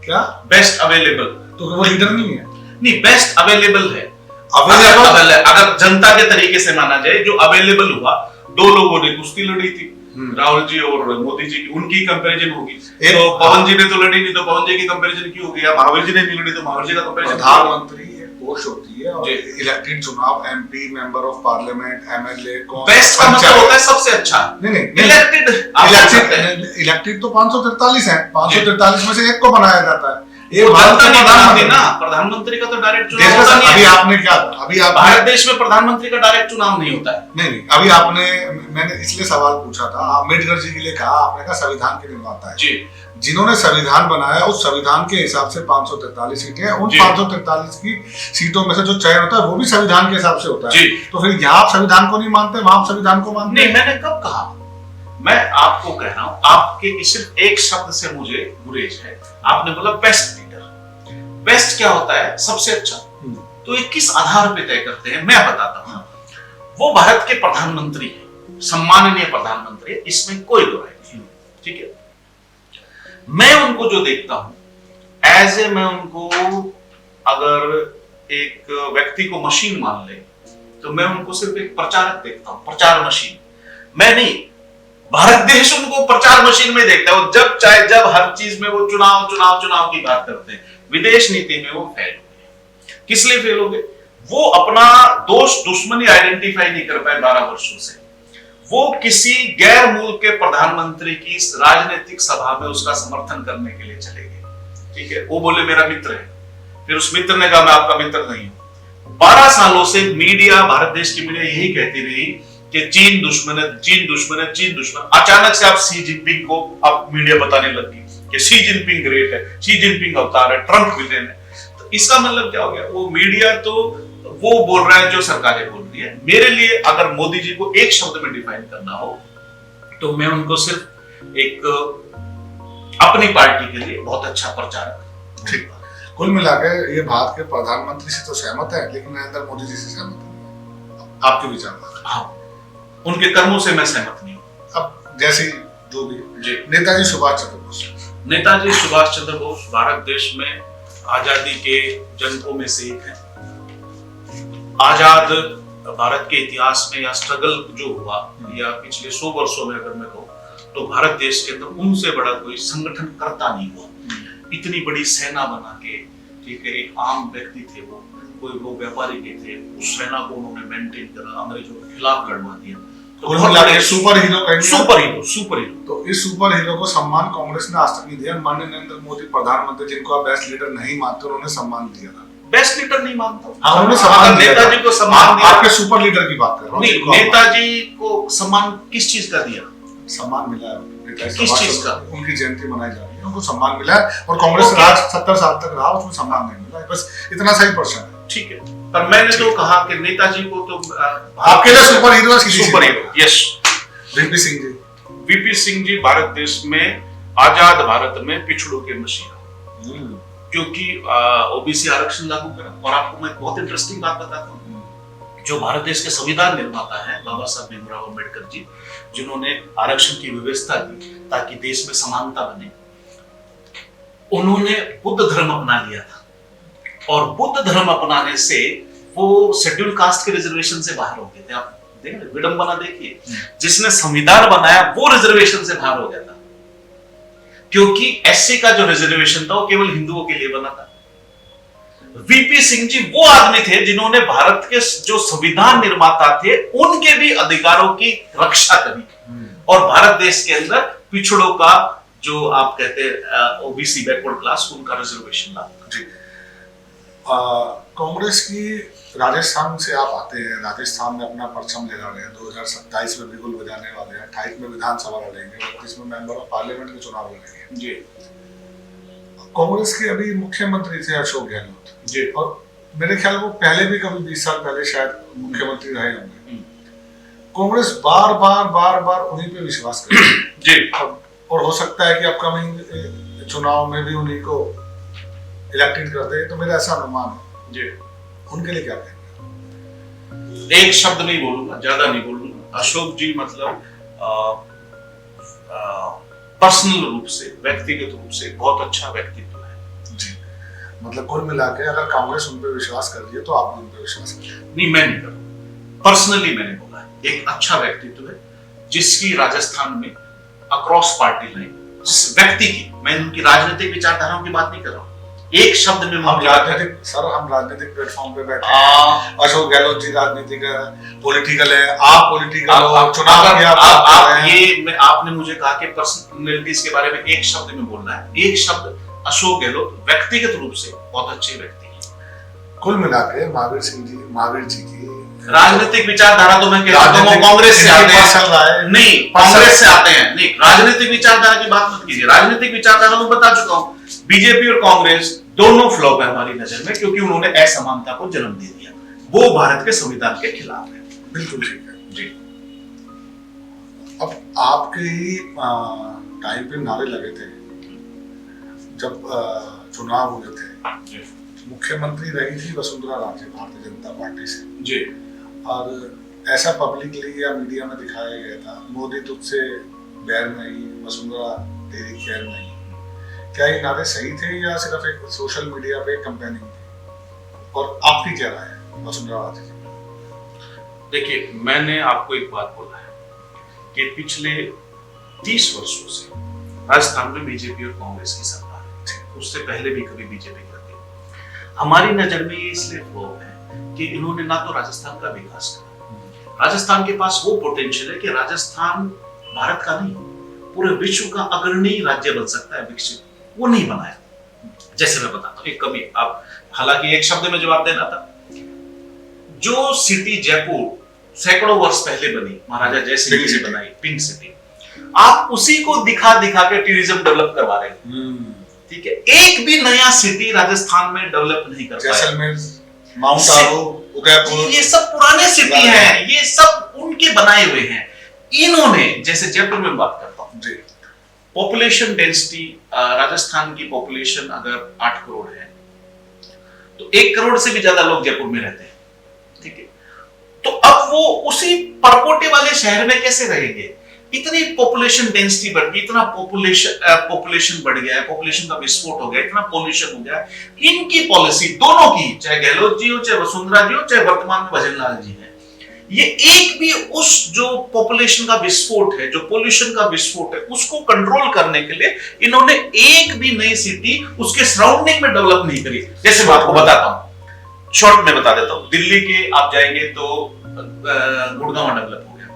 क्या बेस्ट अवेलेबल? तो वो लीडर नहीं है। नहीं, बेस्ट अवेलेबल है। अवेलेबल अगर जनता के तरीके से माना जाए, जो अवेलेबल हुआ, 2 लोगों ने कुश्ती लड़ी थी, राहुल जी और मोदी जी की, उनकी कंपैरिजन होगी। तो पवन जी ने तो लड़ी नहीं, तो पवन जी की कंपैरिजन क्यों होगी? महावीर जी ने नहीं लड़ी तो महावीर जी का कंपैरिजन। प्रधानमंत्री एक पोस्ट होती है और इलेक्टेड चुनाव MP, member of parliament, MLA को बेस्ट का मतलब होता है सबसे अच्छा। नहीं, इलेक्टेड इलेक्टेड तो 543 है, 543 में से एक को बनाया जाता है। ये प्रधानमंत्री का तो डायरेक्ट चुनाव होता नहीं है। अभी आपने क्या, अभी आप भारत देश में प्रधानमंत्री का डायरेक्ट चुनाव नहीं होता है। नहीं, अभी मैंने इसलिए सवाल पूछा था, अम्बेडकर जी के लिए कहा, आपने कहा संविधान के निर्माता है जी, जिन्होंने संविधान बनाया उस संविधान के हिसाब से 543 सीटें हैं। उन 543 की सीटों में से जो चयन होता है वो भी संविधान के हिसाब से होता है। तो फिर यहाँ आप संविधान को नहीं मानते, वहां आप संविधान को मानते? नहीं, मैंने कब कहा? मैं आपको कह रहा हूं, आपके सिर्फ एक शब्द से मुझे गुरेज है। आपने बोला बेस्ट लीडर। बेस्ट क्या होता है? सबसे अच्छा। तो ये किस आधार पे तय करते हैं, मैं बताता हूं। वो भारत के प्रधानमंत्री है, सम्माननीय प्रधानमंत्री है, इसमें कोई दो राय नहीं, ठीक है। मैं उनको जो देखता हूं मैं उनको, अगर एक व्यक्ति को मशीन मान ले तो मैं उनको सिर्फ एक प्रचारक देखता हूं, प्रचार मशीन। मैं नहीं, भारत देश उनको प्रचार मशीन में देखता है। जब हर चीज में वो चुनाव की बात करते हैं। विदेश नीति में वो फेल हो गए। किस लिए फेल हो गए? वो अपना दोस्त दुश्मनी आइडेंटिफाई नहीं कर पाए 12 वर्षों से। वो किसी गैर मुल्क के प्रधानमंत्री की राजनीतिक सभा में उसका समर्थन करने के लिए चले गए, ठीक है। वो बोले मेरा मित्र है, फिर उस मित्र ने कहा मैं आपका मित्र नहीं हूं। 12 सालों से मीडिया, भारत देश की मीडिया यही कहती रही कि चीन दुश्मन है, चीन दुश्मन है, चीन दुश्मन। अचानक से आप शी जिनपिंग को अब मीडिया बताने लगी कि शी जिनपिंग ग्रेट है, शी जिनपिंग अवतार है, ट्रंप विलेन है। तो इसका मतलब क्या हो गया? वो मीडिया तो वो बोल रहा है जो सरकारें बोल रही है। मेरे लिए अगर मोदी जी को एक शब्द में डिफाइन करना हो तो मैं उनको सिर्फ एक अपनी पार्टी के लिए बहुत अच्छा प्रचारक। ठीक। कुल मिलाकर ये भारत के प्रधानमंत्री से तो सहमत है, लेकिन नरेंद्र मोदी जी से सहमत नहीं। आपके विचार? हाँ, उनके कर्मों से मैं सहमत नहीं हूँ। अब जैसे जो भी नेताजी सुभाष चंद्र बोस, नेताजी सुभाष चंद्र बोस भारत देश में आजादी के जनकों में से एक है। आजाद भारत के इतिहास में या स्ट्रगल जो हुआ या पिछले 100 वर्षों में अगर मैं कहूँ तो भारत देश के अंदर उनसे बड़ा कोई संगठन करता नहीं हुआ। इतनी बड़ी सेना बना के, ठीक है, एक आम व्यक्ति थे वो व्यापारी के थे, उस सेना को उन्होंने मेंटेन करा, अंग्रेजों के खिलाफ लड़वा दिया। तो सुपर हीरो। तो इस सुपर हीरो को सम्मान कांग्रेस ने आज तक नहीं दिया। माननीय नरेंद्र मोदी प्रधानमंत्री, जिनको आप बेस्ट लीडर नहीं मानते, उन्होंने सम्मान दिया था। बेस्ट लीडर नहीं मानता, हाँ, उन्होंने सम्मान दिया। नेताजी को सम्मान दिया। आपके सुपर लीडर की बात कर रहा हूँ। नेताजी को सम्मान किस चीज का दिया? सम्मान मिला है। किस चीज का? उनकी जयंती मनाई जा रही है, उनको सम्मान मिला है। और कांग्रेस राज 70 साल तक रहा, उसमें सम्मान नहीं मिला है। बस इतना सही प्रश्न है। ठीक है, पर मैंने तो कहा कि नेताजी को तो आपके लिए super hero yes VP Singh ji. VP Singh ji Bharat देश में, आजाद भारत में पिछड़ों के मसीहा, क्योंकि ओबीसी आरक्षण लागू करा। और आपको मैं बहुत इंटरेस्टिंग बात बताता हूँ, जो भारत देश के संविधान निर्माता है बाबा साहब भीमराव अम्बेडकर जी, जिन्होंने आरक्षण की व्यवस्था दी ताकि देश में समानता बने, उन्होंने बुद्ध धर्म अपना लिया था। और बुद्ध धर्म अपनाने से वो शेड्यूल कास्ट के रिजर्वेशन से बाहर हो गए थे। आप देखिए, विडंबना देखिए, जिसने संविधान बनाया वो रिजर्वेशन से बाहर हो गया था, क्योंकि एससी का जो रिजर्वेशन था वो केवल हिंदुओं के लिए बना था। वीपी सिंह जी वो आदमी थे जिन्होंने भारत के जो संविधान निर्माता थे उनके भी अधिकारों की रक्षा करी और भारत देश के अंदर पिछड़ों का, जो आप कहते हैं ओबीसी बैकवर्ड क्लास, उनका रिजर्वेशन लागू करा। कांग्रेस की राजस्थान से आप आते हैं, राजस्थान में अपना परचम लगा रहे हैं, 2027 में बिगुल बजाने वाले हैं, 28 में विधानसभा लड़ेंगे, 32 में मेंबर ऑफ पार्लियामेंट के चुनाव लड़ेंगे जी। कांग्रेस के अभी मुख्यमंत्री थे अशोक गहलोत जी, और मेरे ख्याल वो पहले भी कभी 20 साल पहले शायद मुख्यमंत्री रहे होंगे। कांग्रेस बार बार उन्हीं पे विश्वास करती है जी, और हो सकता है कि अपकमिंग चुनाव में भी उन्हीं को इलेक्टेड करते हैं, तो मेरा ऐसा अनुमान है। जी, उनके लिए क्या कहेंगे? एक शब्द नहीं बोलूंगा, ज्यादा नहीं बोलूंगा। अशोक जी मतलब पर्सनल रूप से, व्यक्तिगत रूप से बहुत अच्छा व्यक्तित्व है। जी, मतलब कुल मिला के अगर कांग्रेस उन पर विश्वास कर रही है तो आप भी उन पर विश्वास करें? नहीं, मैं नहीं करूँ। पर्सनली मैंने बोला है, एक अच्छा व्यक्तित्व है जिसकी राजस्थान में अक्रॉस पार्टी लाइन, जिस व्यक्ति की, मैं उनकी राजनीतिक विचारधाराओं की बात नहीं कर रहा हूँ, एक शब्द में हम राजनीतिक प्लेटफॉर्म पे बैठे हैं। अशोक गहलोत जी राजनीतिक पॉलिटिकल है, आप पॉलिटिकल हो, चुनाव में आप ये आपने मुझे कहा कि पर्सनैलिटीज के बारे में एक शब्द में बोलना है। एक शब्द अशोक गहलोत व्यक्तिगत रूप से बहुत अच्छे व्यक्ति हैं। कुल मिला के महावीर जी की राजनीतिक विचारधारा तो मैं कह रहा हूं कांग्रेस से आते हैं, नहीं कांग्रेस से आते हैं, नहीं राजनीतिक विचारधारा की बात मत कीजिए। राजनीतिक विचारधारा तो बता चुका हूं, बीजेपी और कांग्रेस दोनों फ्लॉप है हमारी नजर में, क्योंकि उन्होंने असमानता को जन्म दे दिया, वो भारत के संविधान के खिलाफ है। बिल्कुल ठीक है जी। अब आपके टाइम पे नारे लगे थे जब चुनाव हुए थे, मुख्यमंत्री रही थी वसुंधरा राजे भारतीय जनता पार्टी से जी, और ऐसा पब्लिकली या मीडिया में दिखाया गया था, मोदी तुझसे बैर नहीं, वसुंधरा तेरी खैर नहीं। क्या ये नारे सही थे या सिर्फ एक सोशल मीडिया पे कैंपेनिंग थी? और आपकी क्या राय है वसुंधरा राजे? देखिए, मैंने आपको एक बात बोला है कि पिछले 30 वर्षों से राजस्थान में बीजेपी और कांग्रेस की सरकार है, उससे पहले भी कभी बीजेपी करती। हमारी नजर में ये इसलिए फ्लॉप है कि इन्होंने ना तो राजस्थान का विकास करा, राजस्थान के पास वो पोटेंशियल है कि राजस्थान भारत का नहीं पूरे विश्व का अग्रणी राज्य बन सकता है, विकसित, वो नहीं बनाया। जैसे मैं बताता हूँ एक कमी, आप हालांकि एक शब्द में जवाब देना था, जो सिटी जयपुर सैकड़ों वर्ष पहले बनी, महाराजा जय सिंह जी ने बनाई, पिंक सिटी, आप उसी को दिखा के टूरिज्म डेवलप करवा रहे हैं। ठीक है, एक भी नया सिटी राजस्थान में डेवलप नहीं कर पाया। जैसलमेर, माउंट आबू, उदयपुर, ये सब पुराने सिटी हैं, ये सब उनके बनाए हुए हैं। इन्होंने, जैसे जयपुर में बात करता हूं जी, पॉपुलेशन डेंसिटी, राजस्थान की पॉपुलेशन अगर 8 करोड़ है तो 1 करोड़ से भी ज्यादा लोग जयपुर में रहते हैं। ठीक है, तो अब वो उसी परकोटे वाले शहर में कैसे रहेंगे? इतनी पॉपुलेशन डेंसिटी बढ़ गई, इतना पॉपुलेशन बढ़ गया है, पॉपुलेशन का विस्फोट हो गया, इतना पॉल्यूशन हो गया। इनकी पॉलिसी दोनों की, चाहे गहलोत जी हो, चाहे वसुंधरा जी हो, चाहे वर्तमान में भजनलाल जी है, ये एक भी उस जो पॉपुलेशन का विस्फोट है, जो पॉल्यूशन का विस्फोट है, उसको कंट्रोल करने के लिए इन्होंने एक भी नई सिटी उसके सराउंडिंग में डेवलप नहीं करी। जैसे मैं आपको बताता हूं, शॉर्ट में बता देता हूं, दिल्ली के आप जाएंगे तो गुड़गांव डेवलप हो गया,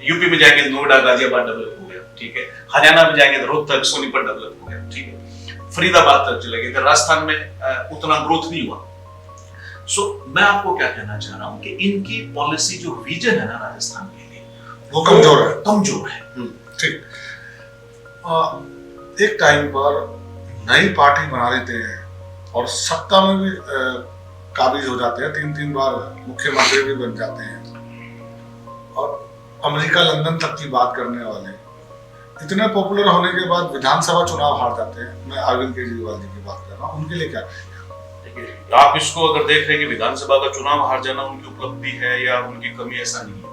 यूपी में जाएंगे नोएडा गाजियाबाद डेवलप हो गया, ठीक है, हरियाणा में जाएंगे तो रोहतक सोनीपत डेवलप हो गया, ठीक है, फरीदाबाद तक चले गए, राजस्थान में उतना ग्रोथ नहीं हुआ। सो मैं आपको क्या कहना चाह रहा हूं कि इनकी पॉलिसी जो विजन है ना राजस्थान के लिए, वो कमजोर है। ठीक, एक टाइम पर नई पार्टी बना लेते हैं और सत्ता में भी काबिज हो जाते हैं, 3-3 बार मुख्यमंत्री भी बन जाते हैं, और अमेरिका लंदन तक की बात करने वाले इतने पॉपुलर होने के बाद विधानसभा चुनाव हार जाते हैं। मैं अरविंद केजरीवाल जी की बात कर रहा हूँ, उनके लिए क्या कहेंगे? आप इसको अगर देख रहे हैं कि विधानसभा का चुनाव हार जाना उनकी उपलब्धि है या उनकी कमी, ऐसा नहीं है।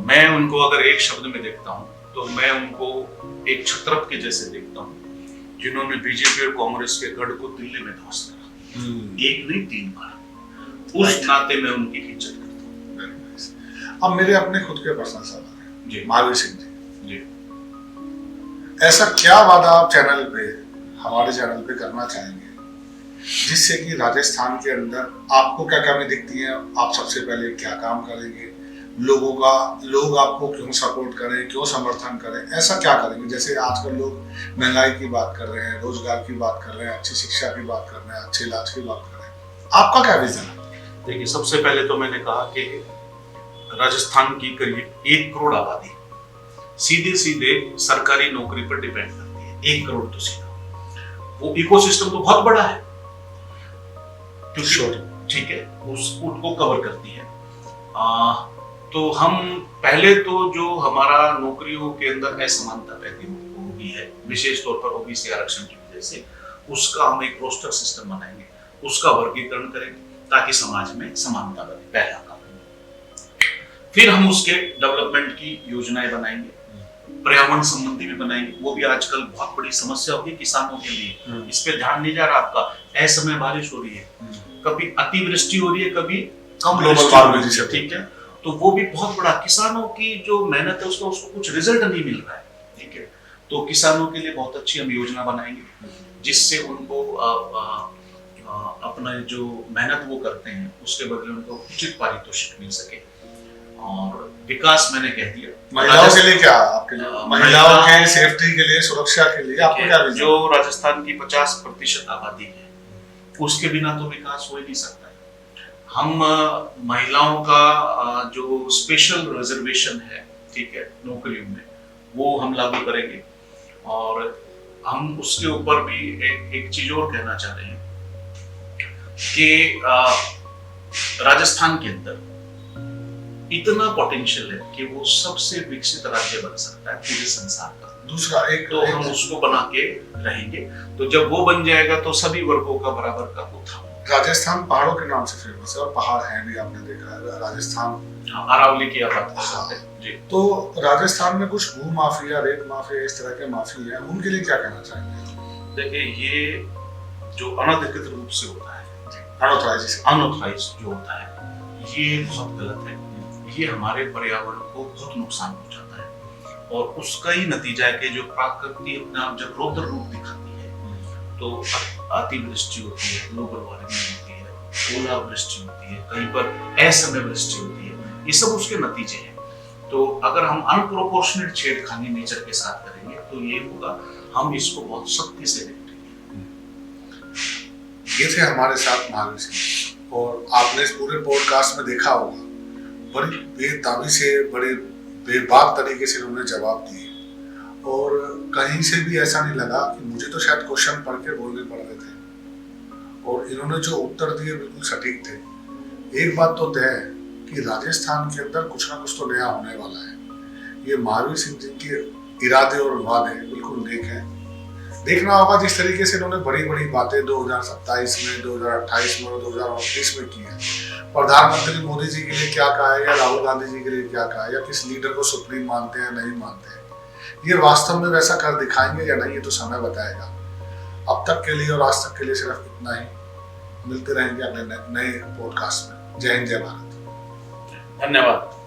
मैं उनको अगर एक शब्द में देखता हूं तो मैं उनको एक छत्रप के जैसे देखता हूं, जिन्होंने बीजेपी और कांग्रेस के गढ़ को दिल्ली में ध्वस्त करा, एक नहीं 3 बार। उस नाते में उनकी इज्जत करता हूं। अब मेरे अपने खुद के पर्सनल सवाल है जी, महावीर सिंह जी, ऐसा क्या वादा आप चैनल पे, हमारे चैनल पे करना चाहेंगे जिससे कि राजस्थान के अंदर आपको क्या कमी दिखती है, आप सबसे पहले क्या काम करेंगे, लोग आपको क्यों सपोर्ट करें, क्यों समर्थन करें, ऐसा क्या करेंगे? जैसे आजकल लोग महंगाई की बात कर रहे हैं, रोजगार की बात कर रहे हैं, अच्छी शिक्षा की बात कर रहे हैं, अच्छे इलाज की बात कर रहे हैं, आपका क्या विजन है? देखिए, सबसे पहले तो मैंने कहा कि राजस्थान की करीब 1 करोड़ आबादी सीधे सरकारी नौकरी पर डिपेंड करती है। 1 करोड़ तो सीधा, वो इकोसिस्टम तो बहुत बड़ा है, ठीक है, उसको कवर करती है। तो हम पहले तो जो हमारा नौकरियों के अंदर असमानता पैदा होगी, हुई है विशेष तौर पर ओबीसी आरक्षण की वजह से, उसका हम एक रोस्टर सिस्टम बनाएंगे, उसका वर्गीकरण करेंगे ताकि समाज में समानता बने, पहला काम। फिर हम उसके डेवलपमेंट की योजनाएं बनाएंगे, पर्यावरण संबंधी भी बनाएंगे। वो भी आजकल बहुत बड़ी समस्या होगी किसानों के लिए, इस पे ध्यान नहीं जा रहा आपका। असमय बारिश हो रही है, कभी अतिवृष्टि हो रही है, कभी कम वृष्टि हो रही है, ठीक है। तो वो भी बहुत बड़ा, किसानों की जो मेहनत है उसका उसको कुछ रिजल्ट नहीं मिल रहा है, ठीक है। तो किसानों के लिए बहुत अच्छी हम योजना बनाएंगे जिससे उनको अपना जो मेहनत वो करते हैं उसके बदले उनको उचित पारितोषिक मिल सके। और विकास मैंने कह दिया। महिलाओं के लिए क्या आपके लिए, महिलाओं के सेफ्टी के लिए, सुरक्षा के लिए आपको क्या विजन? जो राजस्थान की 50% आबादी है उसके बिना तो विकास हो ही नहीं सकता है। हम महिलाओं का जो स्पेशल रिजर्वेशन है, ठीक है, नौकरियों में, वो हम लागू करेंगे। और हम उसके ऊपर भी एक चीज और कहना चाह रहे हैं कि राजस्थान के अंदर इतना पोटेंशियल है कि वो सबसे विकसित राज्य बन सकता है पूरे संसार का। दूसरा एक तो हम उसको बना के रहेंगे, तो जब वो बन जाएगा तो सभी वर्गों का बराबर का उत्थान। राजस्थान पहाड़ों के नाम से फेमस है और पहाड़ हैं भी, आपने देखा है राजस्थान। अरावली की आप बात कर सकते हैं जी। तो राजस्थान में कुछ भू माफिया, रेत माफिया, इस तरह के माफिया हैं, उनके लिए क्या कहना चाहेंगे? देखिए, ये जो अनधिकृत रूप से होता है, अनऑथराइज जो होता है, ये बहुत गलत है। ये हमारे पर्यावरण को बहुत नुकसान पहुंचाता है और उसका ही नतीजा है कि जो प्रकृति अपना जब रौद्र रूप दिखाती है तो अतिवृष्टि होती है, ग्लोबल वार्मिंग होती है, ओलावृष्टि होती है, कहीं पर असमय वृष्टि होती है, ये सब उसके नतीजे हैं। तो अगर हम अनप्रोपोर्शनेट छेड़खानी नेचर के साथ करेंगे तो ये होगा, हम इसको बहुत सख्ती से निपटेंगे। ये थे हमारे साथ महावीर सिंह, और आपने इस पूरे पॉडकास्ट में देखा होगा बड़ी बेताबी से, बड़े बेबाक तरीके से उन्होंने जवाब दिए, और कहीं से भी ऐसा नहीं लगा कि मुझे तो शायद क्वेश्चन पढ़ के बोलने पड़ रहे थे, और इन्होंने जो उत्तर दिए बिल्कुल सटीक थे। एक बात तो तय है कि राजस्थान के अंदर कुछ ना कुछ तो नया होने वाला है। ये महावीर सिंह जी के इरादे और वादे बिल्कुल नेक हैं। देखना होगा जिस तरीके से इन्होंने बड़ी बड़ी बातें 2027 में, 2028 में और 2029 में की है। प्रधानमंत्री मोदी जी के लिए क्या कहा है, या राहुल गांधी जी के लिए क्या कहा है, या किस लीडर को सुप्रीम मानते हैं नहीं मानते हैं, ये वास्तव में वैसा कर दिखाएंगे या नहीं, ये तो समय बताएगा। अब तक के लिए और आज तक के लिए सिर्फ इतना ही। मिलते रहेंगे अगले नए पॉडकास्ट में। जय हिंद, जय भारत। धन्यवाद।